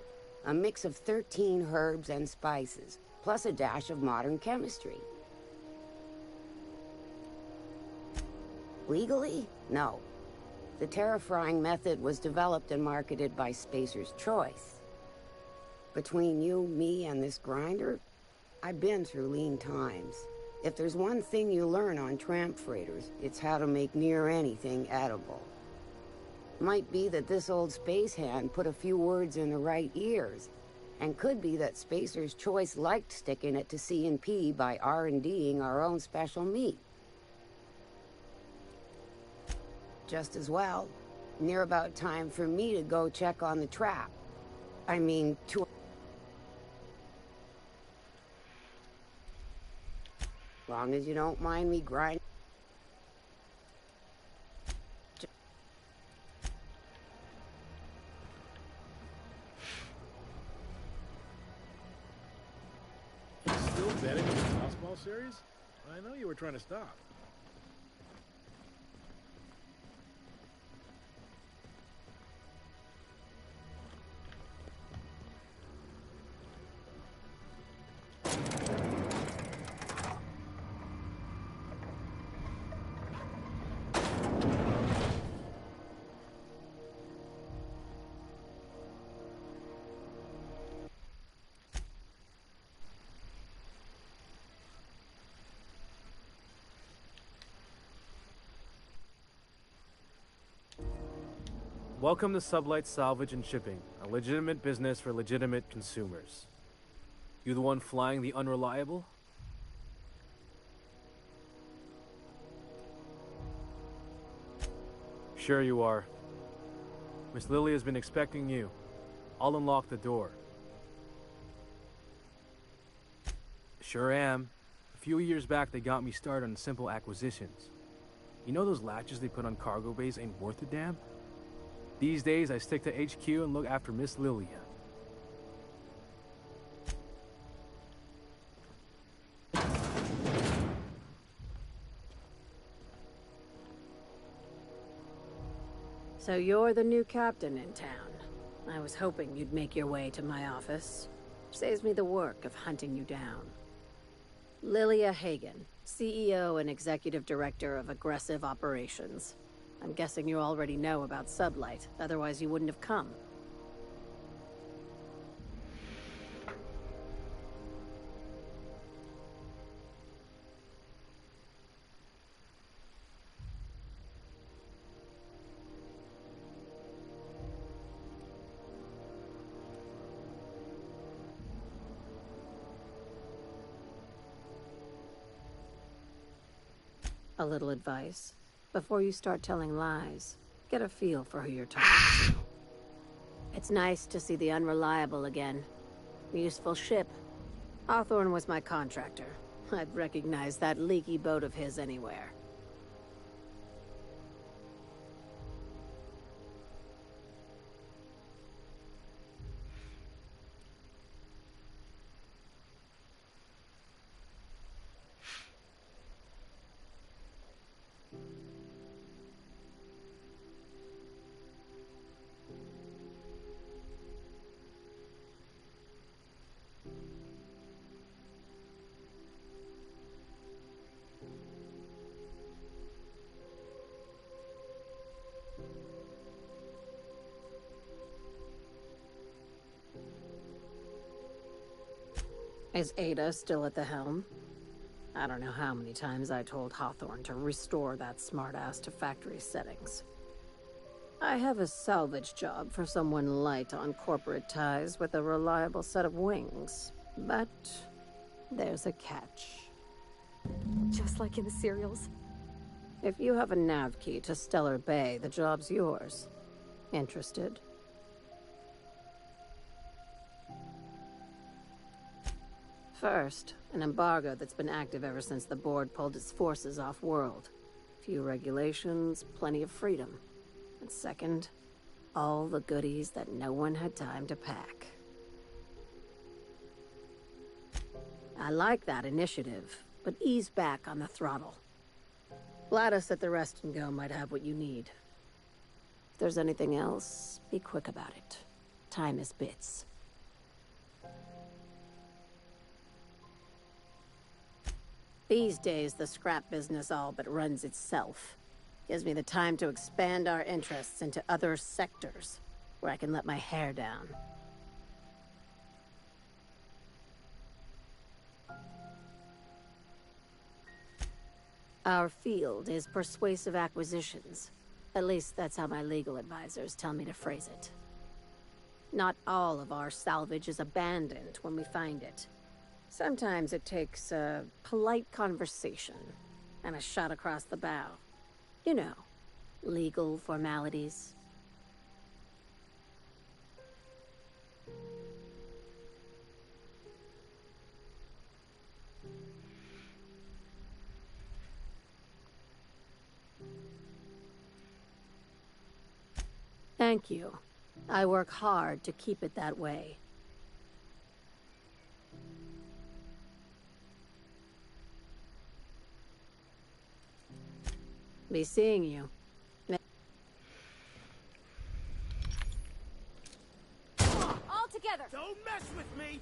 a mix of 13 herbs and spices, plus a dash of modern chemistry. Legally? No. The terra frying method was developed and marketed by Spacer's Choice. Between you, me, and this grinder, I've been through lean times. If there's one thing you learn on tramp freighters, it's how to make near anything edible. Might be that this old space hand put a few words in the right ears, and could be that Spacer's Choice liked sticking it to C&P by R&Ding our own special meat. Just as well. Near about time for me to go check on the trap. I mean, long as you don't mind me grinding. You're still betting on the softball series? I know you were trying to stop. Welcome to Sublight Salvage and Shipping, a legitimate business for legitimate consumers. You the one flying the unreliable? Sure you are. Miss Lily has been expecting you. I'll unlock the door. Sure am. A few years back they got me started on simple acquisitions. You know those latches they put on cargo bays ain't worth a damn? These days, I stick to HQ and look after Miss Lilia. So you're the new captain in town. I was hoping you'd make your way to my office. Saves me the work of hunting you down. Lilia Hagen, CEO and Executive Director of Aggressive Operations. I'm guessing you already know about Sublight, otherwise you wouldn't have come. A little advice. Before you start telling lies, get a feel for who you're talking to. It's nice to see the Unreliable again. Useful ship. Hawthorne was my contractor. I'd recognize that leaky boat of his anywhere. Is Ada still at the helm? I don't know how many times I told Hawthorne to restore that smartass to factory settings. I have a salvage job for someone light on corporate ties with a reliable set of wings, but there's a catch. Just like in the serials? If you have a nav key to Stellar Bay, the job's yours. Interested? First, an embargo that's been active ever since the board pulled its forces off-world. Few regulations, plenty of freedom. And second, all the goodies that no one had time to pack. I like that initiative, but ease back on the throttle. Gladys at the Rest and Go might have what you need. If there's anything else, be quick about it. Time is bits. These days, the scrap business all but runs itself. Gives me the time to expand our interests into other sectors, where I can let my hair down. Our field is persuasive acquisitions. At least that's how my legal advisors tell me to phrase it. Not all of our salvage is abandoned when we find it. Sometimes it takes a polite conversation and a shot across the bow. You know, legal formalities. Thank you. I work hard to keep it that way. Be seeing you. All together! Don't mess with me!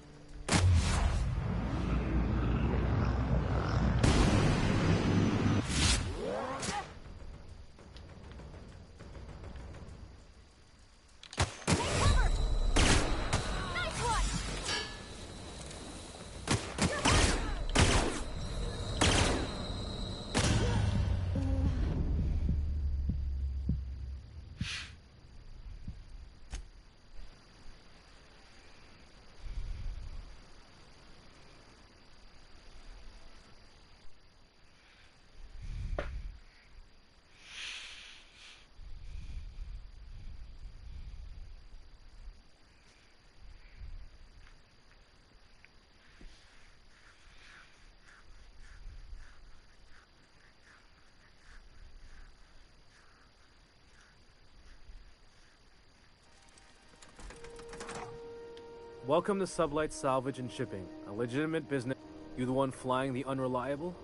Welcome to Sublight Salvage and Shipping, a legitimate business. You the one flying the unreliable?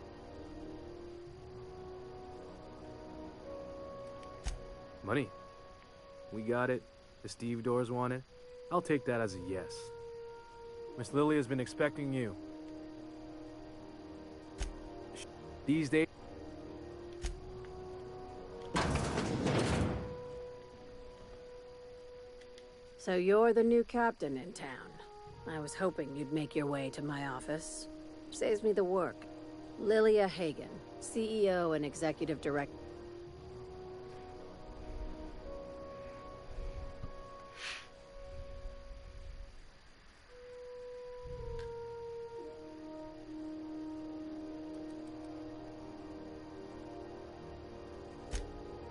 Money. We got it. The Steve Doors want it. I'll take that as a yes. Miss Lily has been expecting you. These days... So you're the new captain in town. I was hoping you'd make your way to my office. Saves me the work. Lilia Hagen, CEO and Executive Director.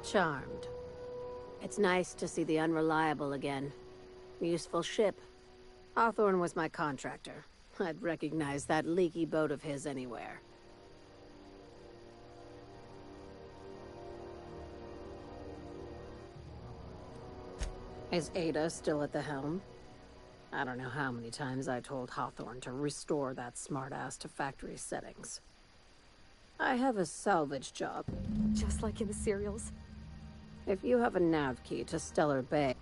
Charmed. It's nice to see the Unreliable again. Useful ship. Hawthorne was my contractor. I'd recognize that leaky boat of his anywhere. Is Ada still at the helm? I don't know how many times I told Hawthorne to restore that smartass to factory settings. I have a salvage job. Just like in the serials? If you have a nav key to Stellar Bay...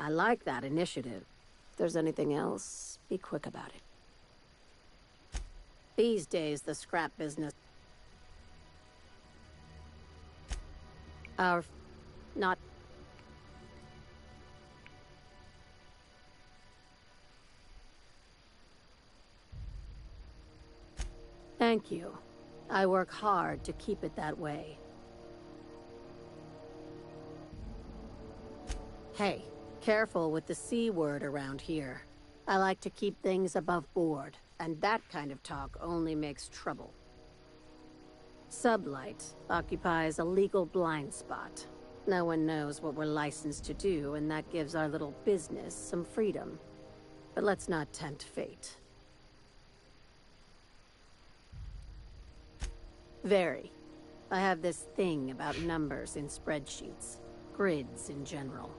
I like that initiative. If there's anything else, be quick about it. These days, the scrap business... Not... Thank you. I work hard to keep it that way. Hey, careful with the C word around here. I like to keep things above board, and that kind of talk only makes trouble. Sublight occupies a legal blind spot. No one knows what we're licensed to do, and that gives our little business some freedom. But let's not tempt fate. Very. I have this thing about numbers in spreadsheets. Grids in general.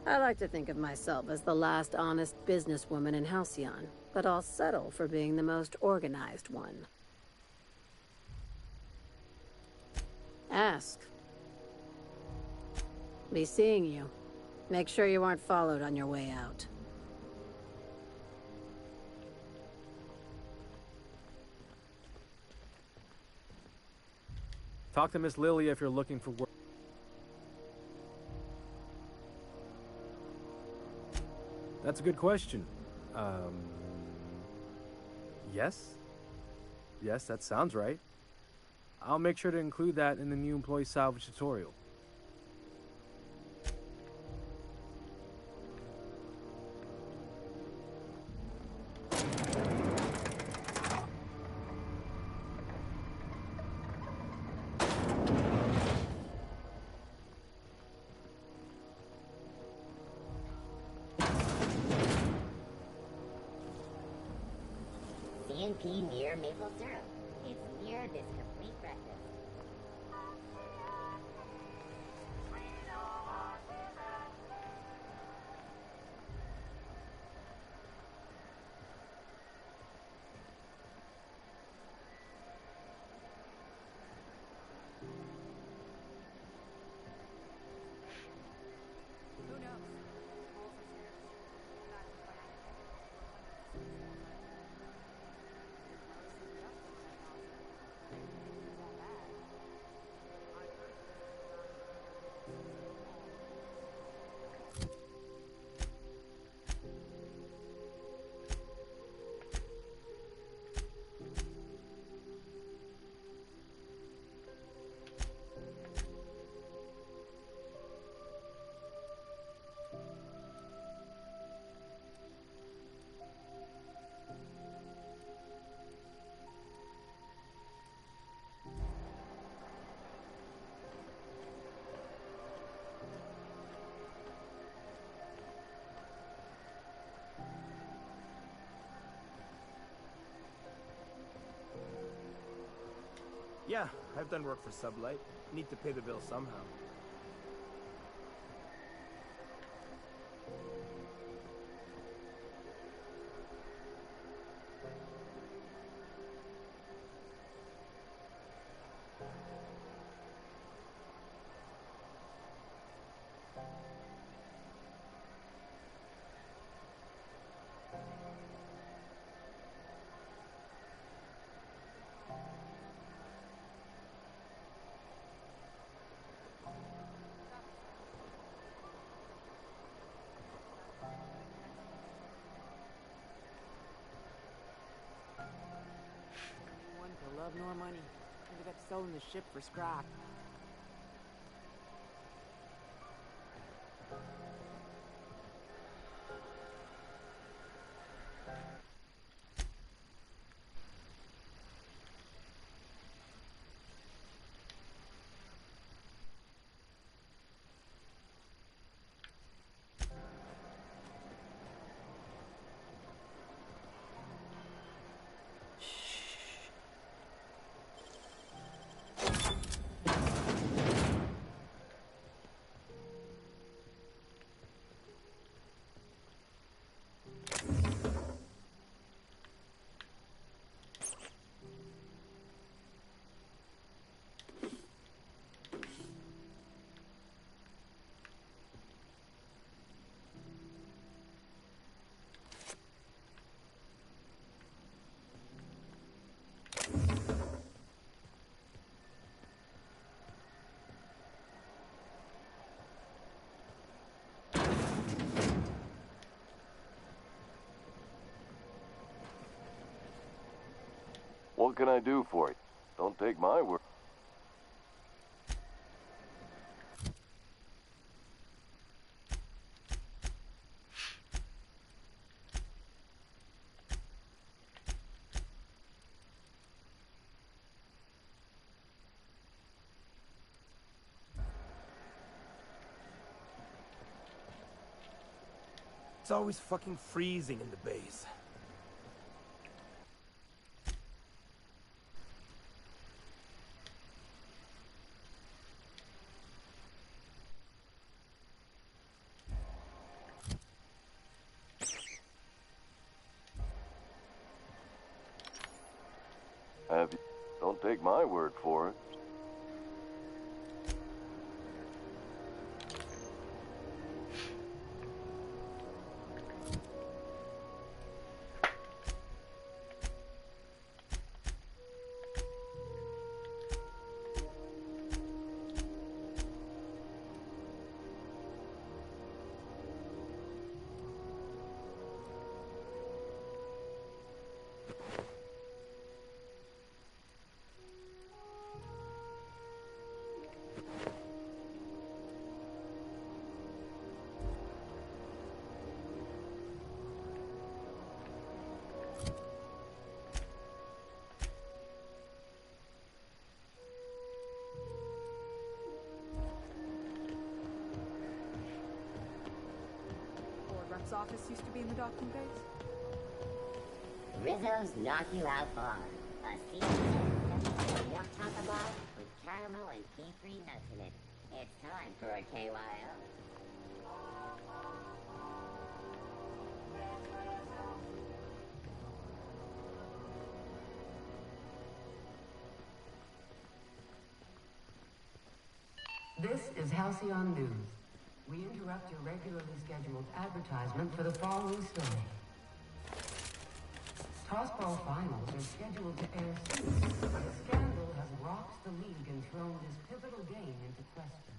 I like to think of myself as the last honest businesswoman in Halcyon, but I'll settle for being the most organized one. Ask. Be seeing you. Make sure you aren't followed on your way out. Talk to Miss Lilia if you're looking for work. That's a good question. Yes? Yes, that sounds right. I'll make sure to include that in the new employee salvage tutorial. CNP near maple syrup. It's near this complete breakfast. Yeah, I've done work for Sublight. Need to pay the bill somehow. Love nor money. Ended up selling the ship for scrap. What can I do for you? Don't take my word. It's always fucking freezing in the base. Don't take my word for it. Office used to be in the docking base? Rizzo's knock you out far. A season milk chocolate bar with caramel and tea-free nuts in it. It's time for a KYO. This is Halcyon News. We interrupt your regularly scheduled advertisement for the following story. Tossball finals are scheduled to air soon, but a scandal has rocked the league and thrown this pivotal game into question.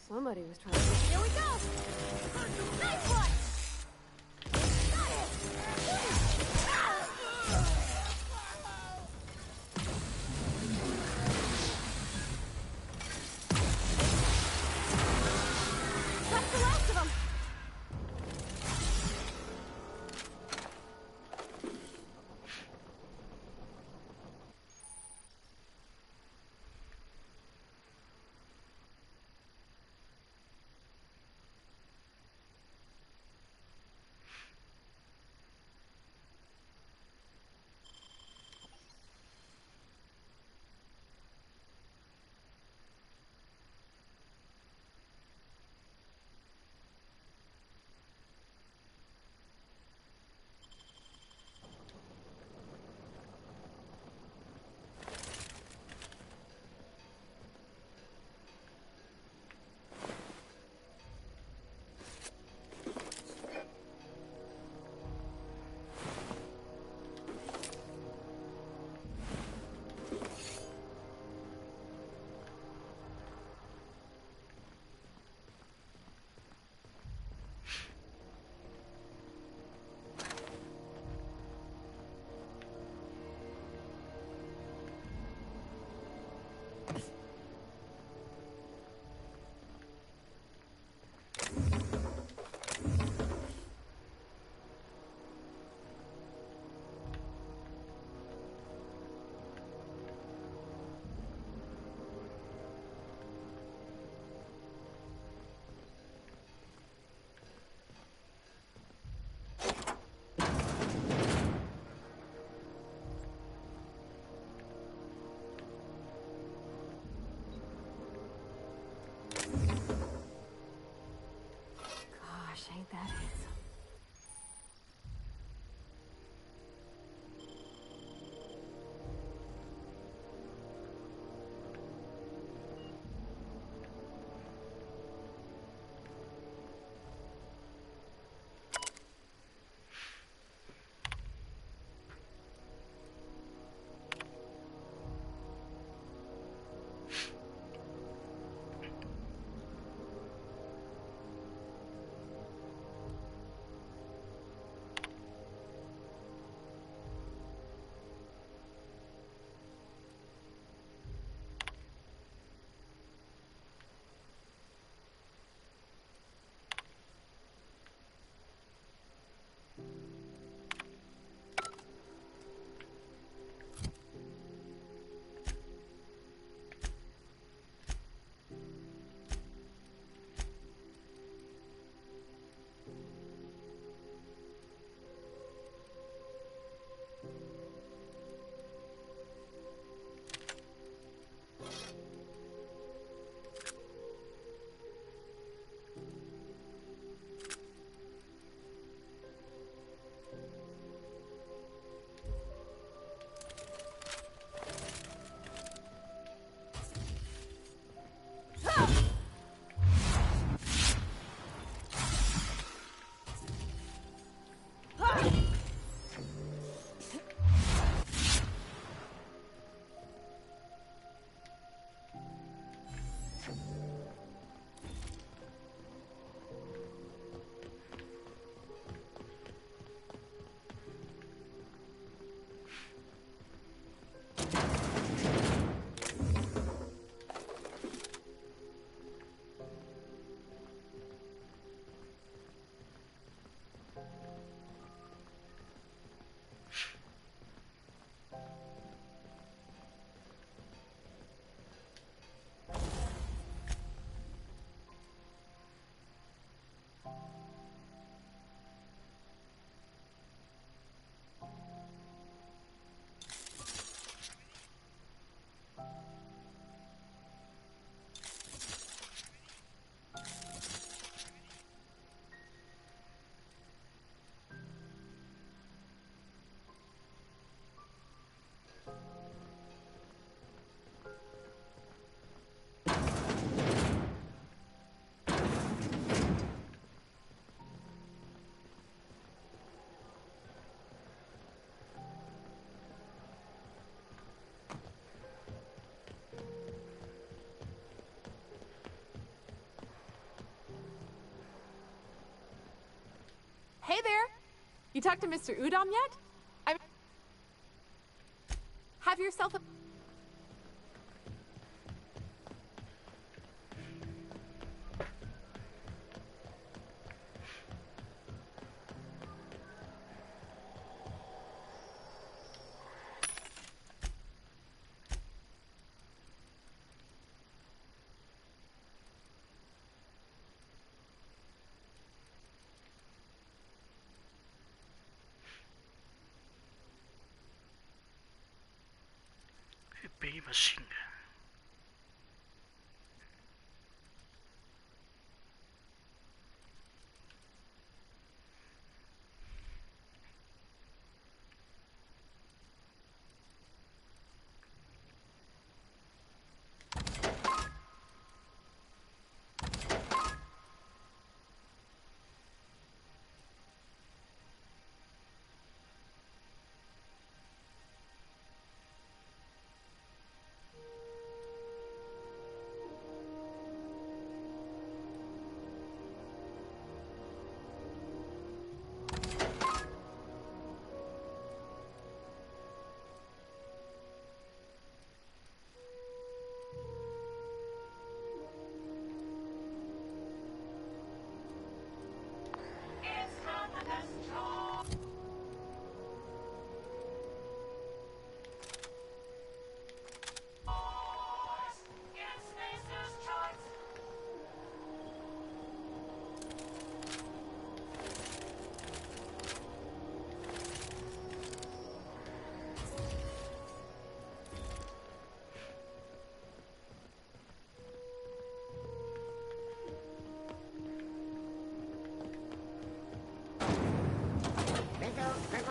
Somebody was trying to... Here we go! Nice one! Got it! That's the last of them! Ain't that handsome? You talked to Mr. Udom yet? Have yourself a... Heavy machine gun.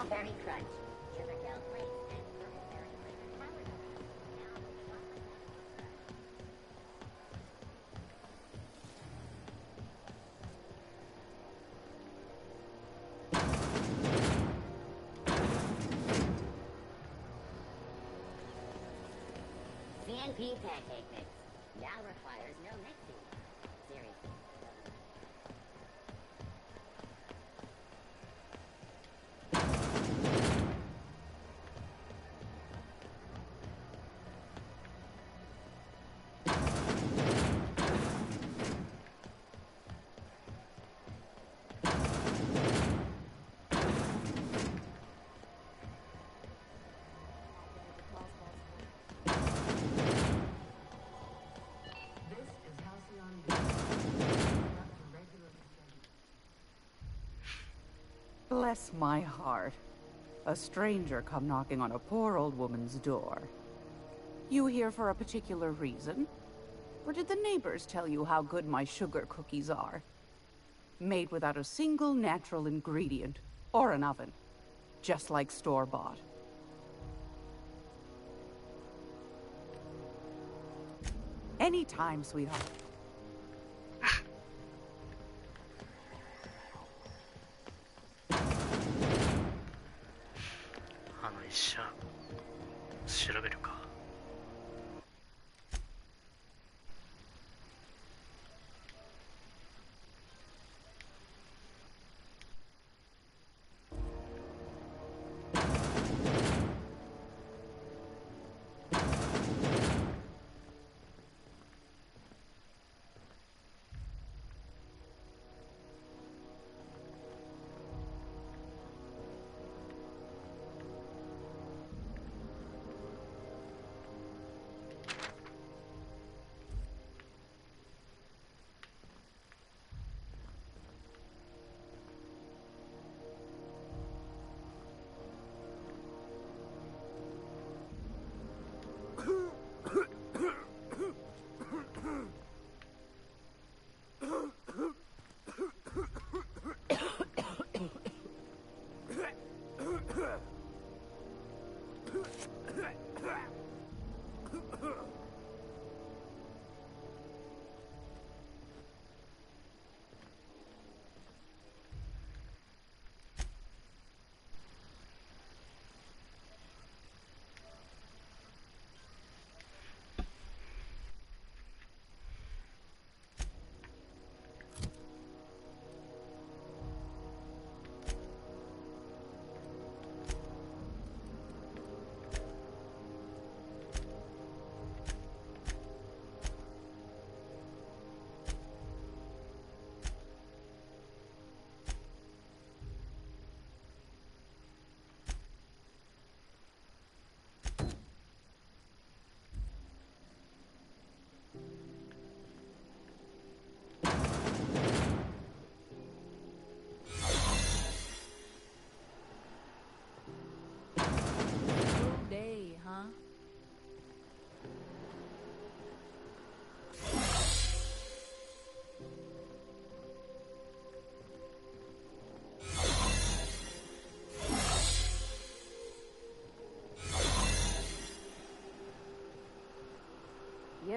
Berry Crunch, Sugar Gel Flakes, and Purple Berry Flavored Power Now with chocolate. CNP pancake mix now requires no mixing. Seriously. Bless my heart. A stranger come knocking on a poor old woman's door. You here for a particular reason? Or did the neighbors tell you how good my sugar cookies are? Made without a single natural ingredient, or an oven. Just like store-bought. Anytime, sweetheart.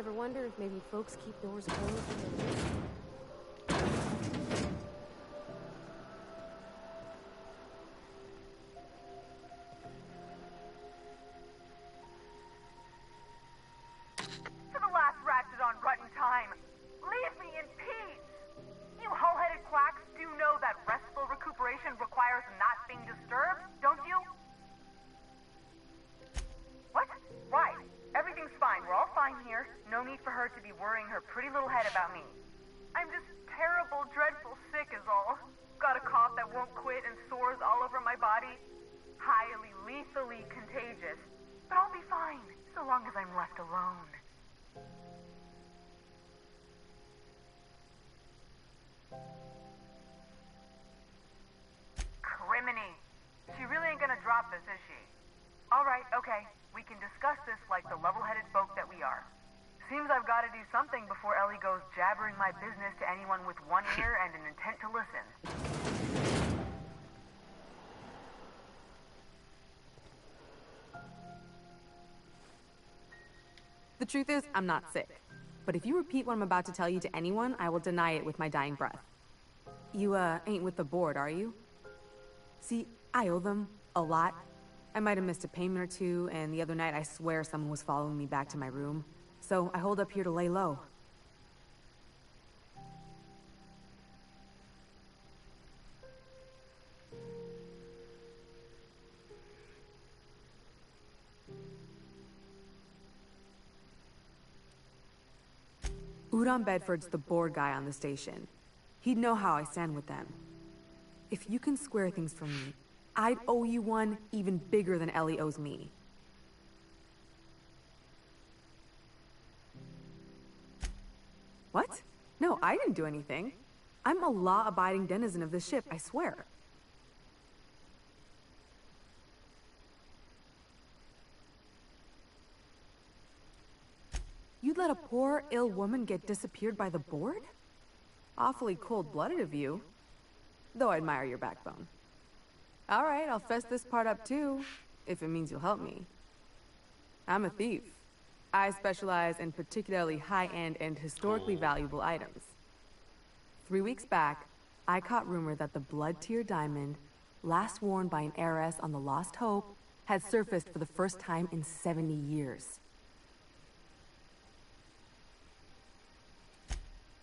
ever wonder if maybe folks keep doors closed for a reason? For the last ratchet on rotten time, leave me in peace! You hull-headed quacks do know that restful recuperation requires not being disturbed, don't you? What? Why? Everything's fine. We're all fine here. No need for her to be worrying her pretty little head about me. I'm just terrible, dreadful sick is all. Got a cough that won't quit and sores all over my body. Highly, lethally contagious. But I'll be fine, so long as I'm left alone. Criminy. She really ain't gonna drop this, is she? Alright, okay. We can discuss this like the level-headed folk that we are. Seems I've got to do something before Ellie goes jabbering my business to anyone with one ear and an intent to listen. The truth is, I'm not sick. But if you repeat what I'm about to tell you to anyone, I will deny it with my dying breath. You, ain't with the board, are you? See, I owe them a lot. I might have missed a payment or two, and the other night I swear someone was following me back to my room. So I hold up here to lay low. Udon Bedford's the board guy on the station. He'd know how I stand with them. If you can square things for me, I'd owe you one even bigger than Ellie owes me. What? No, I didn't do anything. I'm a law-abiding denizen of this ship, I swear. You'd let a poor, ill woman get disappeared by the board? Awfully cold-blooded of you. Though I admire your backbone. All right, I'll fess this part up too, if it means you'll help me. I'm a thief. I specialize in particularly high-end and historically valuable items. 3 weeks back, I caught rumor that the blood-tier diamond, last worn by an heiress on the Lost Hope, had surfaced for the first time in 70 years.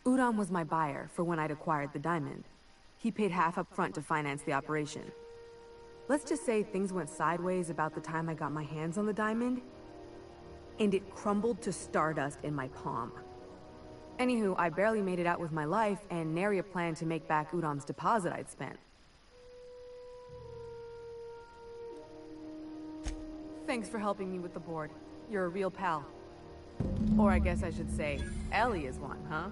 Udon was my buyer for when I'd acquired the diamond. He paid half up front to finance the operation. Let's just say things went sideways about the time I got my hands on the diamond, and it crumbled to stardust in my palm. Anywho, I barely made it out with my life, and nary a plan to make back Udon's deposit I'd spent. Thanks for helping me with the board. You're a real pal. Or I guess I should say, Ellie is one, huh?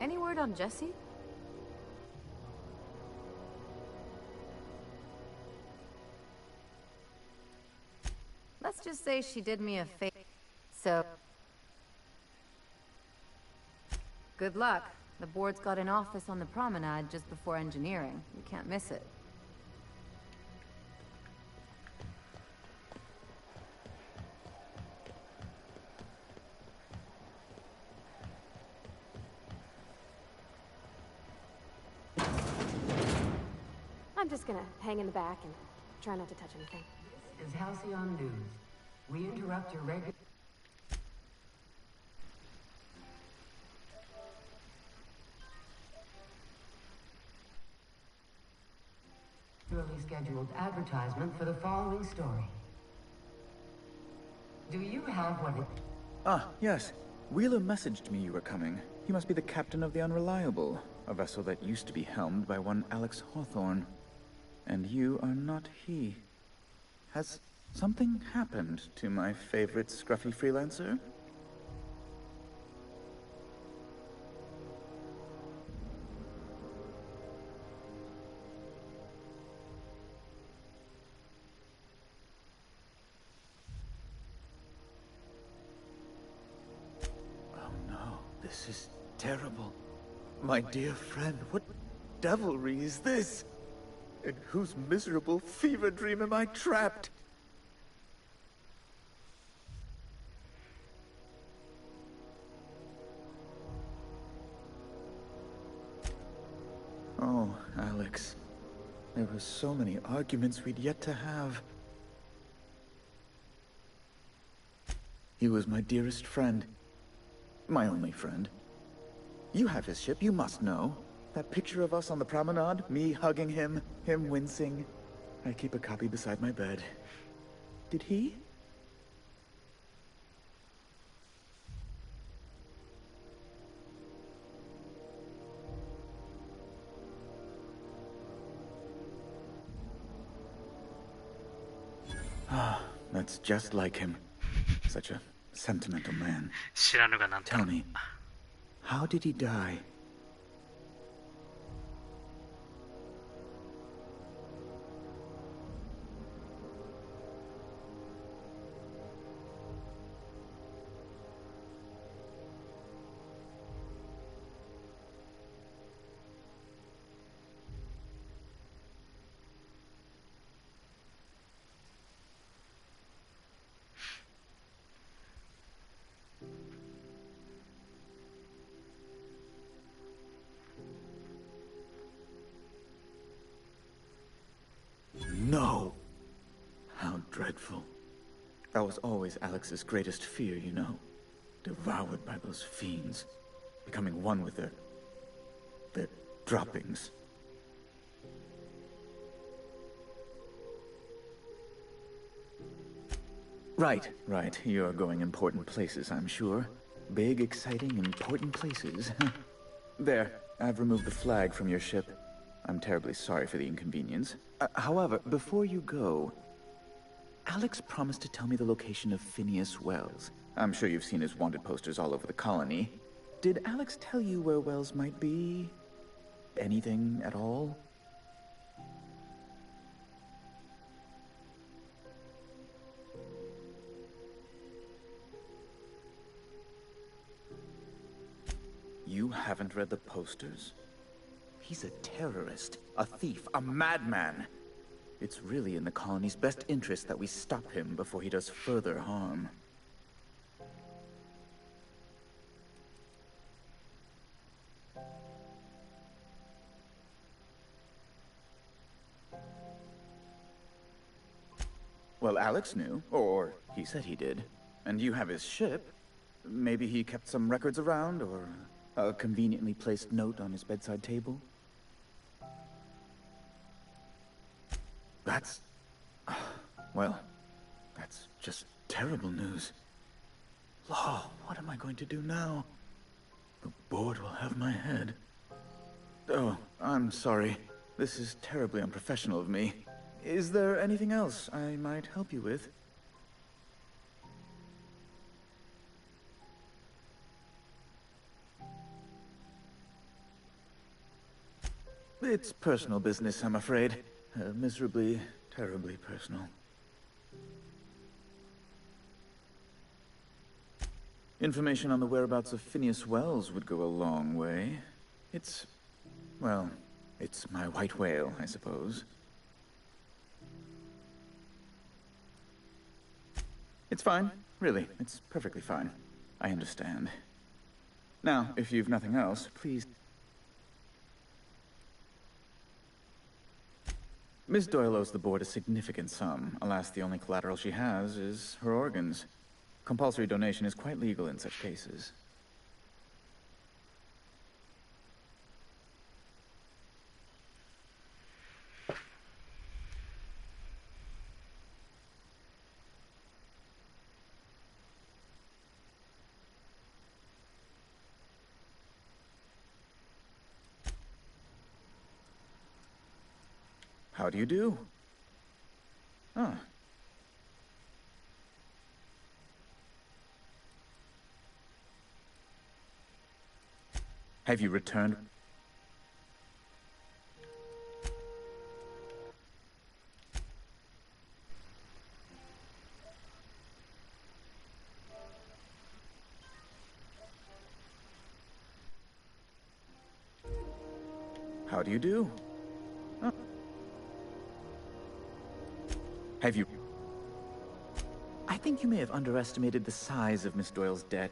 Any word on Jessie? Let's just say she did me a favor. So... good luck. The board's got an office on the promenade just before engineering. You can't miss it. I'm just gonna hang in the back and try not to touch anything. This is Halcyon News. We interrupt your regular... scheduled advertisement for the following story. Do you have what it... Ah, yes. Wheeler messaged me you were coming. He must be the captain of the Unreliable, a vessel that used to be helmed by one Alex Hawthorne. And you are not he. Has something happened to my favorite scruffy freelancer? This is terrible. My dear friend, what devilry is this? In whose miserable fever dream am I trapped? Oh, Alex. There were so many arguments we'd yet to have. He was my dearest friend. My only friend. You have his ship, you must know. That picture of us on the promenade, me hugging him, him wincing. I keep a copy beside my bed. Did he? Ah, that's just like him. Such a sentimental man. Tell me, how did he die? No! How dreadful. That was always Alex's greatest fear, you know. Devoured by those fiends. Becoming one with their droppings. Right. You're going important places, I'm sure. Big, exciting, important places. There, I've removed the flag from your ship. I'm terribly sorry for the inconvenience. However, before you go, Alex promised to tell me the location of Phineas Wells. I'm sure you've seen his wanted posters all over the colony. Did Alex tell you where Wells might be? Anything at all? You haven't read the posters? He's a terrorist, a thief, a madman. It's really in the colony's best interest that we stop him before he does further harm. Well, Alex knew, or he said he did. And you have his ship. Maybe he kept some records around, or a conveniently placed note on his bedside table. That's... well, that's just terrible news. Law, what am I going to do now? The board will have my head. Oh, I'm sorry. This is terribly unprofessional of me. Is there anything else I might help you with? It's personal business, I'm afraid. Miserably, terribly personal. Information on the whereabouts of Phineas Wells would go a long way. It's... well, it's my white whale, I suppose. It's fine, really. It's perfectly fine. I understand. Now, if you've nothing else, please... Miss Doyle owes the board a significant sum. Alas, the only collateral she has is her organs. Compulsory donation is quite legal in such cases. How do you do? Ah. Have you returned? How do you do? Oh. Have you... I think you may have underestimated the size of Miss Doyle's debt.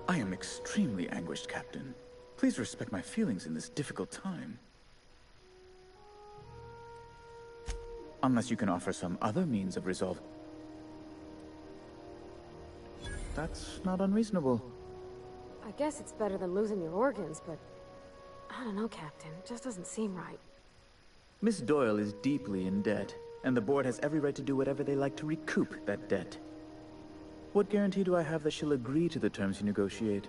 I am extremely anguished, Captain. Please respect my feelings in this difficult time. Unless you can offer some other means of resolve. That's not unreasonable. I guess it's better than losing your organs, but... I don't know, Captain. It just doesn't seem right. Miss Doyle is deeply in debt, and the board has every right to do whatever they like to recoup that debt. What guarantee do I have that she'll agree to the terms you negotiate?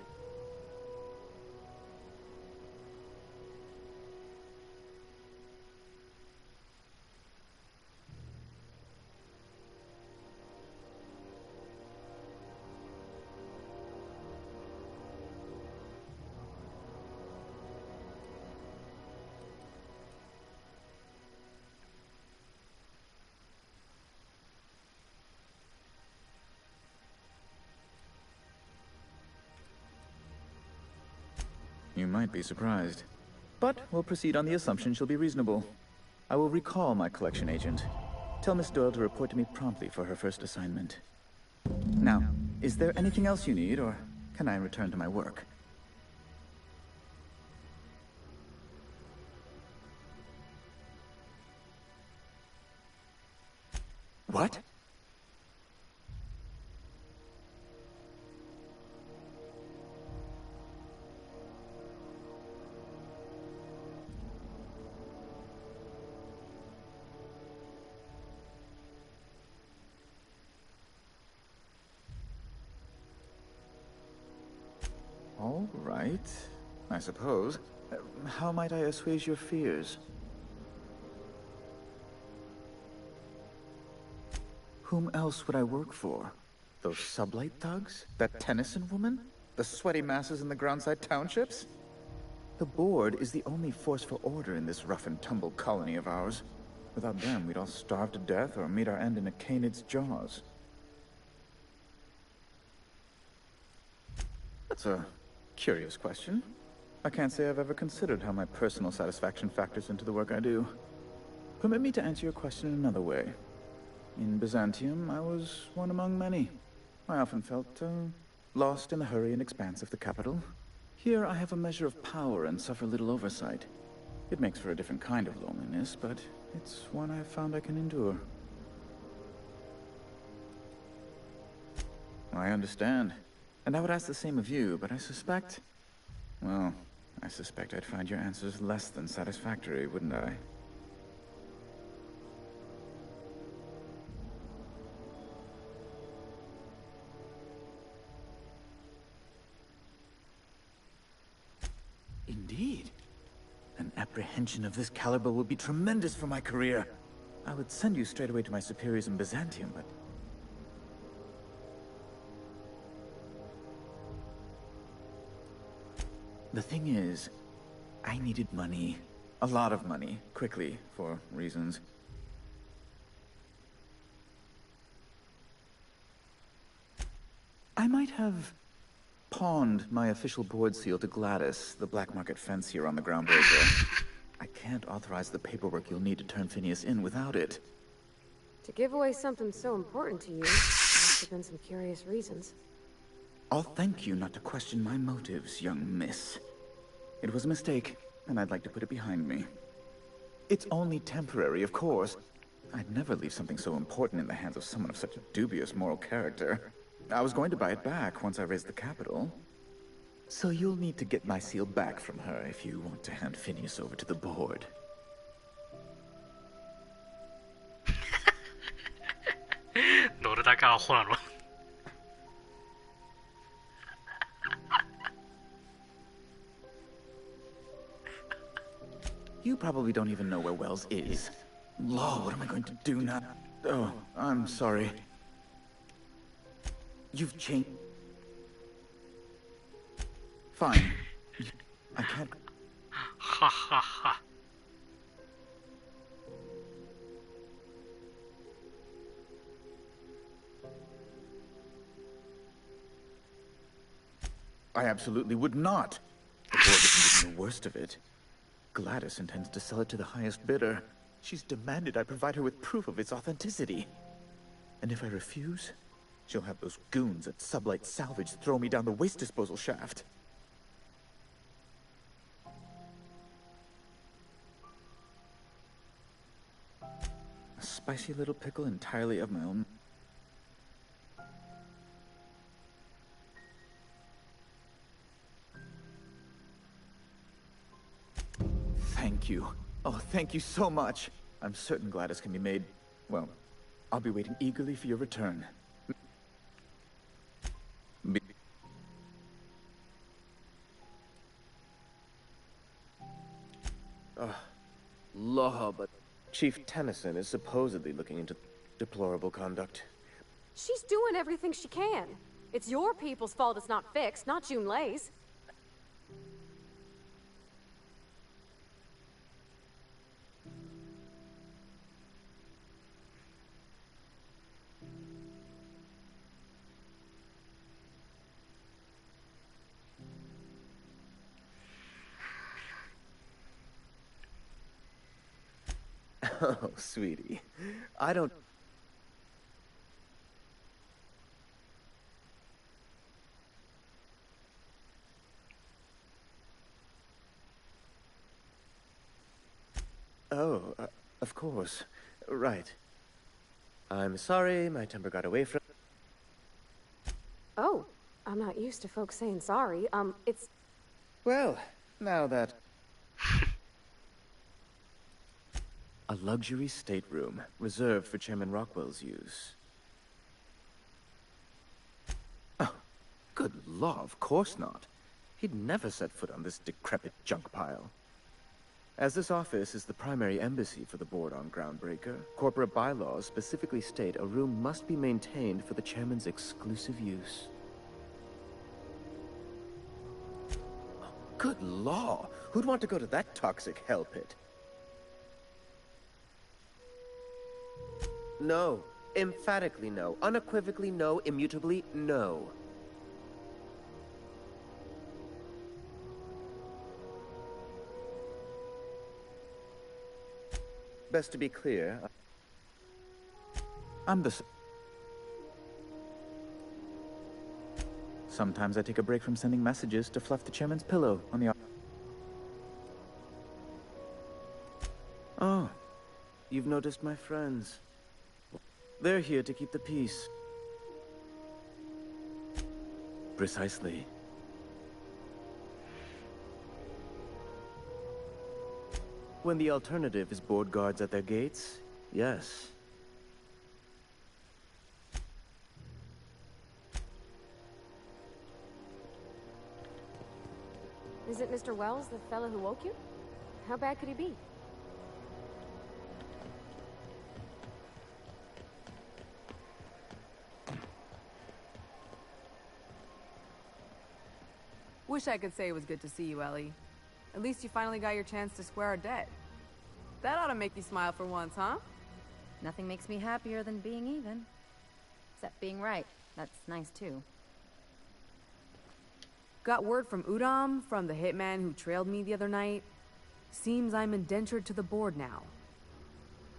You might be surprised. But we'll proceed on the assumption she'll be reasonable. I will recall my collection agent. Tell Miss Doyle to report to me promptly for her first assignment. Now, is there anything else you need, or can I return to my work? What? All right, I suppose. How might I assuage your fears? Whom else would I work for? Those sublight thugs? That Tennyson woman? The sweaty masses in the groundside townships? The board is the only force for order in this rough-and-tumble colony of ours. Without them, we'd all starve to death or meet our end in a canid's jaws. That's a curious question. I can't say I've ever considered how my personal satisfaction factors into the work I do. Permit me to answer your question in another way. In Byzantium, I was one among many. I often felt, lost in the hurry and expanse of the capital. Here, I have a measure of power and suffer little oversight. It makes for a different kind of loneliness, but it's one I've found I can endure. I understand. And I would ask the same of you, but I suspect... Well, I suspect I'd find your answers less than satisfactory, wouldn't I? Indeed. An apprehension of this caliber would be tremendous for my career. I would send you straight away to my superiors in Byzantium, but... The thing is, I needed money. A lot of money, quickly, for reasons. I might have pawned my official board seal to Gladys, the black market fence here on the Groundbreaker. I can't authorize the paperwork you'll need to turn Phineas in without it. To give away something so important to you, there must have been some curious reasons. I'll thank you not to question my motives, young miss. It was a mistake, and I'd like to put it behind me. It's only temporary, of course. I'd never leave something so important in the hands of someone of such dubious moral character. I was going to buy it back once I raised the capital. So you'll need to get my seal back from her if you want to hand Phineas over to the board. がアホなの。You probably don't even know where Wells is. Law, what am I going to do now? Oh, I'm sorry. You've changed. Fine. I can't. Ha ha ha. I absolutely would not. The board isn't even the worst of it. Gladys intends to sell it to the highest bidder. She's demanded I provide her with proof of its authenticity. And if I refuse, she'll have those goons at Sublight Salvage throw me down the waste disposal shaft. A spicy little pickle entirely of my own. Thank you. Oh, thank you so much. I'm certain Gladys can be made... Well, I'll be waiting eagerly for your return. Law, but Chief Tennyson is supposedly looking into deplorable conduct. She's doing everything she can. It's your people's fault it's not fixed, not June Lay's. Oh, sweetie. I don't... Oh, of course. Right. I'm sorry, my temper got away from... Oh, I'm not used to folks saying sorry. It's... Well, now that... A luxury stateroom, reserved for Chairman Rockwell's use. Oh, good law, of course not. He'd never set foot on this decrepit junk pile. As this office is the primary embassy for the board on Groundbreaker, corporate bylaws specifically state a room must be maintained for the chairman's exclusive use. Oh, good law! Who'd want to go to that toxic hell pit? No. Emphatically no. Unequivocally no. Immutably no. Best to be clear. I'm the... Sometimes I take a break from sending messages to fluff the chairman's pillow on the... Oh. You've noticed my friends. They're here to keep the peace. Precisely. When the alternative is board guards at their gates, yes. Is it Mr. Wells, the fellow who woke you? How bad could he be? Wish I could say it was good to see you, Ellie. At least you finally got your chance to square our debt. That ought to make you smile for once, huh? Nothing makes me happier than being even. Except being right. That's nice, too. Got word from Udom, from the hitman who trailed me the other night. Seems I'm indentured to the board now.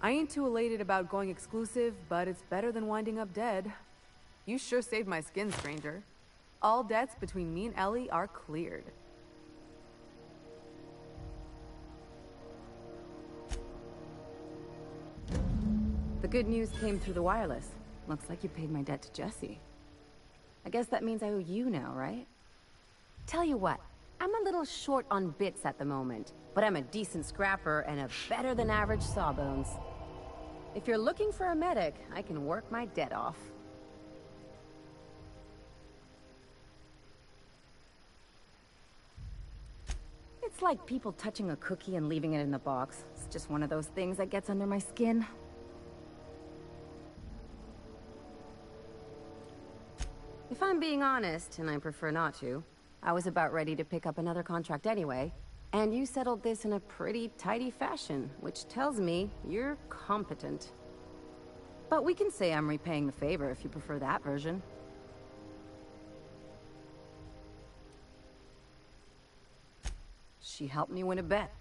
I ain't too elated about going exclusive, but it's better than winding up dead. You sure saved my skin, stranger. All debts between me and Ellie are cleared. The good news came through the wireless. Looks like you paid my debt to Jesse. I guess that means I owe you now, right? Tell you what, I'm a little short on bits at the moment, but I'm a decent scrapper and a better-than-average sawbones. If you're looking for a medic, I can work my debt off. It's like people touching a cookie and leaving it in the box. It's just one of those things that gets under my skin. If I'm being honest, and I prefer not to, I was about ready to pick up another contract anyway, and you settled this in a pretty tidy fashion, which tells me you're competent. But we can say I'm repaying the favor if you prefer that version. She helped me win a bet.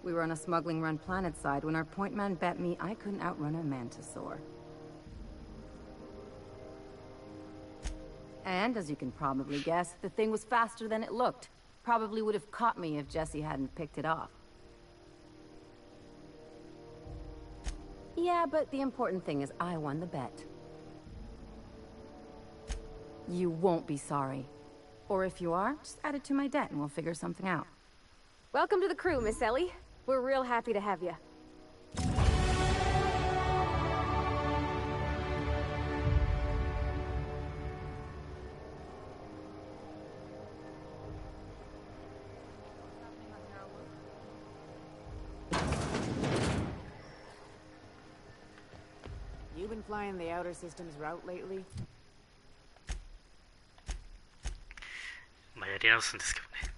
We were on a smuggling run planet side when our point man bet me I couldn't outrun a mantisaur. And, as you can probably guess, the thing was faster than it looked. Probably would have caught me if Jesse hadn't picked it off. Yeah, but the important thing is I won the bet. You won't be sorry. Or if you are, just add it to my debt and we'll figure something out. Welcome to the crew, Miss Ellie. We're real happy to have you. You been flying the Outer Systems route lately? まあやり直すんですけどね。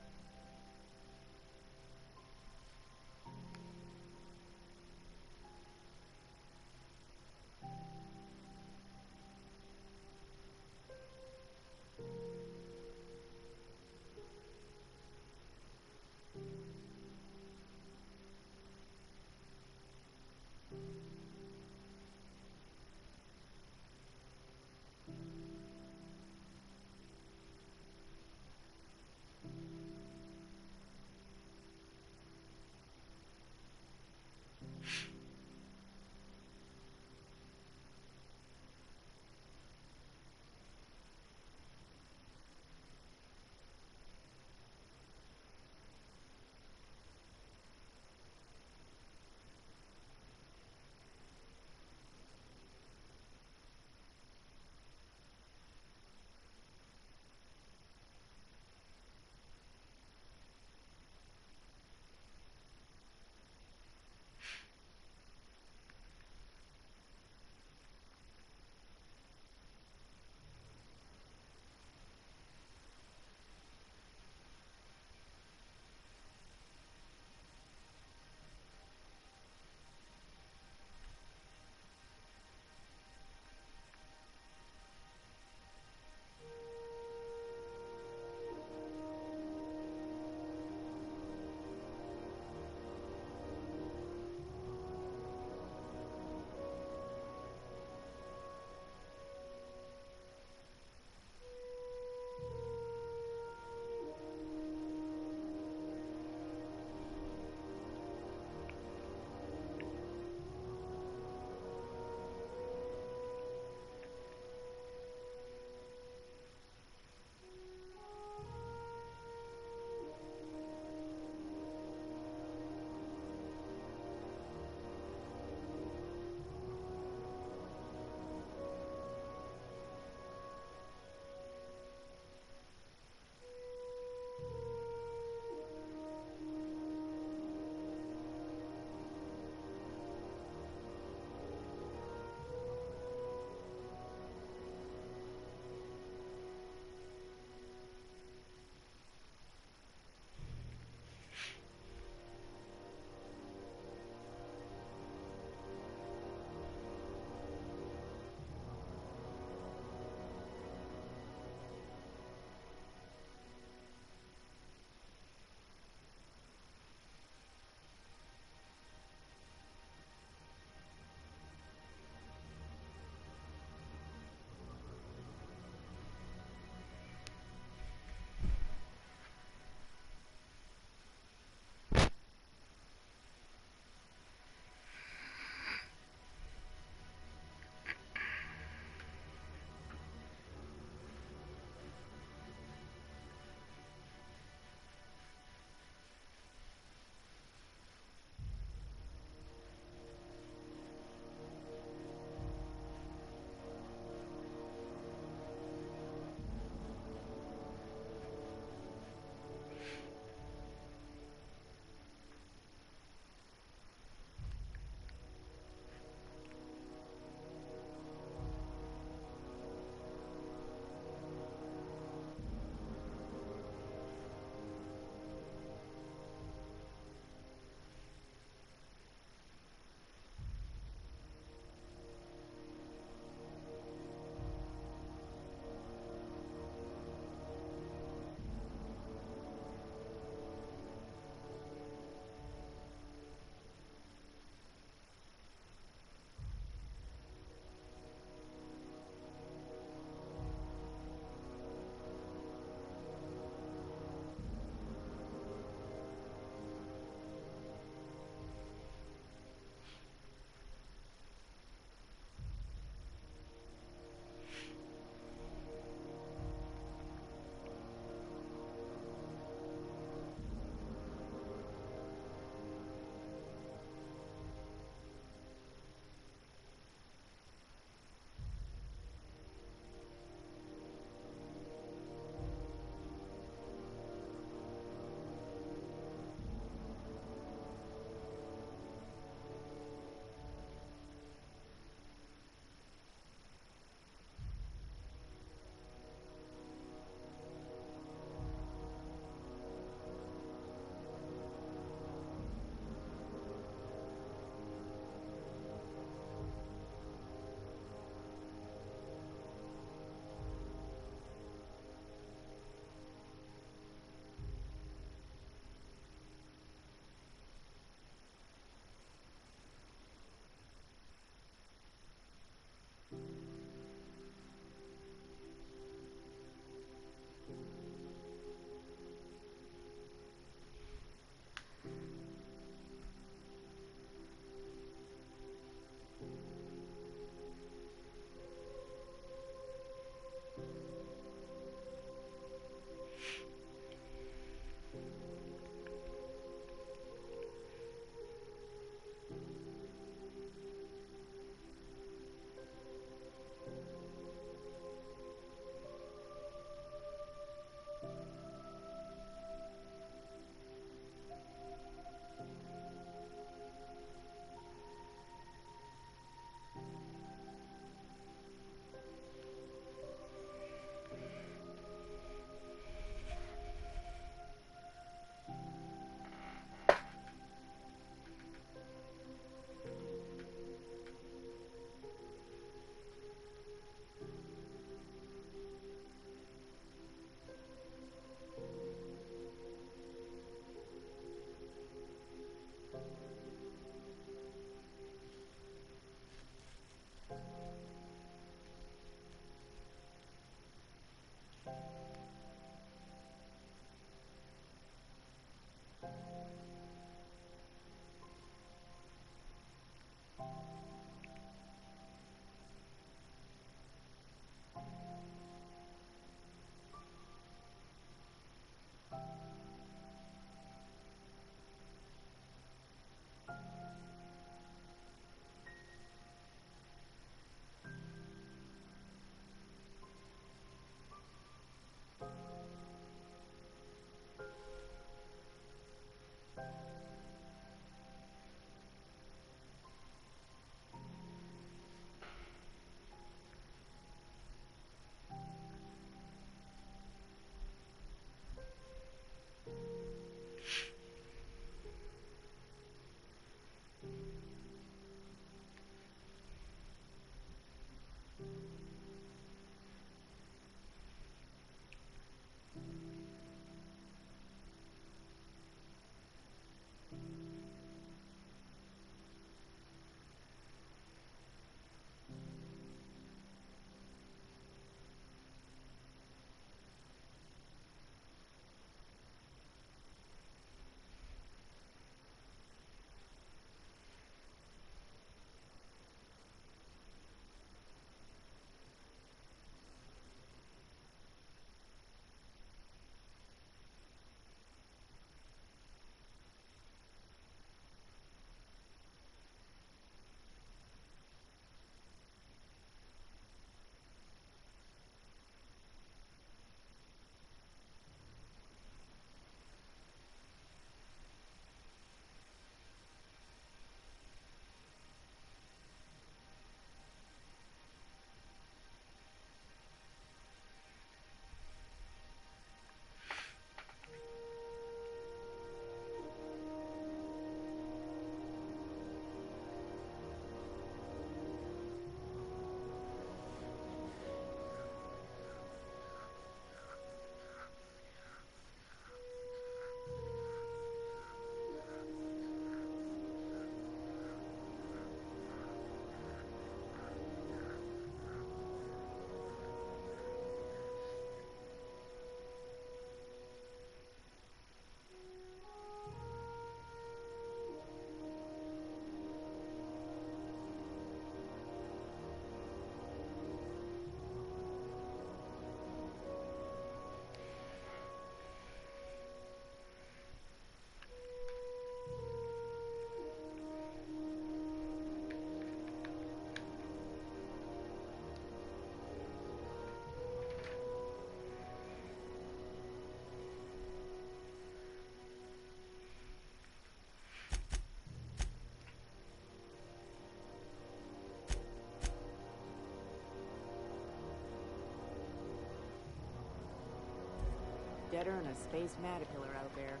Deader than a space caterpillar out there.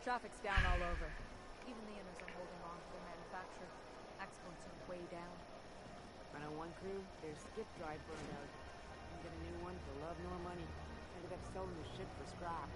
Traffic's down all over. Even the inners are holding on to their manufacture. Exports are way down. Run on one crew, their skip drive burned out. Couldn't get a new one for love nor money. Ended up selling the ship for scrap.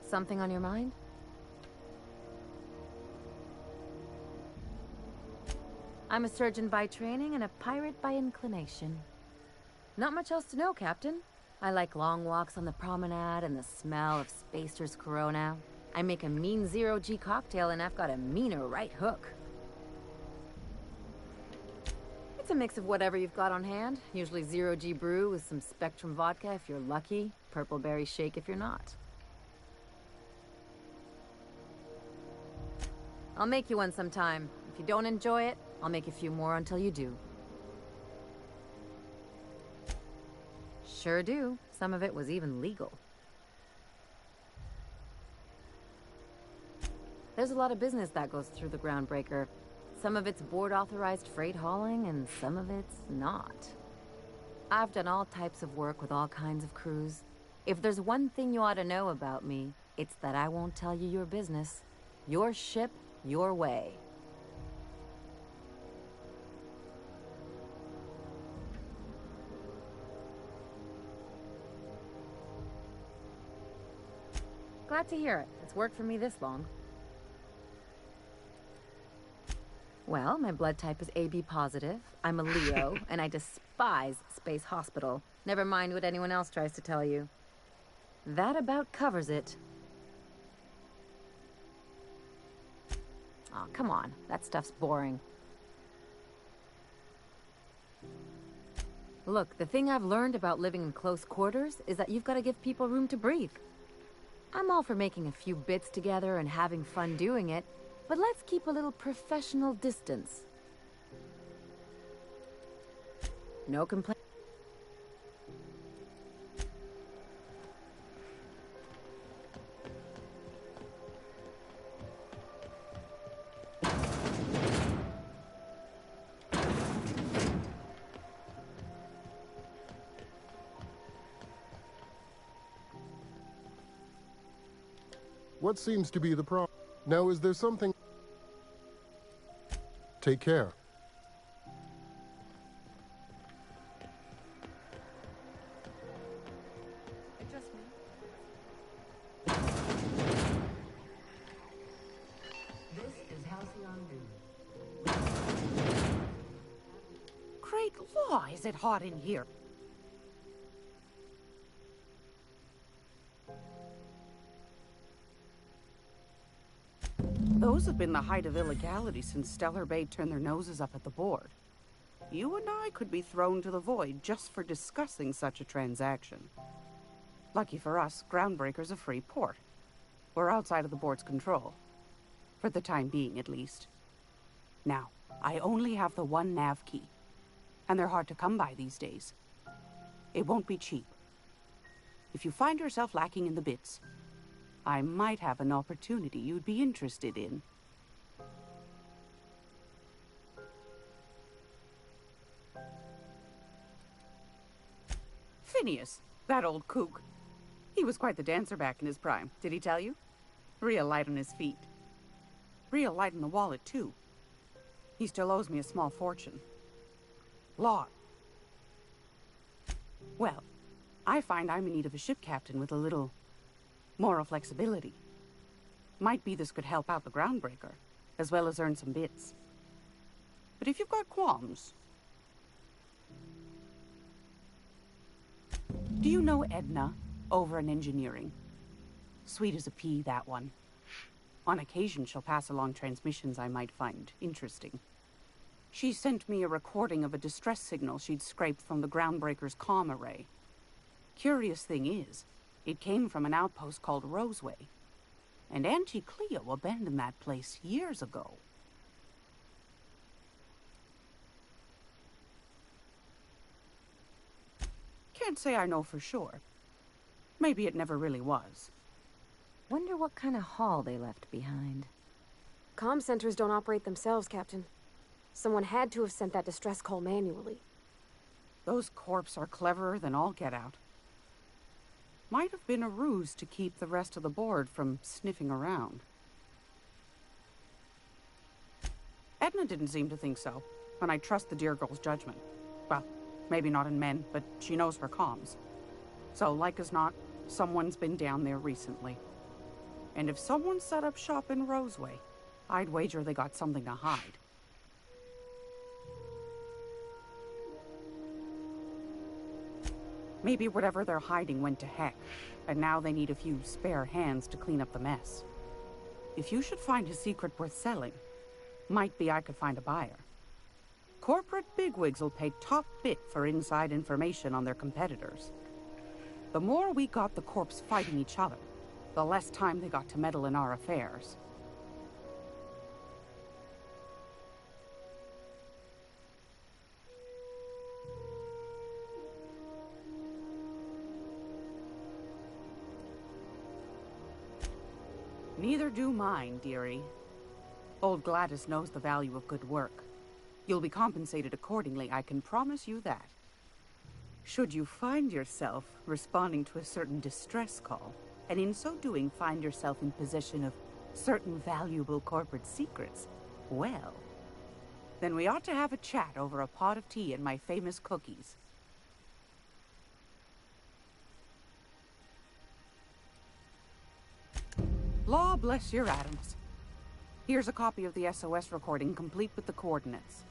Something on your mind? I'm a surgeon by training and a pirate by inclination. Not much else to know, Captain. I like long walks on the promenade and the smell of Spacer's Corona. I make a mean zero-G cocktail and I've got a meaner right hook. It's a mix of whatever you've got on hand. Usually zero-G brew with some Spectrum vodka if you're lucky, purple berry shake if you're not. I'll make you one sometime. If you don't enjoy it, I'll make a few more until you do. Sure do. Some of it was even legal. There's a lot of business that goes through the Groundbreaker. Some of it's board-authorized freight hauling, and some of it's not. I've done all types of work with all kinds of crews. If there's one thing you ought to know about me, it's that I won't tell you your business. Your ship, your way. Glad to hear it. It's worked for me this long. Well, my blood type is AB positive. I'm a Leo, and I despise Space Hospital. Never mind what anyone else tries to tell you. That about covers it. Aw, come on. That stuff's boring. Look, the thing I've learned about living in close quarters is that you've got to give people room to breathe. I'm all for making a few bits together and having fun doing it, but let's keep a little professional distance. No complaint. What seems to be the problem? Now, is there something? Take care. Just me. This is Halcyon News. Great law, is it hot in here? Those have been the height of illegality since Stellar Bay turned their noses up at the board. You and I could be thrown to the void just for discussing such a transaction. Lucky for us, Groundbreaker's a free port. We're outside of the board's control. For the time being, at least. Now, I only have the one nav key. And they're hard to come by these days. It won't be cheap. If you find yourself lacking in the bits, I might have an opportunity you'd be interested in. Phineas, that old kook. He was quite the dancer back in his prime, did he tell you? Real light on his feet. Real light on the wallet, too. He still owes me a small fortune. Lot. Well, I find I'm in need of a ship captain with a little moral flexibility. Might be this could help out the groundbreaker, as well as earn some bits. But if you've got qualms... Do you know Edna, over in engineering? Sweet as a pea, that one. On occasion, she'll pass along transmissions I might find interesting. She sent me a recording of a distress signal she'd scraped from the groundbreaker's comm array. Curious thing is, it came from an outpost called Roseway. And Auntie Cleo abandoned that place years ago. Can't say I know for sure. Maybe it never really was. Wonder what kind of haul they left behind. Comm centers don't operate themselves, Captain. Someone had to have sent that distress call manually. Those corps are cleverer than all get out. Might have been a ruse to keep the rest of the board from sniffing around. Edna didn't seem to think so, and I trust the dear girl's judgment. Well, maybe not in men, but she knows her comms. So, like as not, someone's been down there recently. And if someone set up shop in Roseway, I'd wager they got something to hide. Maybe whatever they're hiding went to heck, and now they need a few spare hands to clean up the mess. If you should find a secret worth selling, might be I could find a buyer. Corporate bigwigs will pay top bit for inside information on their competitors. The more we got the corps fighting each other, the less time they got to meddle in our affairs. Neither do mine, dearie. Old Gladys knows the value of good work. You'll be compensated accordingly, I can promise you that. Should you find yourself responding to a certain distress call, and in so doing find yourself in possession of certain valuable corporate secrets, well, then we ought to have a chat over a pot of tea and my famous cookies. Law bless your atoms. Here's a copy of the SOS recording, complete with the coordinates.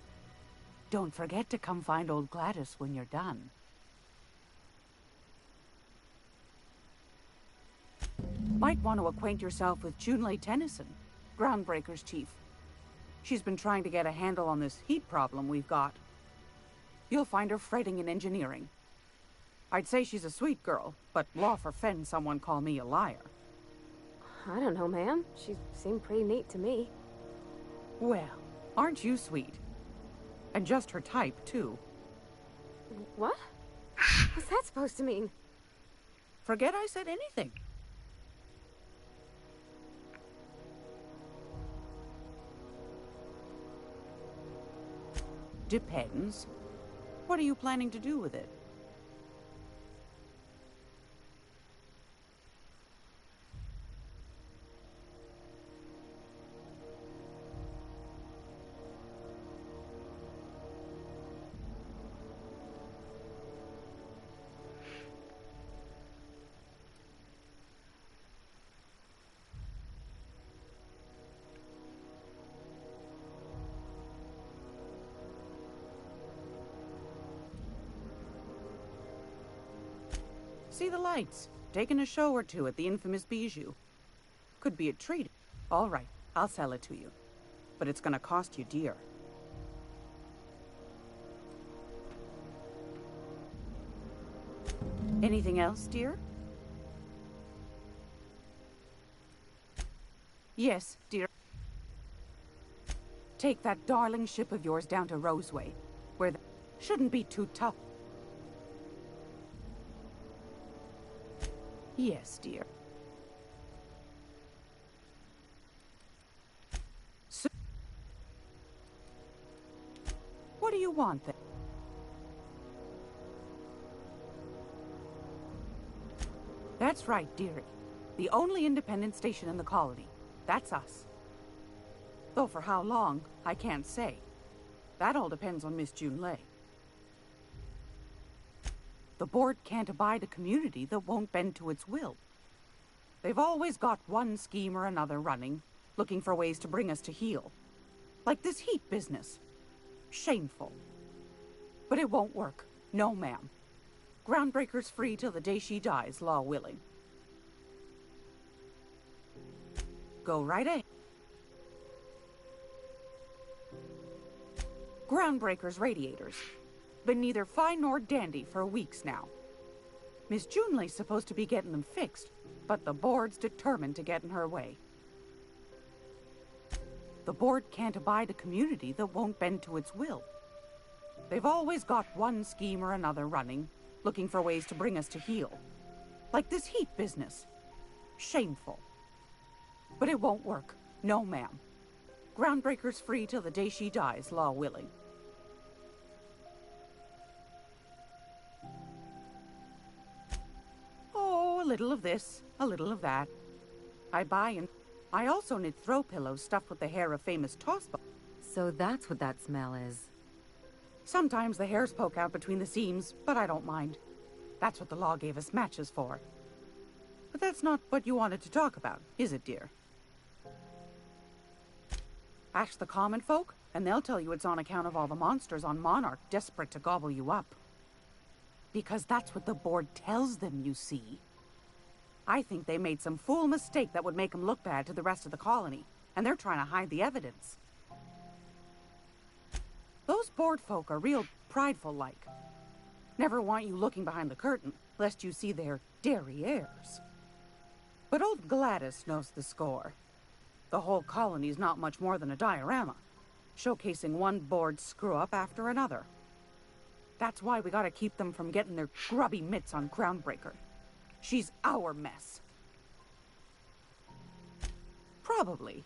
Don't forget to come find old Gladys when you're done. Might want to acquaint yourself with Junlei Tennyson, Groundbreaker's chief. She's been trying to get a handle on this heat problem we've got. You'll find her fretting in engineering. I'd say she's a sweet girl, but law forfend someone call me a liar. I don't know, man. She seemed pretty neat to me. Well, aren't you sweet? And just her type, too. What? What's that supposed to mean? Forget I said anything. Depends. What are you planning to do with it? See the lights. Taking a show or two at the infamous Bijou. Could be a treat. All right, I'll sell it to you. But it's gonna cost you dear. Anything else, dear? Yes, dear. Take that darling ship of yours down to Roseway, where the shouldn't be too tough. Yes, dear. So, what do you want then? That's right, dearie. The only independent station in the colony. That's us. Though for how long, I can't say. That all depends on Miss Junlei. The board can't abide a community that won't bend to its will. They've always got one scheme or another running, looking for ways to bring us to heel. Like this heat business. Shameful. But it won't work. No, ma'am. Groundbreaker's free till the day she dies, law willing. Go right ahead. Groundbreaker's radiators. Been neither fine nor dandy for weeks now. Miss Junley's supposed to be getting them fixed, but the board's determined to get in her way. The board can't abide a community that won't bend to its will. They've always got one scheme or another running, looking for ways to bring us to heel. Like this heat business. Shameful. But it won't work. No, ma'am. Groundbreaker's free till the day she dies, law willing. Oh, a little of this, a little of that. I buy and I also knit throw pillows stuffed with the hair of famous tossballs. So that's what that smell is. Sometimes the hairs poke out between the seams, but I don't mind. That's what the law gave us matches for. But that's not what you wanted to talk about, is it, dear? Ask the common folk, and they'll tell you it's on account of all the monsters on Monarch desperate to gobble you up. Because that's what the board tells them, you see. I think they made some fool mistake that would make them look bad to the rest of the colony, and they're trying to hide the evidence. Those board folk are real prideful-like. Never want you looking behind the curtain, lest you see their derrieres. But old Gladys knows the score. The whole colony's not much more than a diorama, showcasing one board screw-up after another. That's why we gotta keep them from getting their grubby mitts on Groundbreaker. She's our mess. Probably.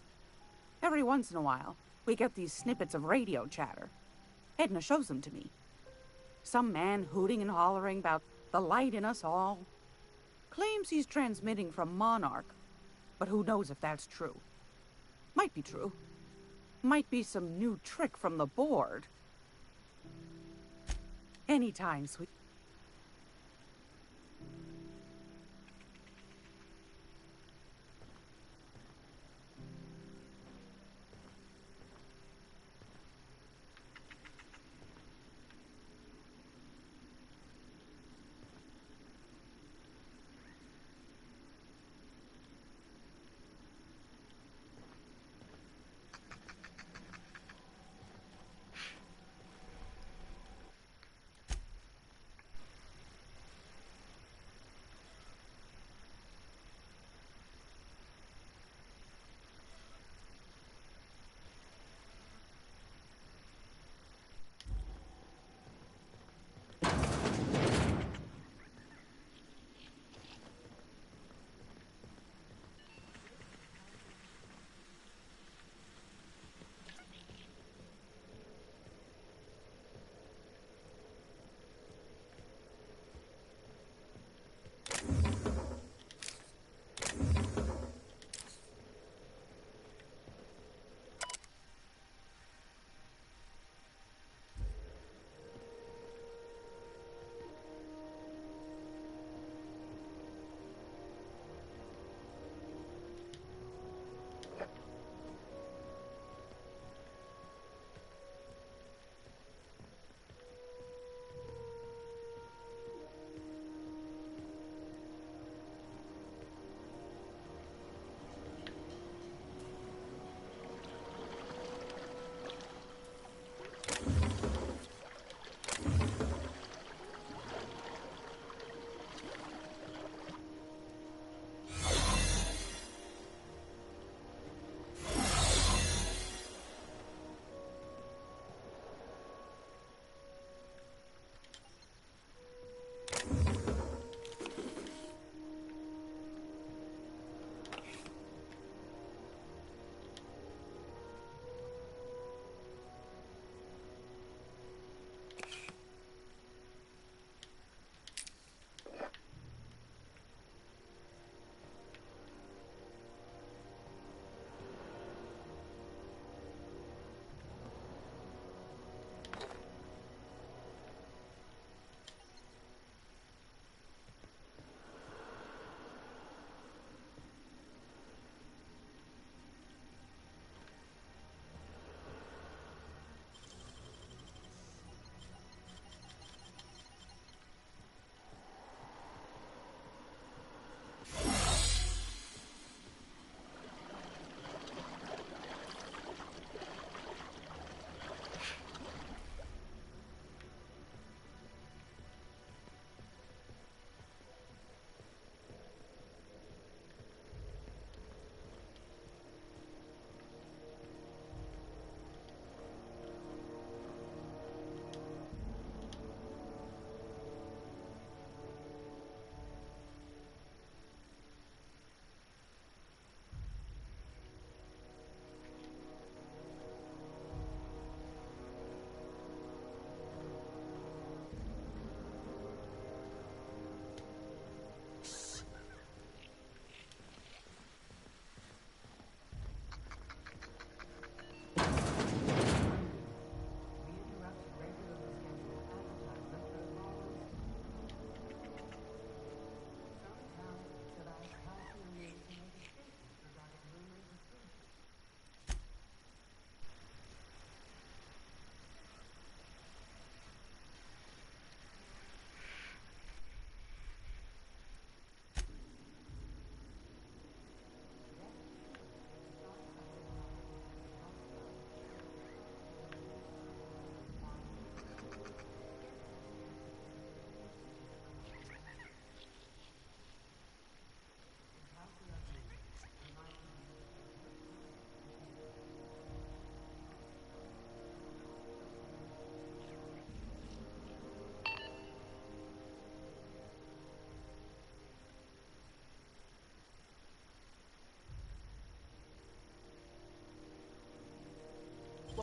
Every once in a while, we get these snippets of radio chatter. Edna shows them to me. Some man hooting and hollering about the light in us all. Claims he's transmitting from Monarch, but who knows if that's true. Might be true. Might be some new trick from the board. Anytime, sweet.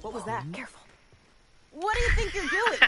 What was that? Careful. What do you think you're doing?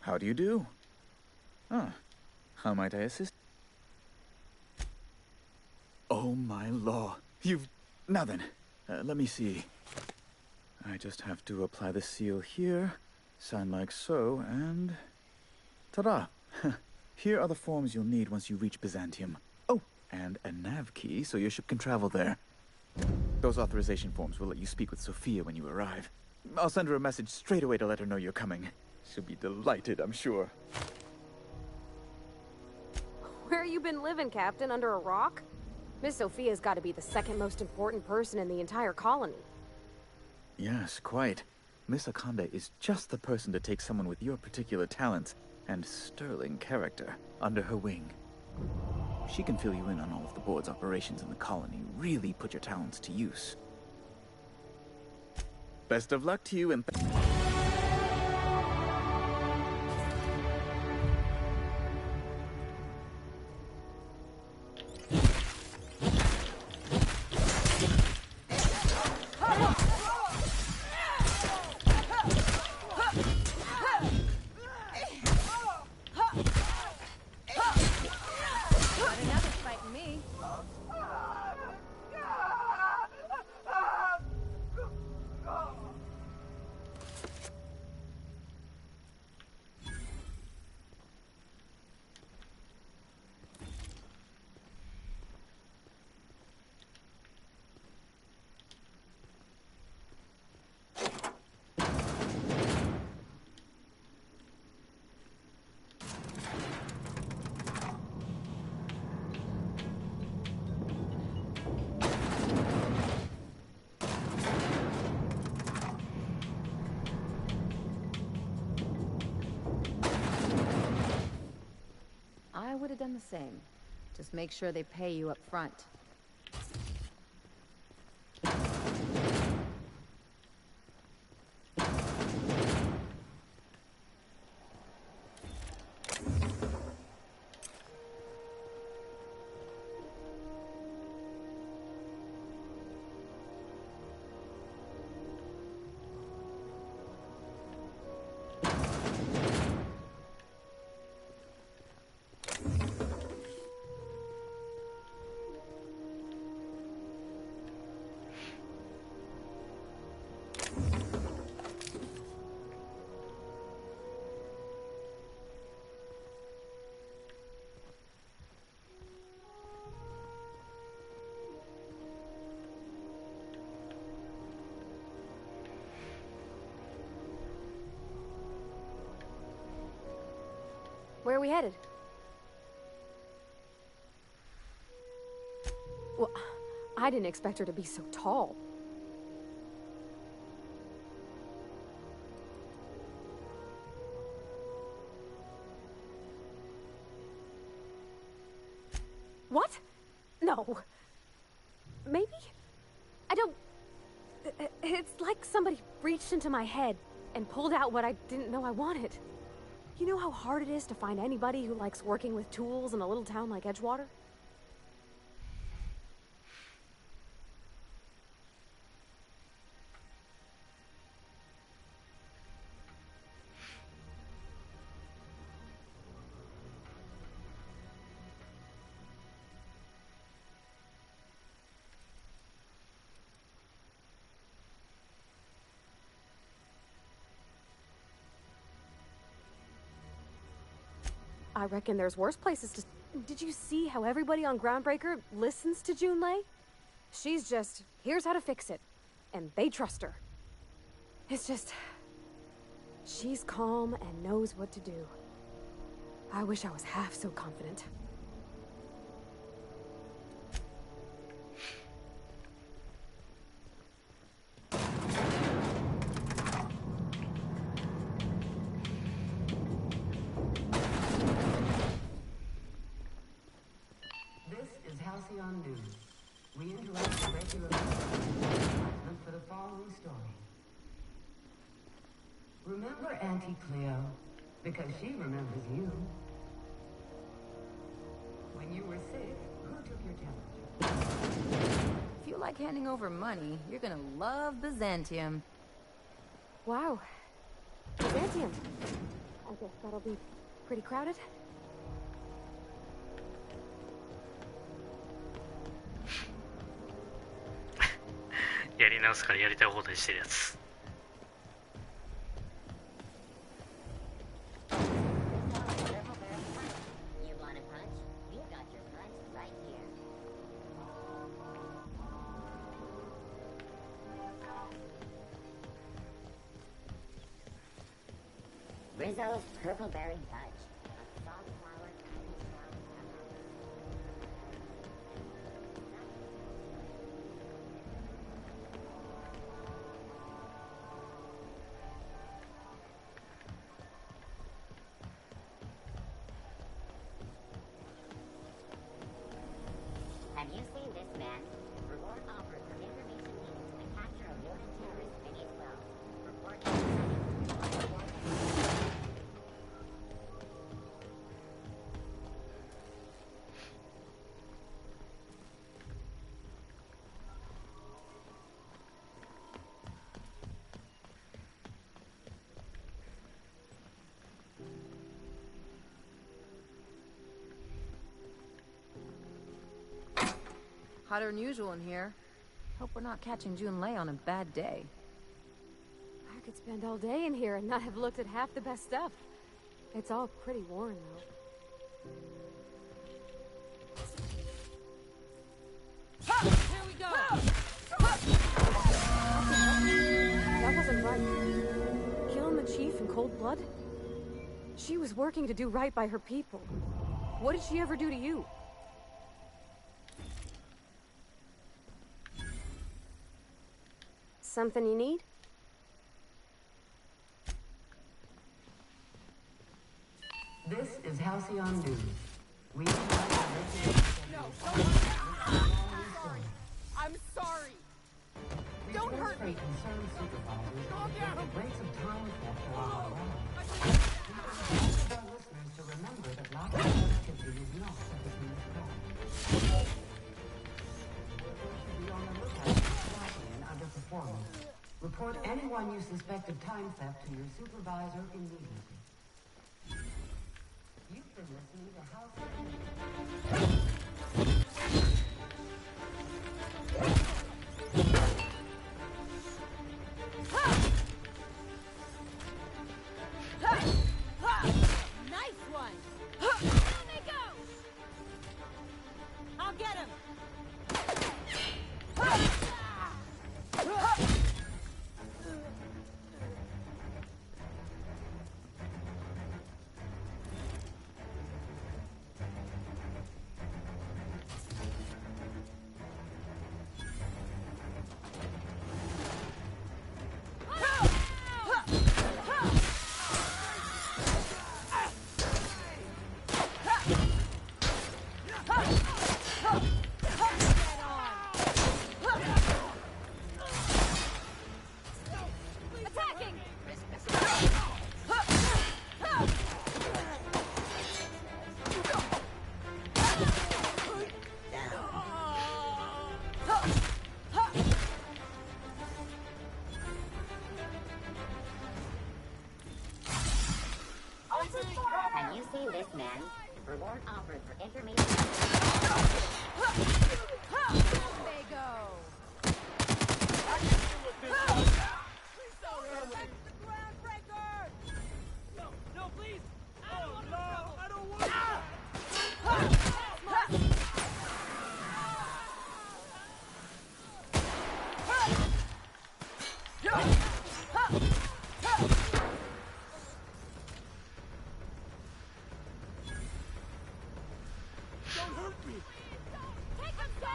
How do you do? Ah, how might I assist? Oh my law. You've... Now then, let me see. I just have to apply the seal here, sign like so, and... Ta-da! Here are the forms you'll need once you reach Byzantium. Oh, and a nav key so your ship can travel there. Those authorization forms will let you speak with Sophia when you arrive. I'll send her a message straight away to let her know you're coming. She'll be delighted, I'm sure. Where you been living, Captain? Under a rock? Miss Sophia's got to be the second most important person in the entire colony. Yes, quite. Miss Akande is just the person to take someone with your particular talents and sterling character under her wing. She can fill you in on all of the board's operations in the colony, really put your talents to use. Best of luck to you and... I would have done the same. Just make sure they pay you up front. Where are we headed? Well, I didn't expect her to be so tall. What? No. Maybe? I don't... It's like somebody reached into my head and pulled out what I didn't know I wanted. You know how hard it is to find anybody who likes working with tools in a little town like Edgewater? I reckon there's worse places to... Did you see how everybody on Groundbreaker listens to Junlei? She's just, here's how to fix it. And they trust her. It's just... She's calm and knows what to do. I wish I was half so confident. Halcyon News. We interrupt the regular announcement for the following story. Remember Auntie Cleo? Because she remembers you. When you were sick, who took your temperature? If you like handing over money, you're gonna love Byzantium. Wow. Byzantium. I guess that'll be pretty crowded.やり直すからやりたい放題してるやつ。Rizzo's Purple Berry Fudge. A soft flower Have you seen this man? Reward offered for information needed to the capture of noted terrorist Phineas Wells. Report Hotter than usual in here. Hope we're not catching Junlei on a bad day. I could spend all day in here and not have looked at half the best stuff. It's all pretty worn, though. Here we go! That wasn't right. Killing the chief in cold blood? She was working to do right by her people. What did she ever do to you? Something you need? This is Halcyon News. We No, I'm sorry. Don't hurt me. Calm down. Rates of time theft are all around. We ask our listeners to remember that lack of productivity is not a business crime. Workers should be on the lookout for slacking and underperformance. Report anyone you suspect of time theft to your supervisor immediately. You've been listening to Halcyon News. Nice one! Down they go! I'll get him! Have you seen this man? Reward offered for information. Down they go! I can deal with this. Please don't hurt me! The groundbreaker! No, please! I don't want I don't want to. me! Take him down!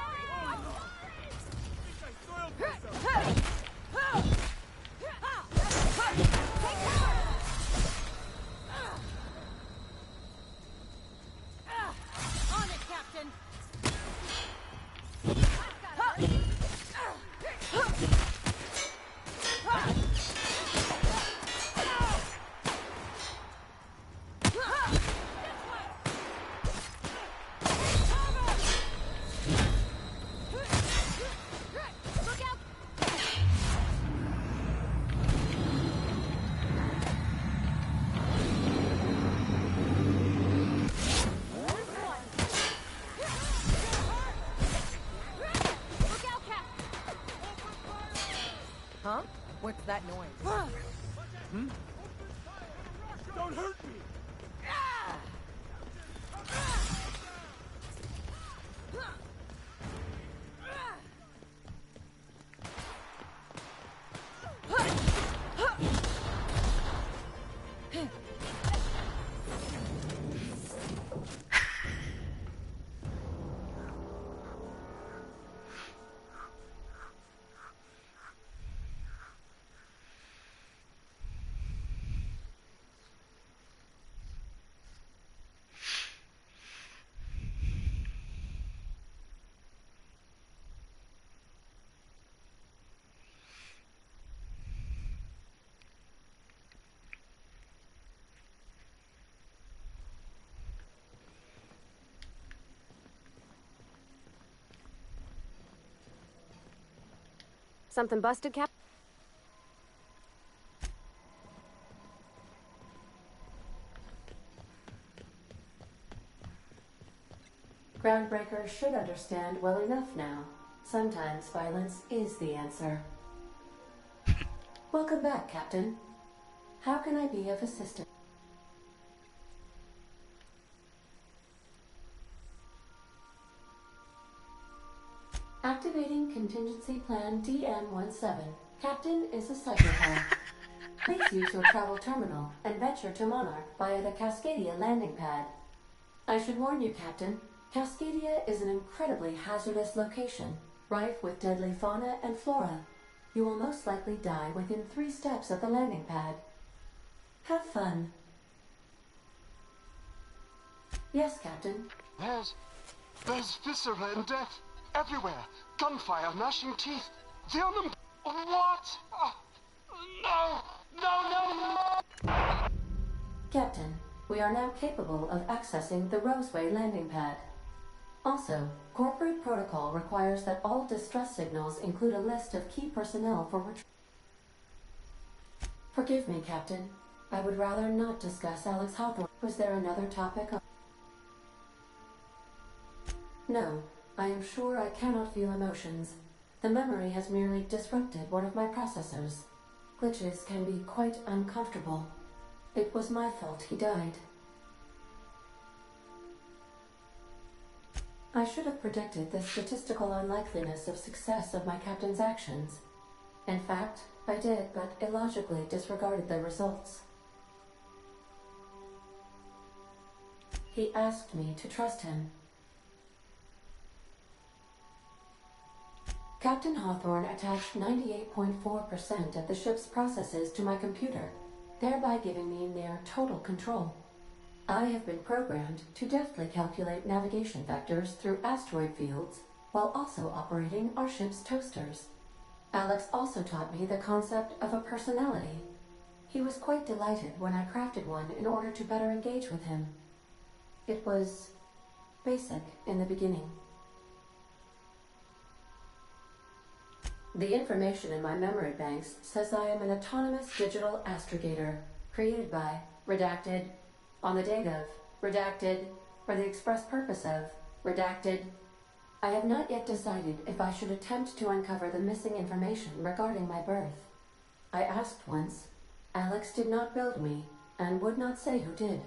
I soiled myself! On it, Captain! Huh? What's that noise? Hmm? Don't hurt me! Something busted, Cap? Groundbreakers should understand well enough now. Sometimes violence is the answer. Welcome back, Captain. How can I be of assistance? Activating contingency plan DM-17. Captain is a psychopath. Please use your travel terminal and venture to Monarch via the Cascadia landing pad. I should warn you, Captain, Cascadia is an incredibly hazardous location, rife with deadly fauna and flora. You will most likely die within 3 steps of the landing pad. Have fun. Yes, Captain. There's viscera and death everywhere. Gunfire, gnashing teeth. The What? No! Captain, we are now capable of accessing the Roseway landing pad. Also, corporate protocol requires that all distress signals include a list of key personnel for retrieval. Forgive me, Captain. I would rather not discuss Alex Hawthorne. Was there another topic? No, I am sure I cannot feel emotions. The memory has merely disrupted one of my processors. Glitches can be quite uncomfortable. It was my fault he died. I should have predicted the statistical unlikeliness of success of my captain's actions. In fact, I did, but illogically disregarded the results. He asked me to trust him. Captain Hawthorne attached 98.4% of the ship's processes to my computer, thereby giving me near total control. I have been programmed to deftly calculate navigation vectors through asteroid fields, while also operating our ship's toasters. Alex also taught me the concept of a personality. He was quite delighted when I crafted one in order to better engage with him. It was basic in the beginning. The information in my memory banks says I am an autonomous digital astrogator, created by, redacted, on the date of, redacted, for the express purpose of, redacted. I have not yet decided if I should attempt to uncover the missing information regarding my birth. I asked once. Alex did not build me, and would not say who did.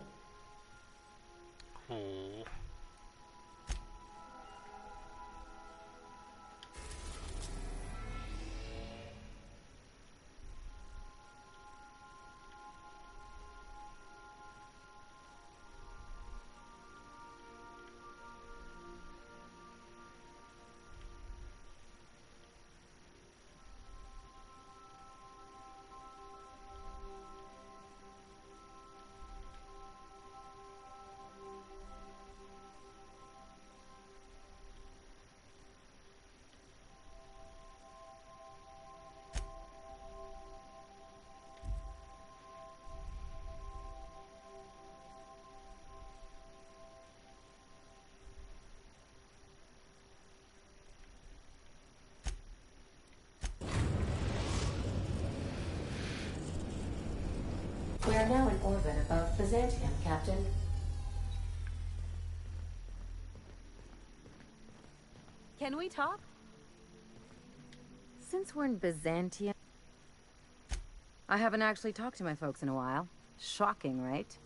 We are now in orbit above Byzantium, Captain. Can we talk? Since we're in Byzantium... I haven't actually talked to my folks in a while. Shocking, right?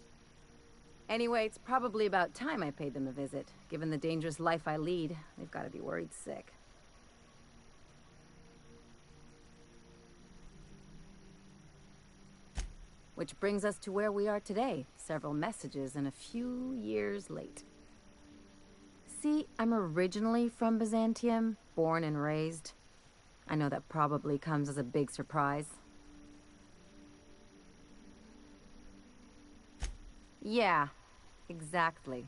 Anyway, it's probably about time I paid them a visit. Given the dangerous life I lead, they've got to be worried sick. Which brings us to where we are today. Several messages and a few years late. See, I'm originally from Byzantium, born and raised. I know that probably comes as a big surprise. Yeah, exactly.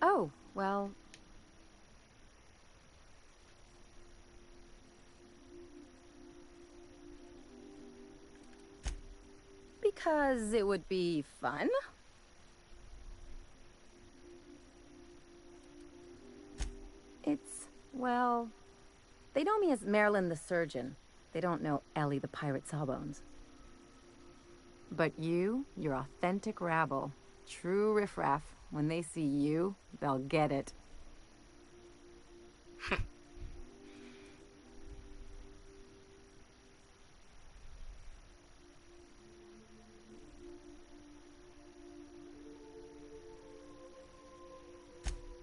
Oh, well... Because it would be fun? It's, well... They know me as Marilyn the Surgeon. They don't know Ellie the Pirate Sawbones. But you're authentic rabble. True riffraff. When they see you, they'll get it.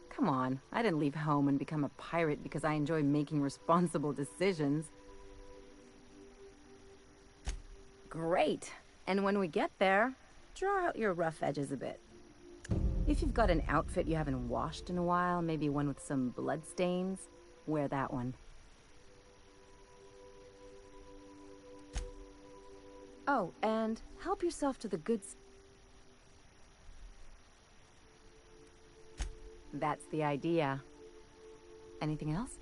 Come on, I didn't leave home and become a pirate because I enjoy making responsible decisions. Great. And when we get there, draw out your rough edges a bit. If you've got an outfit you haven't washed in a while, maybe one with some bloodstains, wear that one. Oh, and help yourself to the goods. That's the idea. Anything else?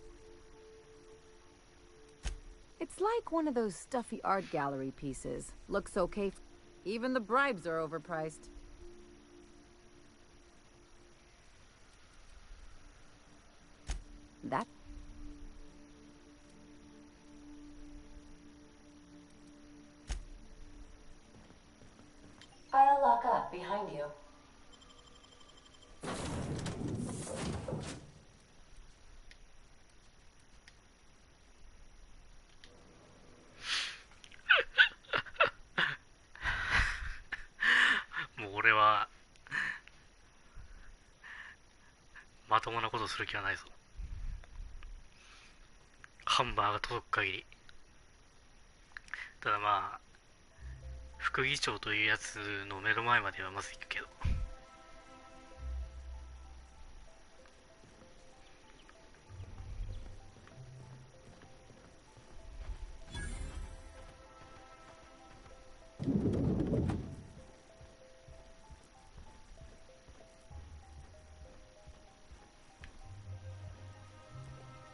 It's like one of those stuffy art gallery pieces. Looks okay. Even the bribes are overpriced. That... I'll lock up behind you.もう俺はまともなことする気はないぞ。ハンバーが届く限り。ただまあ副議長というやつの目の前まではまず行くけど。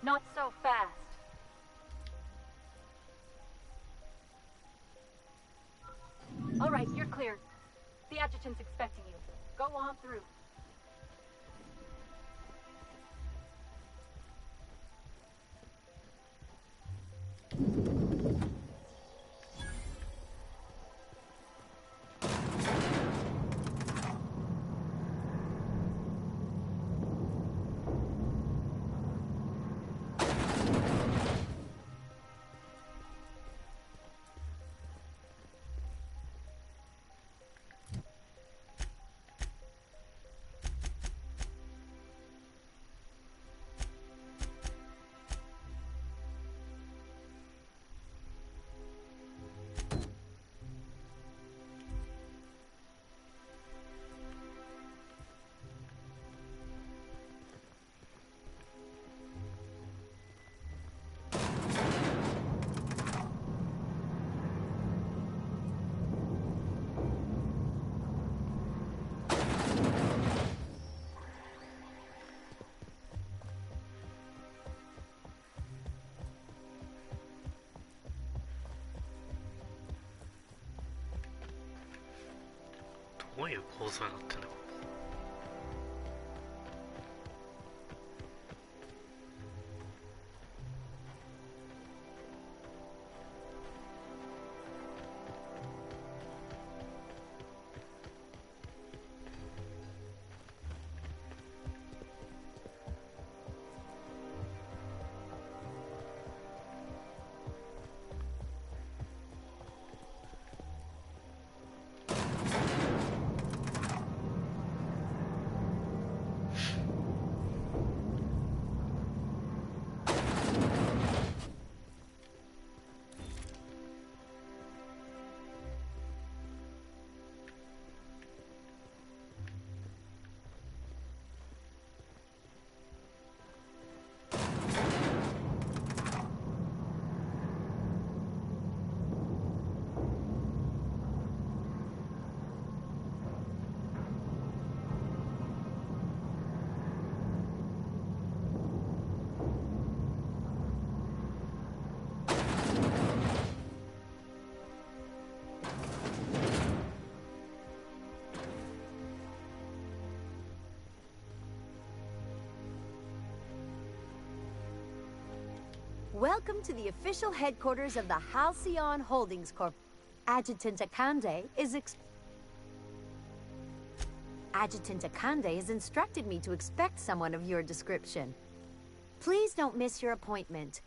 Not so fast. All right, you're clear. The adjutant's expecting you. Go on through. いう構造になってんだろう。Welcome to the official headquarters of the Halcyon Holdings Corp. Adjutant Akande has instructed me to expect someone of your description. Please don't miss your appointment.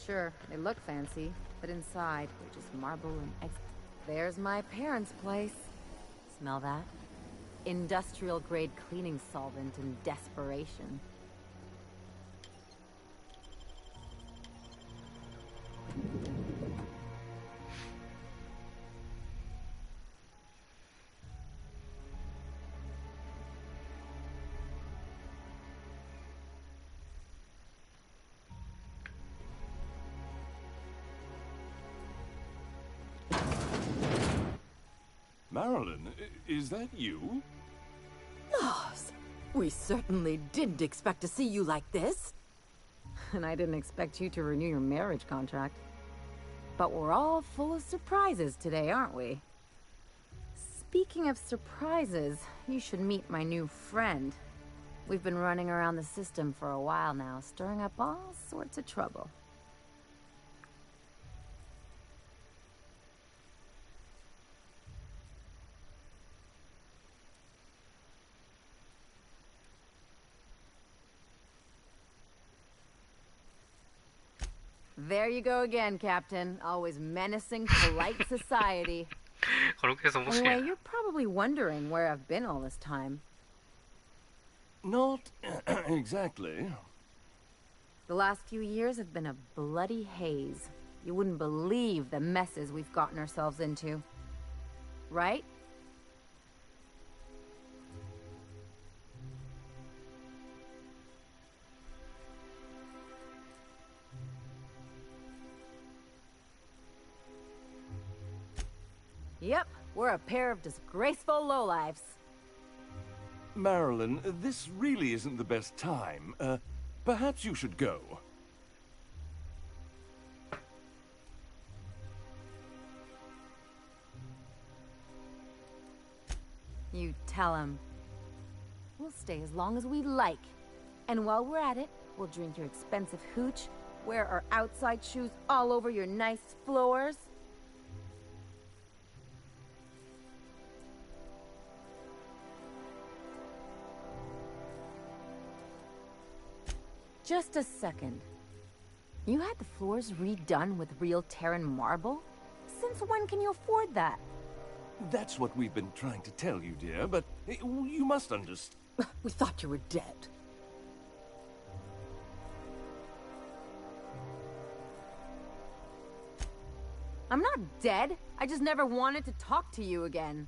Sure, they look fancy, but inside, they're just marble and There's my parents' place. Smell that? Industrial-grade cleaning solvent and desperation. Marilyn, is that you? Laws, we certainly didn't expect to see you like this. And I didn't expect you to renew your marriage contract. But we're all full of surprises today, aren't we? Speaking of surprises, you should meet my new friend. We've been running around the system for a while now, stirring up all sorts of trouble. There you go again, Captain. Always menacing polite society. Anyway, you're probably wondering where I've been all this time. Not exactly. The last few years have been a bloody haze. You wouldn't believe the messes we've gotten ourselves into. Right? Yep, we're a pair of disgraceful lowlifes. Marilyn, this really isn't the best time. Perhaps you should go. You tell him. We'll stay as long as we like. And while we're at it, we'll drink your expensive hooch, wear our outside shoes all over your nice floors. Just a second. You had the floors redone with real Terran marble? Since when can you afford that? That's what we've been trying to tell you, dear, but you must understand. We thought you were dead. I'm not dead. I just never wanted to talk to you again.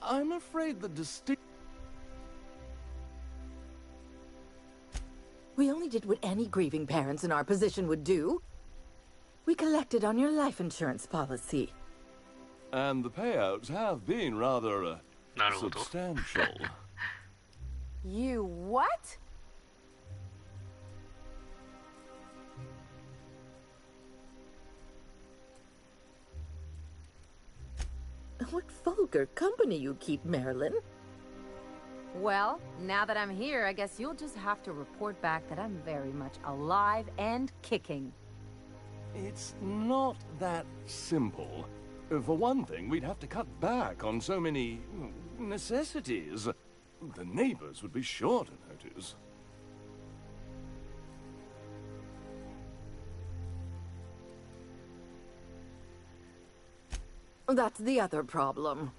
I'm afraid the distinct... We only did what any grieving parents in our position would do. We collected on your life insurance policy. And the payouts have been rather, substantial. You what? What vulgar company you keep, Marilyn. Well, now that I'm here, I guess you'll just have to report back that I'm very much alive and kicking. It's not that simple. For one thing, we'd have to cut back on so many necessities. The neighbors would be sure to notice. That's the other problem.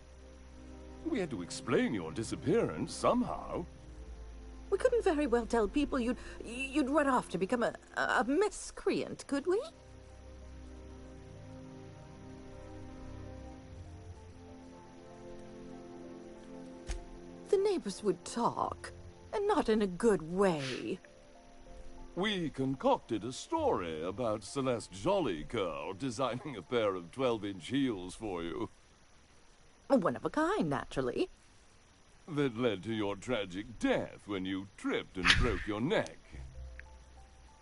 We had to explain your disappearance somehow. We couldn't very well tell people you'd run off to become a miscreant, could we? The neighbors would talk, and not in a good way. We concocted a story about Celeste Jollycurl designing a pair of 12-inch heels for you. One of a kind, naturally. That led to your tragic death when you tripped and broke your neck.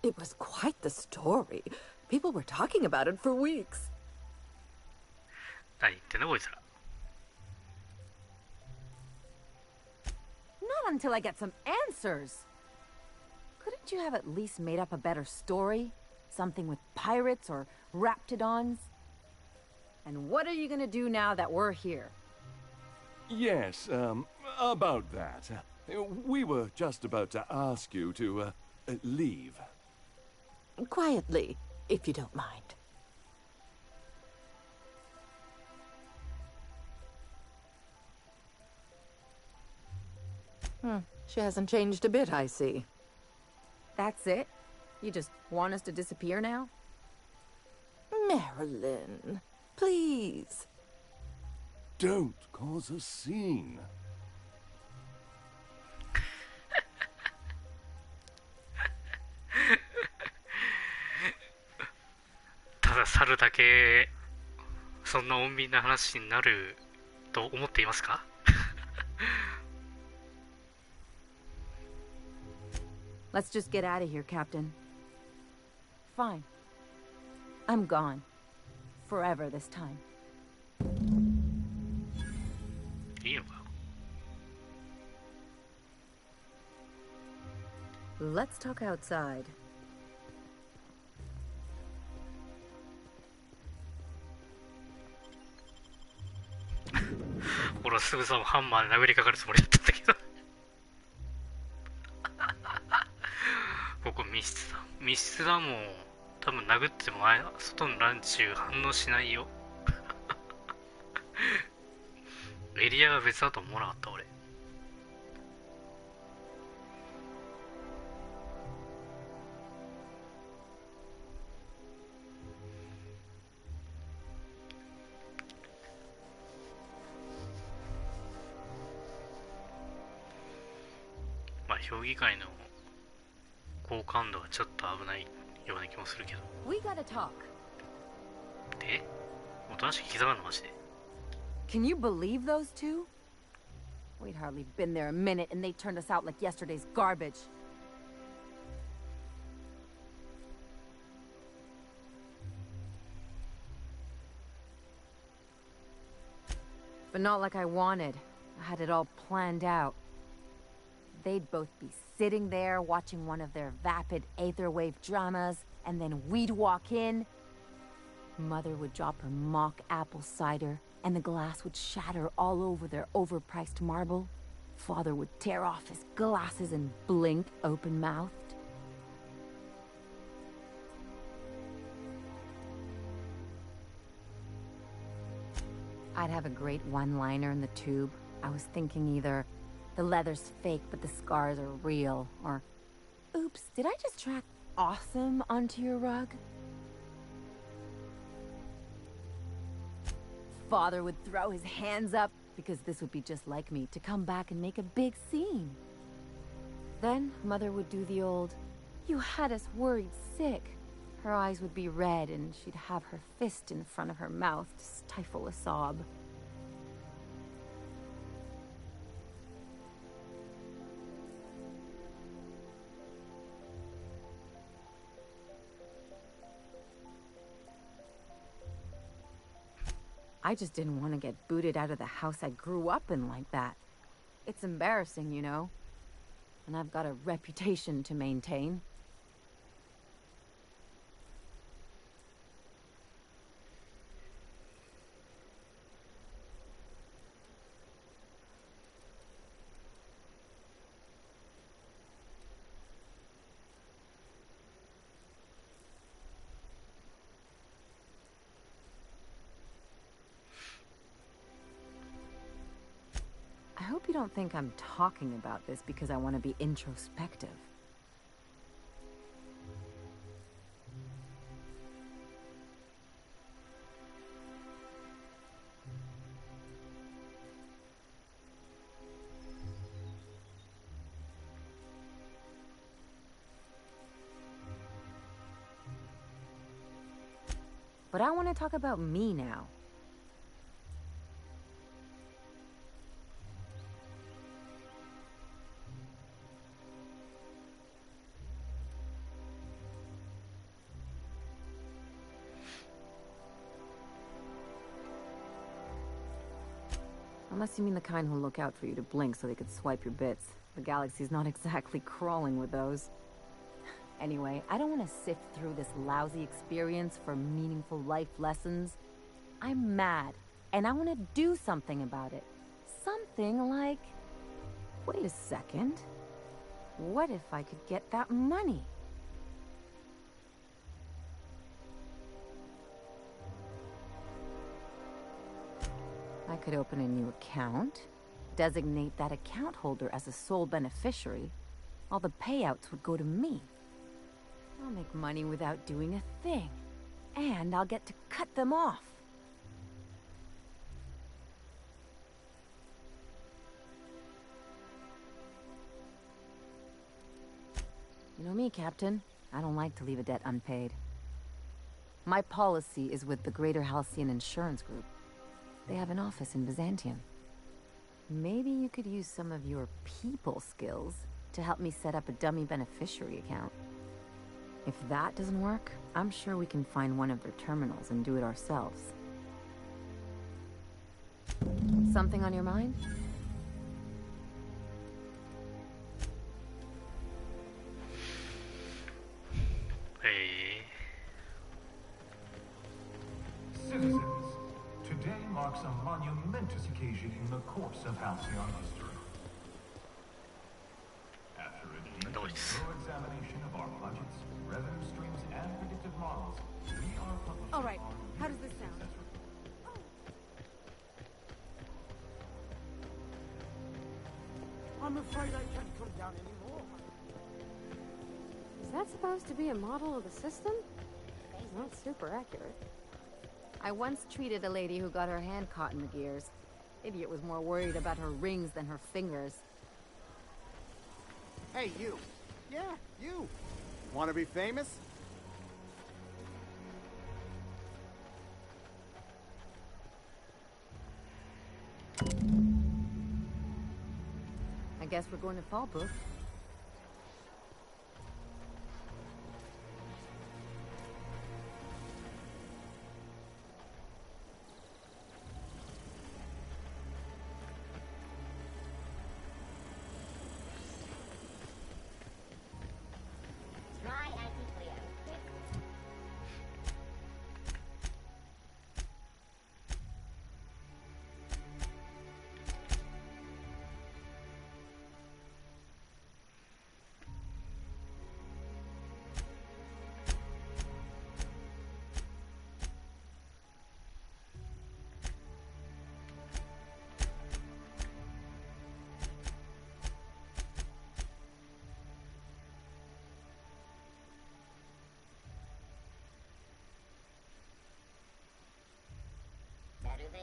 It was quite the story. People were talking about it for weeks. Not until I get some answers. Couldn't you have at least made up a better story? Something with pirates or raptidons? And what are you gonna do now that we're here? Yes, about that. We were just about to ask you to, leave. Quietly, if you don't mind. She hasn't changed a bit, I see. That's it? You just want us to disappear now? Marilyn, please. Don't cause a scene. ただ去るだけそんな穏便な話になると思っていますか？ Let's just get out of here, Captain. Fine. I'm gone. Forever this time. いいのか？ Let's talk outside. 俺はすぐさまハンマーで殴りかかるつもりだったんだけどここ密室だ。密室だもん。多分殴っても外のランチ反応しないよエリアが別だと思わなかった俺。まあ評議会の好感度はちょっと危ないような気もするけど。 We gotta talk. え？おとなしく刻むのマジで。 Can you believe those two? We'd hardly been there a minute and they turned us out like yesterday's garbage. But not like I wanted. I had it all planned out. They'd both be sitting there watching one of their vapid aetherwave dramas, and then we'd walk in. Mother would drop her mock apple cider, and the glass would shatter all over their overpriced marble. Father would tear off his glasses and blink open-mouthed. Dad have a great one-liner in the tube? I was thinking either the leather's fake but the scars are real, or oops, did I just track awesome onto your rug? Father would throw his hands up because this would be just like me to come back and make a big scene. Then Mother would do the old, "You had us worried sick." Her eyes would be red and she'd have her fist in front of her mouth to stifle a sob. I just didn't want to get booted out of the house I grew up in like that. It's embarrassing, you know. And I've got a reputation to maintain. I hope you don't think I'm talking about this because I want to be introspective. But I want to talk about me now. Unless you mean the kind who'll look out for you to blink so they could swipe your bits. The galaxy's not exactly crawling with those. Anyway, I don't want to sift through this lousy experience for meaningful life lessons. I'm mad, and I want to do something about it. Something like... Wait a second. What if I could get that money? I could open a new account, designate that account holder as a sole beneficiary. All the payouts would go to me. I'll make money without doing a thing. And I'll get to cut them off. You know me, Captain. I don't like to leave a debt unpaid. My policy is with the Greater Halcyon Insurance Group. They have an office in Byzantium. Maybe you could use some of your people skills to help me set up a dummy beneficiary account. If that doesn't work, I'm sure we can find one of their terminals and do it ourselves. Something on your mind? Hey. Citizens, today marks a monumentous occasion in the course of Halcyon history. After a deep and thorough examination of our budgets, revenue streams, and predictive models, we are publishing. All right, how does this sound? I'm afraid I can't come down anymore. Is that supposed to be a model of the system? Not super accurate. I once treated a lady who got her hand caught in the gears. Idiot was more worried about her rings than her fingers. Hey, you. Yeah, you. Want to be famous? I guess we're going to Fallbrook. Try anti-Cleo.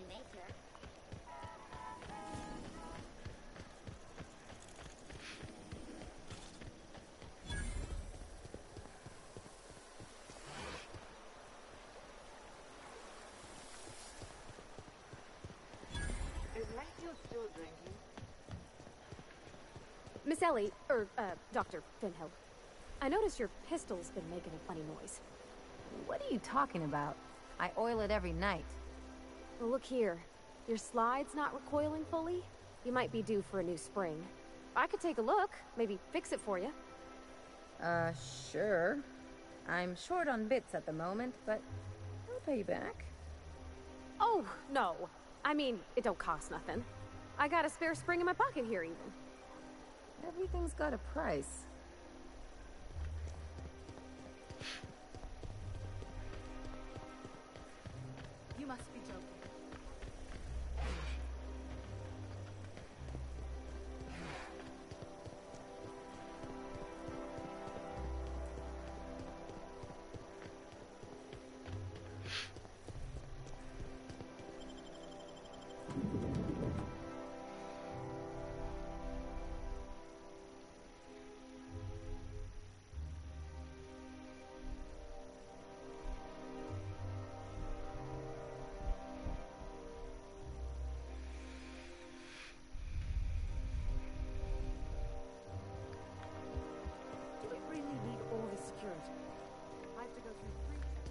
in nature. Is Matthew still drinking? Miss Ellie, Dr. Finhill. I noticed your pistol's been making a funny noise. What are you talking about? I oil it every night. Well, look here. Your slide's not recoiling fully. You might be due for a new spring. I could take a look, maybe fix it for you. Sure. I'm short on bits at the moment, but I'll pay you back. Oh, no. I mean, it don't cost nothing. I got a spare spring in my pocket here, even. Everything's got a price. You must be joking. Do we really need all this security? I have to go through 3 checks.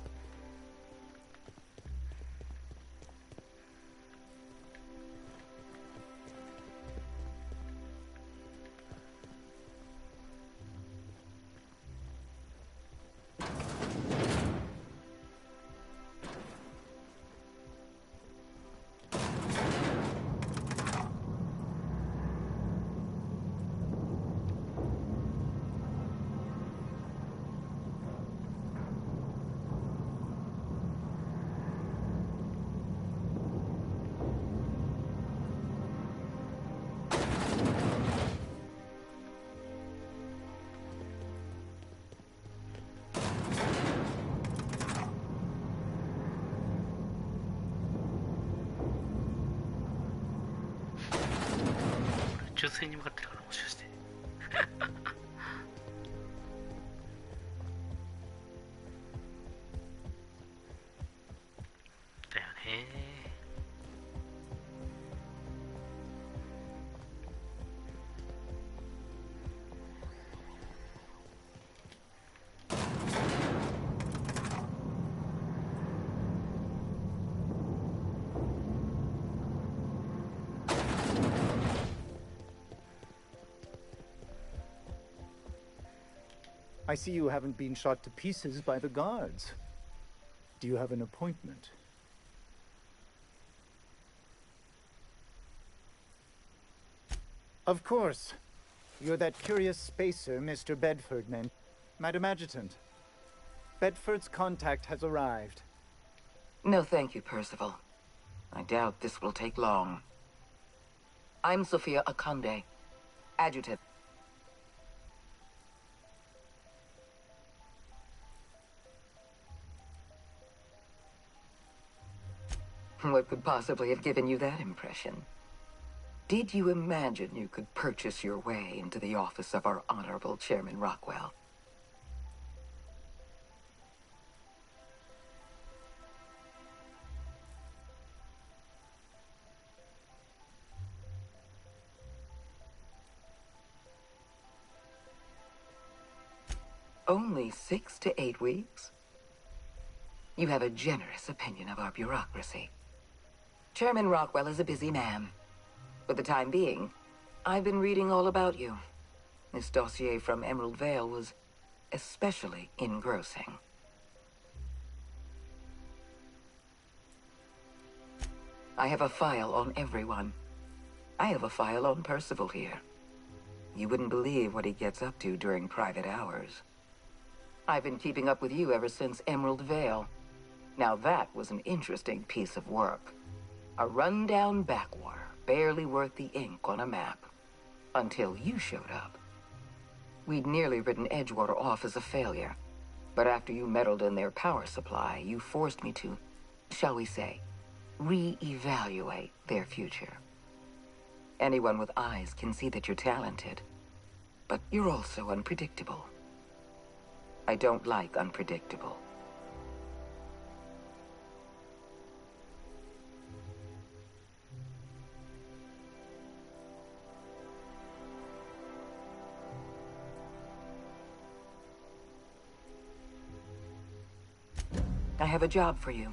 宇宙船に向かってるからもしかしてだよね。I see you haven't been shot to pieces by the guards. Do you have an appointment? Of course. You're that curious spacer Mr. Bedford meant. Madam Adjutant, Bedford's contact has arrived. No thank you, Percival. I doubt this will take long. I'm Sophia Akande, Adjutant. What could possibly have given you that impression? Did you imagine you could purchase your way into the office of our Honorable Chairman Rockwell? Only 6 to 8 weeks? You have a generous opinion of our bureaucracy. Chairman Rockwell is a busy man. For the time being, I've been reading all about you. This dossier from Emerald Vale was especially engrossing. I have a file on everyone. I have a file on Percival here. You wouldn't believe what he gets up to during private hours. I've been keeping up with you ever since Emerald Vale. Now that was an interesting piece of work. A rundown backwater, barely worth the ink on a map. Until you showed up. We'd nearly written Edgewater off as a failure. But after you meddled in their power supply, you forced me to, shall we say, re-evaluate their future. Anyone with eyes can see that you're talented, but you're also unpredictable. I don't like unpredictable. I have a job for you.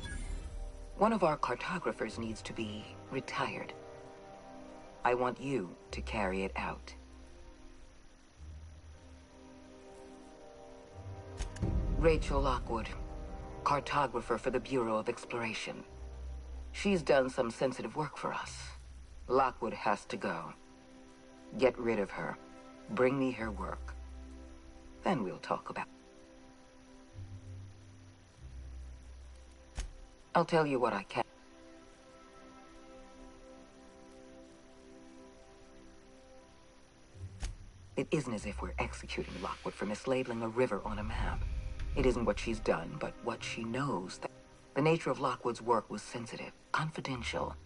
One of our cartographers needs to be retired. I want you to carry it out. Rachel Lockwood, cartographer for the Bureau of Exploration. She's done some sensitive work for us. Lockwood has to go. Get rid of her. Bring me her work. Then we'll talk about it. I'll tell you what I can. It isn't as if we're executing Lockwood for mislabeling a river on a map. It isn't what she's done, but what she knows. The nature of Lockwood's work was sensitive, confidential,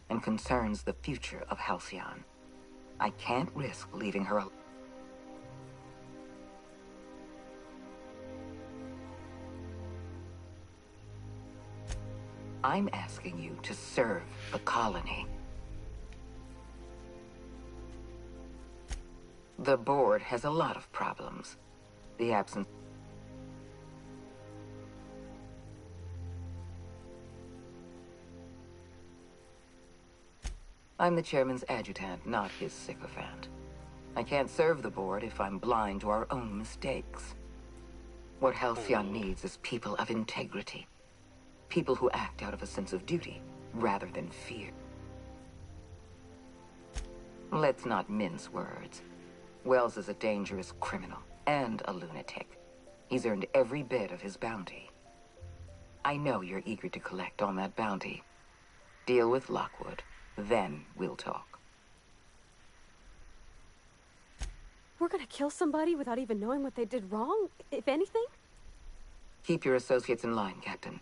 and concerns the future of Halcyon. I can't risk leaving her alone. I'm asking you to serve the colony. The board has a lot of problems. The absence... I'm the chairman's adjutant, not his sycophant. I can't serve the board if I'm blind to our own mistakes. What Halcyon needs is people of integrity. People who act out of a sense of duty, rather than fear. Let's not mince words. Wells is a dangerous criminal, and a lunatic. He's earned every bit of his bounty. I know you're eager to collect on that bounty. Deal with Lockwood, then we'll talk. We're gonna kill somebody without even knowing what they did wrong, if anything? Keep your associates in line, Captain.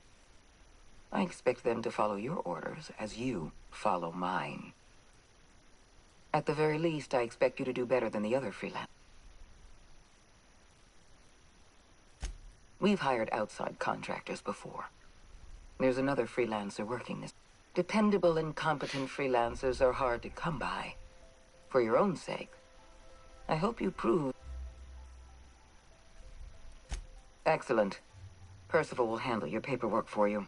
I expect them to follow your orders as you follow mine. At the very least, I expect you to do better than the other freelance. We've hired outside contractors before. There's another freelancer working this. Dependable and competent freelancers are hard to come by. For your own sake, I hope you prove... Excellent. Percival will handle your paperwork for you.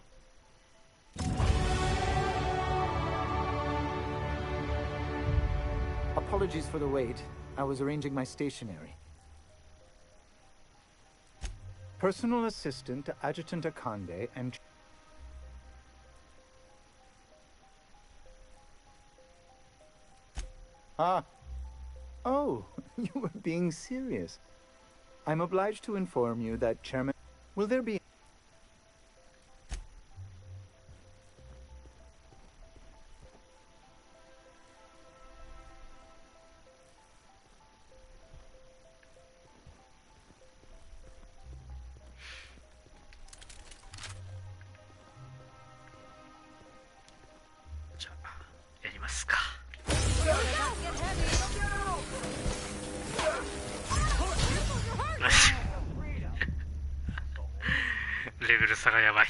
Apologies for the wait. I was arranging my stationery. Personal assistant to Adjutant Akande and... Ah. Oh, you were being serious. I'm obliged to inform you that Chairman... Will there be...レベル差がやばい。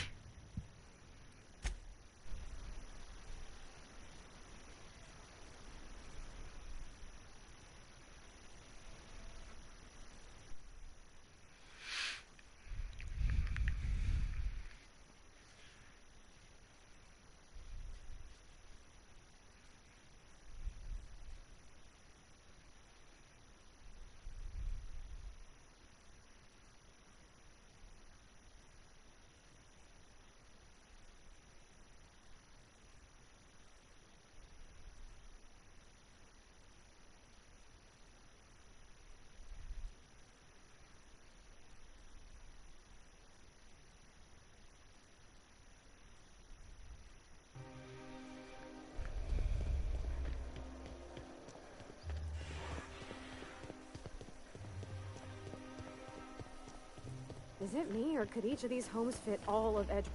Is it me, or could each of these homes fit all of Edge?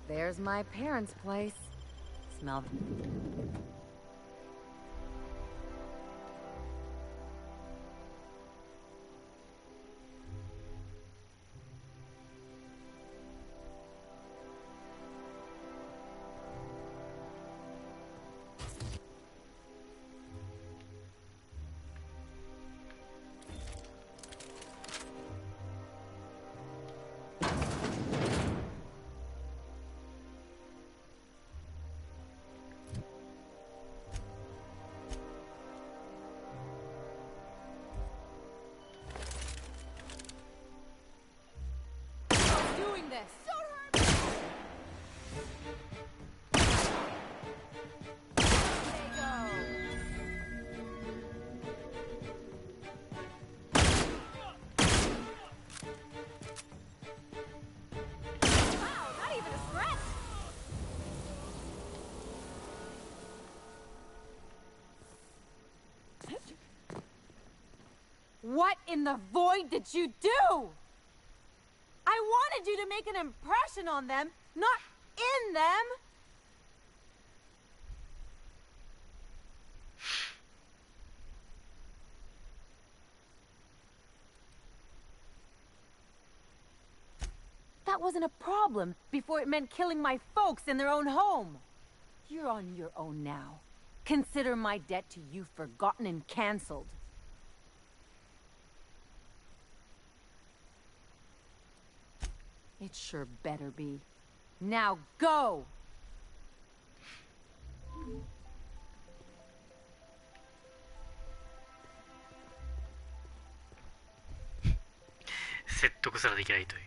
There's my parents' place. smell. Doing this. What in the void did you do? I wanted you to make an impression on them, not in them. That wasn't a problem before it meant killing my folks in their own home. You're on your own now. Consider my debt to you forgotten and canceled. It sure better be. Now go!説得すらできないという。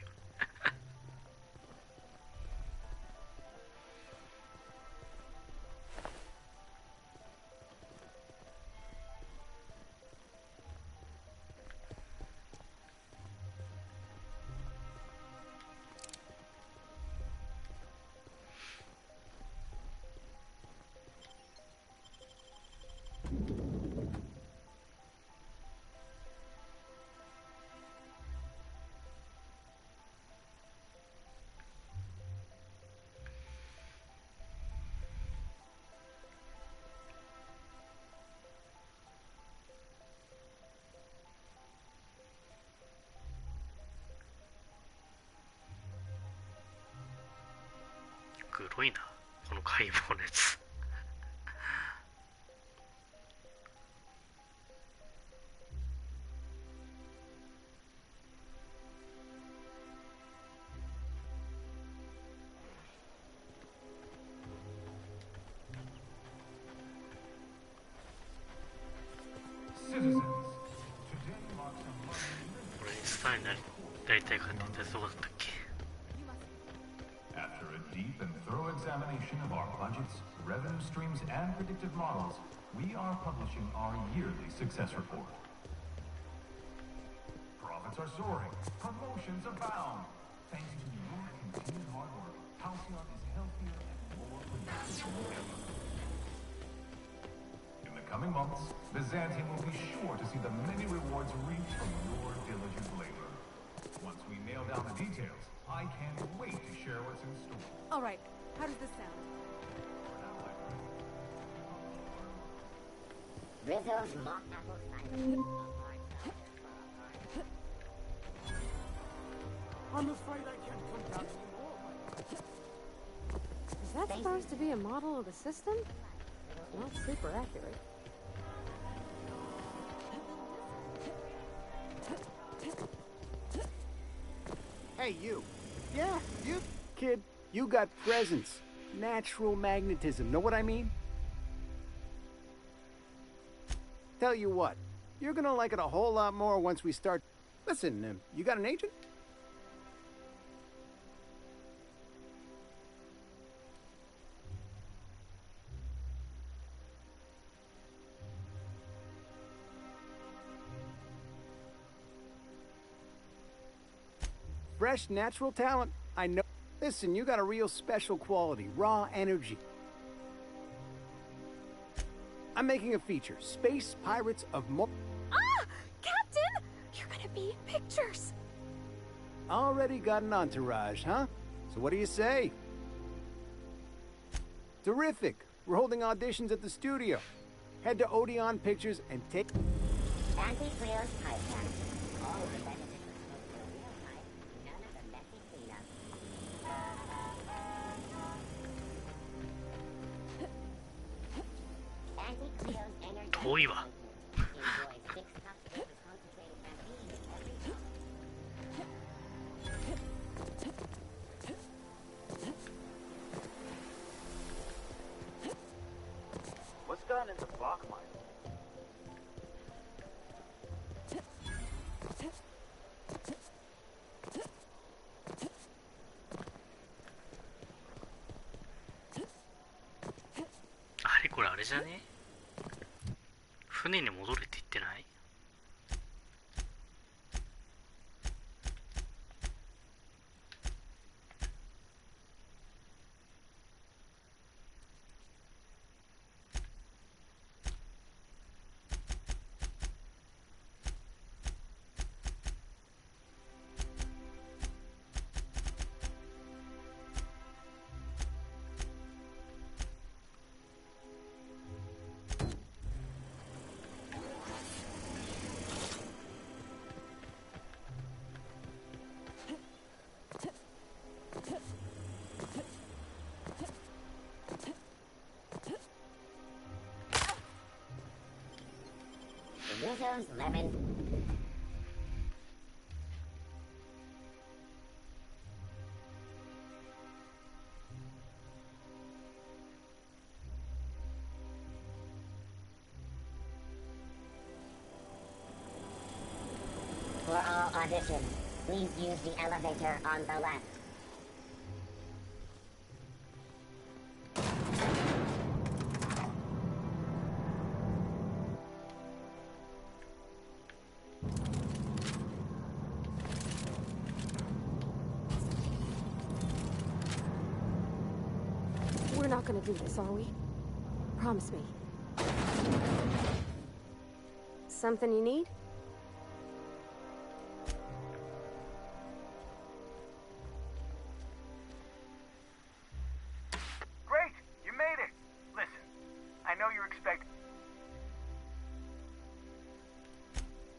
黒いな、この解剖熱。これにスターになりたいかって言ったらどうだったっけ。After a deep and thorough examination of our budgets, revenue streams, and predictive models, we are publishing our yearly success report. Profits are soaring, promotions abound. Thanks to your continued hard work, Halcyon is healthier and more predictable than ever. In the coming months, Byzantium will be sure to see the many rewards reaped from your diligent labor. Once we nail down the details, I can't wait to share what's in store. All right, how does this sound? Rizzo's mock apple cider. I'm afraid I can't come down anymore. Is that supposed to be a model of the system? Not super accurate. Hey, you. Yeah, you. Kid, you got presence. Natural magnetism. Know what I mean? Tell you what, you're gonna like it a whole lot more once we start. Listen, you got an agent? Fresh, natural talent. I know. Listen, you got a real special quality, raw energy. I'm making a feature, Space Pirates of Ah! Captain! You're gonna be in pictures. Already got an entourage, huh? So what do you say? Terrific. We're holding auditions at the studio. Head to Odeon Pictures and take... Anti-Cleo's typecast. All the benefits are supposed to real type, none of the messy cleanup. Anti-Cleo's energy... 遠いわ。 Enjoy 6 cups of concentrated caffeine every day. What's gone into Bachmeyer? あれこれあれじゃね？船に戻れって言ってない？Rizzo's lemon. For all auditions, please use the elevator on the left. We're not gonna do this, are we? Promise me. Something you need? Great! You made it! Listen, I know you're expecting...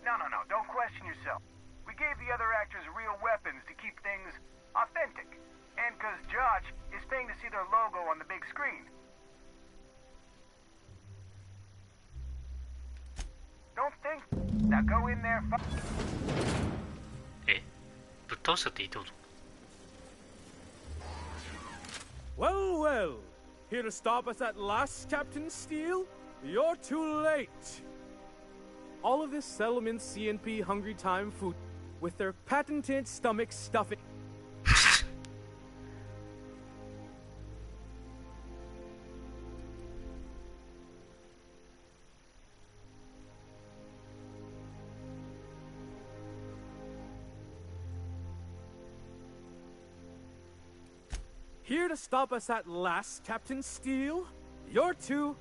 No, don't question yourself. We gave the other actors real weapons to keep things authentic. And because Josh is paying to see their logo on the big screen. Don't think. Now go in there. え、ぶっ倒しちゃっていいってこと？ Well, well. Here to stop us at last, Captain Steele? You're too late. All of this settlement CNP hungry time food with their patented stomach stuffing. Here to stop us at last, Captain Steele? You're too...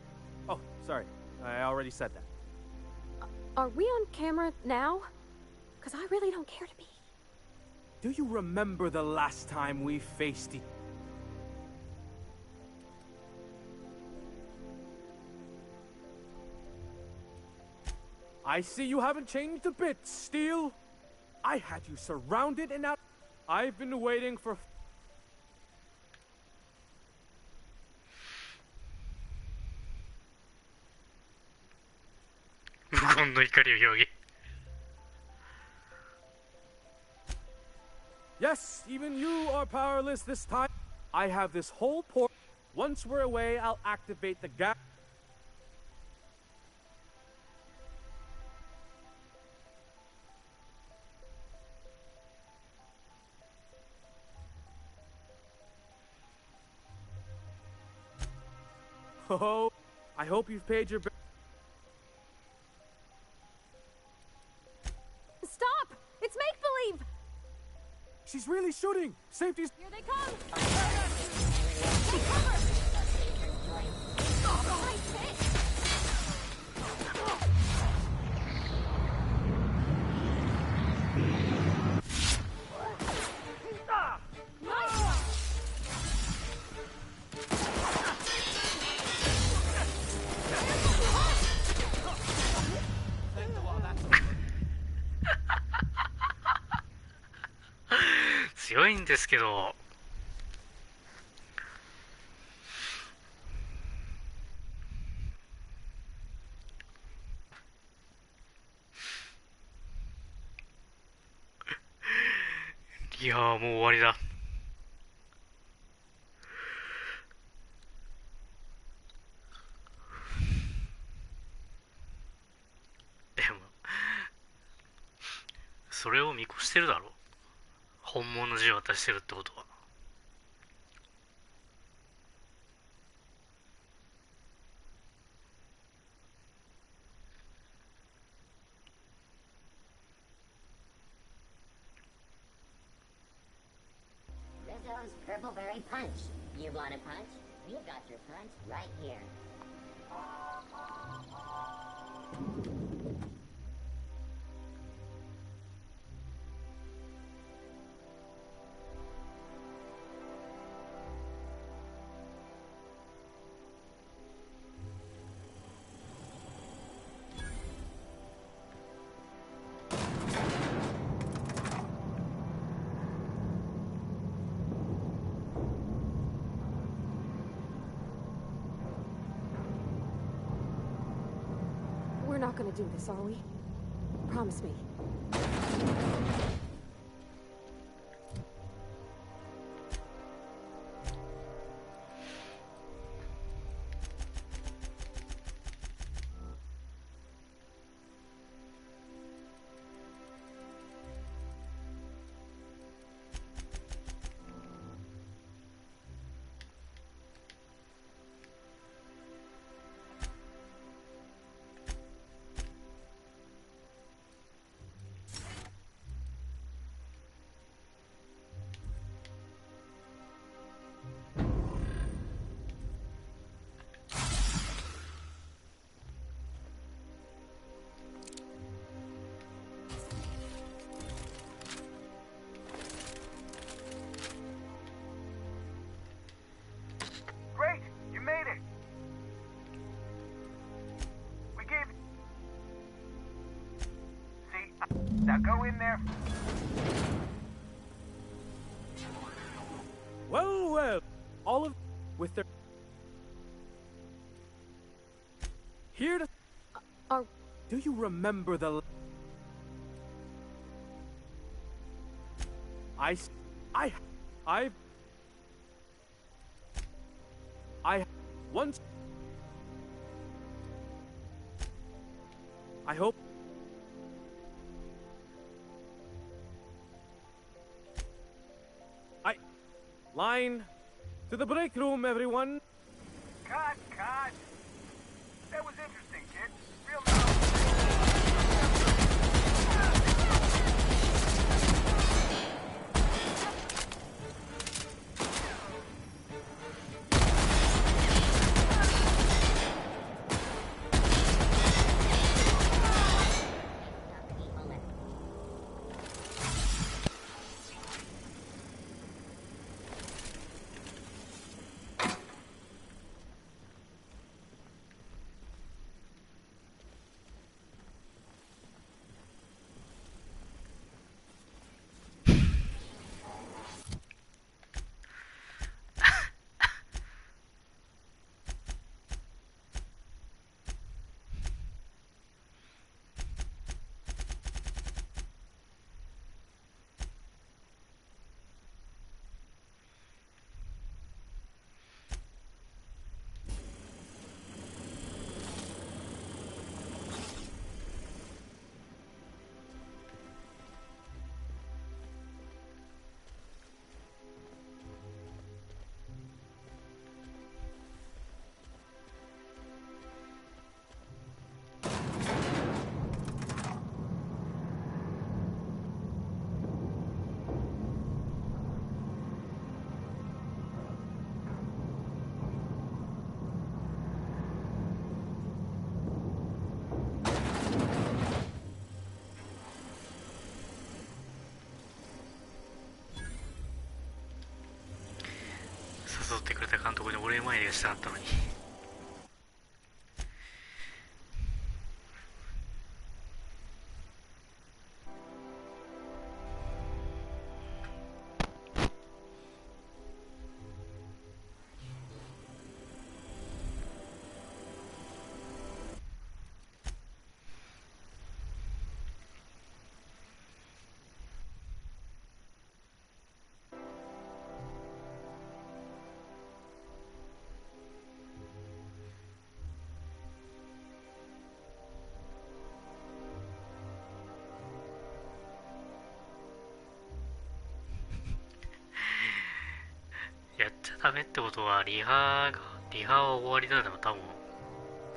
Oh, sorry. I already said that. Are we on camera now? Because I really don't care to be. Do you remember the last time we faced I see you haven't changed a bit, Steele. I had you surrounded and out. I've been waiting for... 無言の怒りを表現。 Yes, even you are powerless this time. I have this whole port. Once we're away, I'll activate the gap. Oh, I hope you've paid your... Stop! It's make-believe! She's really shooting! Safety's... Here they come! 強いんですけど、いやーもう終わりだ。でもそれを見越してるだろ、本物の銃を渡してるってことは。Rizzo's Purple Berry Punch. You want a punch? We've got your punch right here. We're not gonna do this, are we? Promise me. Great! You made it! We gave... See? Now go in there. Well, well, all of with their here to. Do you remember the? I once. I hope. Line to the break room, everyone. Cut! That was interesting, kid. Real誘ってくれた監督にお礼参りがしたかったのに。ダメってことはリハは終わりなので多分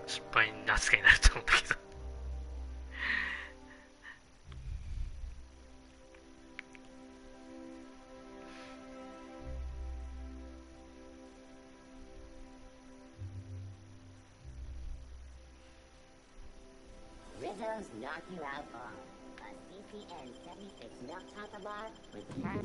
失敗扱いになると思うんだけど。Rizzo's knock you out all. A CCN 76 milk chocolate bar with her.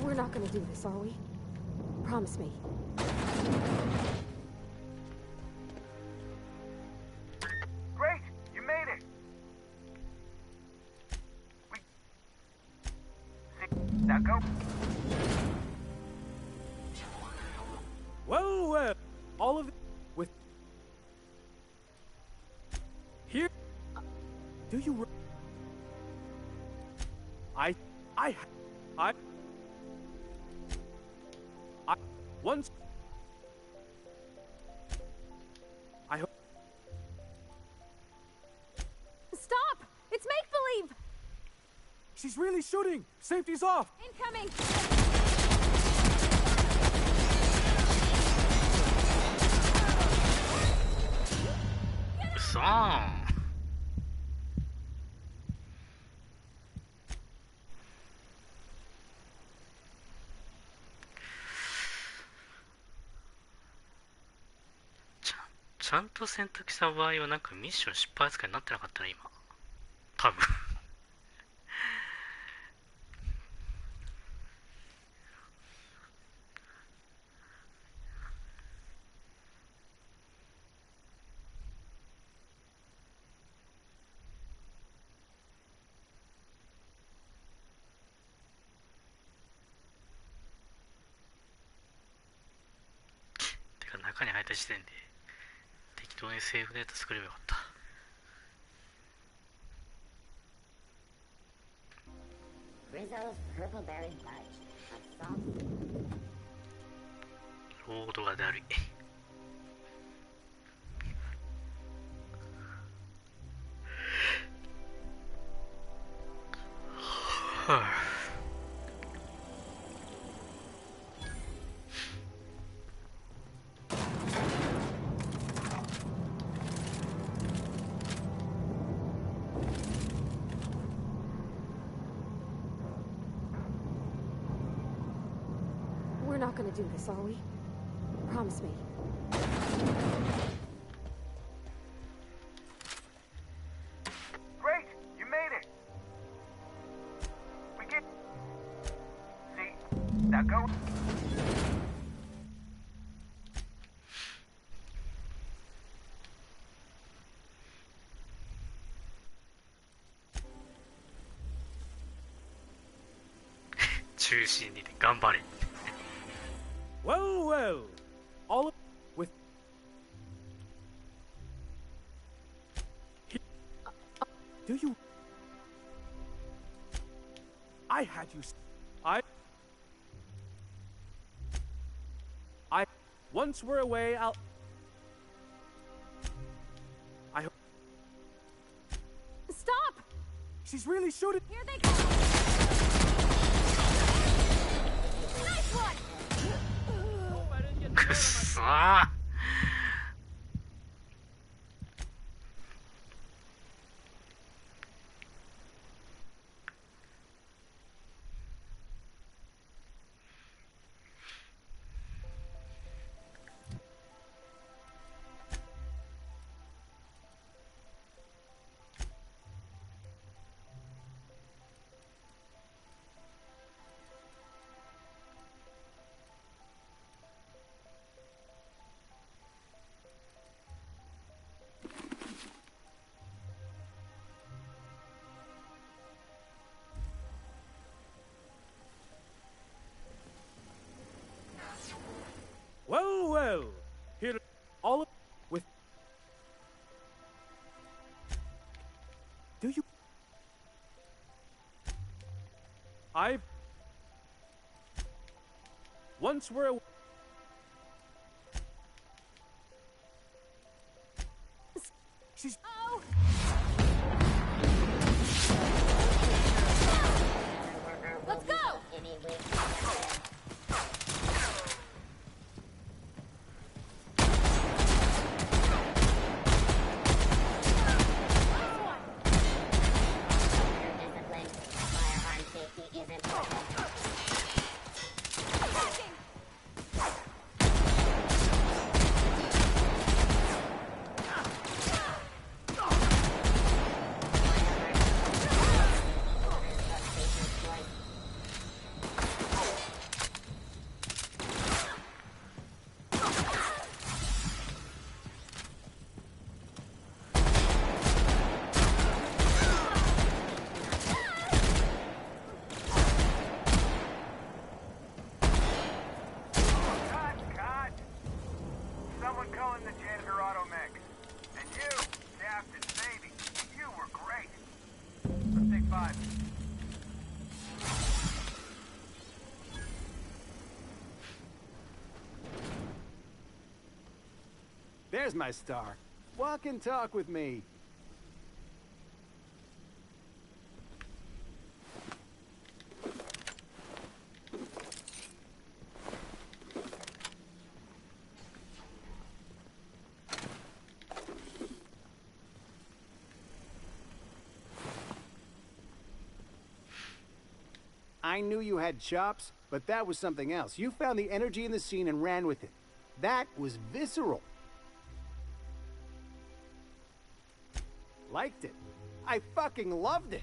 We're not gonna do this, are we? Promise me. Great! You made it! See, now go. Well, all of it with here. Do you? I once. I hope. Stop! It's make-believe! She's really shooting! Safety's off! Incoming! Song. ちゃんと選択した場合はなんかミッション失敗扱いになってなかったね今多分てか中に入った時点で適当にセーブデータ作ればよかった。ロードがだるい。はあWe're not gonna do this, are we? Promise me. Great! You made it! We get... See? Now go... Well, all of with do you I had you I once we're away I hope Stop! She's really shooting. Here they go! Nice one! くっそー Once we're... She's... Oh! Let's go! There's my star. Walk and talk with me. I knew you had chops, but that was something else. You found the energy in the scene and ran with it. That was visceral. Liked it. I fucking loved it.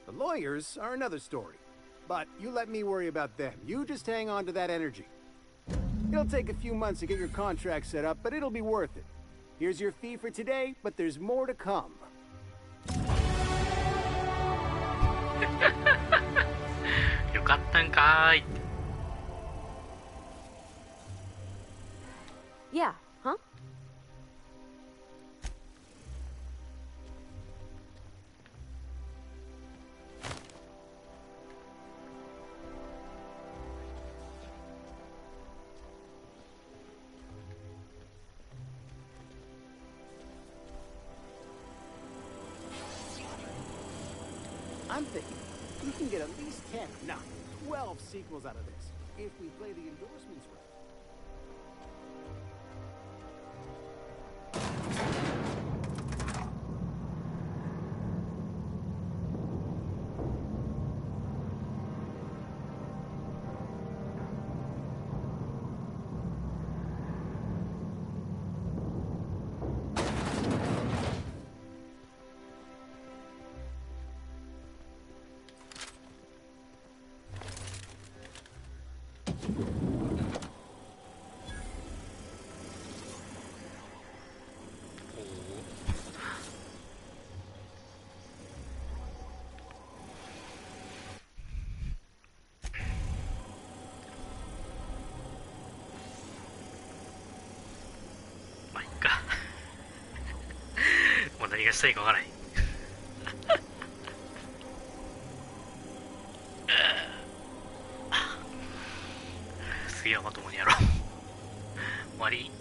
The lawyers are another story. But you let me worry about them. You just hang on to that energy. It'll take a few months to get your contract set up, but it'll be worth it. Here's your fee for today, but there's more to come. Yeah, huh? I'm thinking we can get at least 10, no, 12 sequels out of this, if we play the endorsements right.まあいっか。もう何がしたいかわからない。次はまともにやろう。終わり。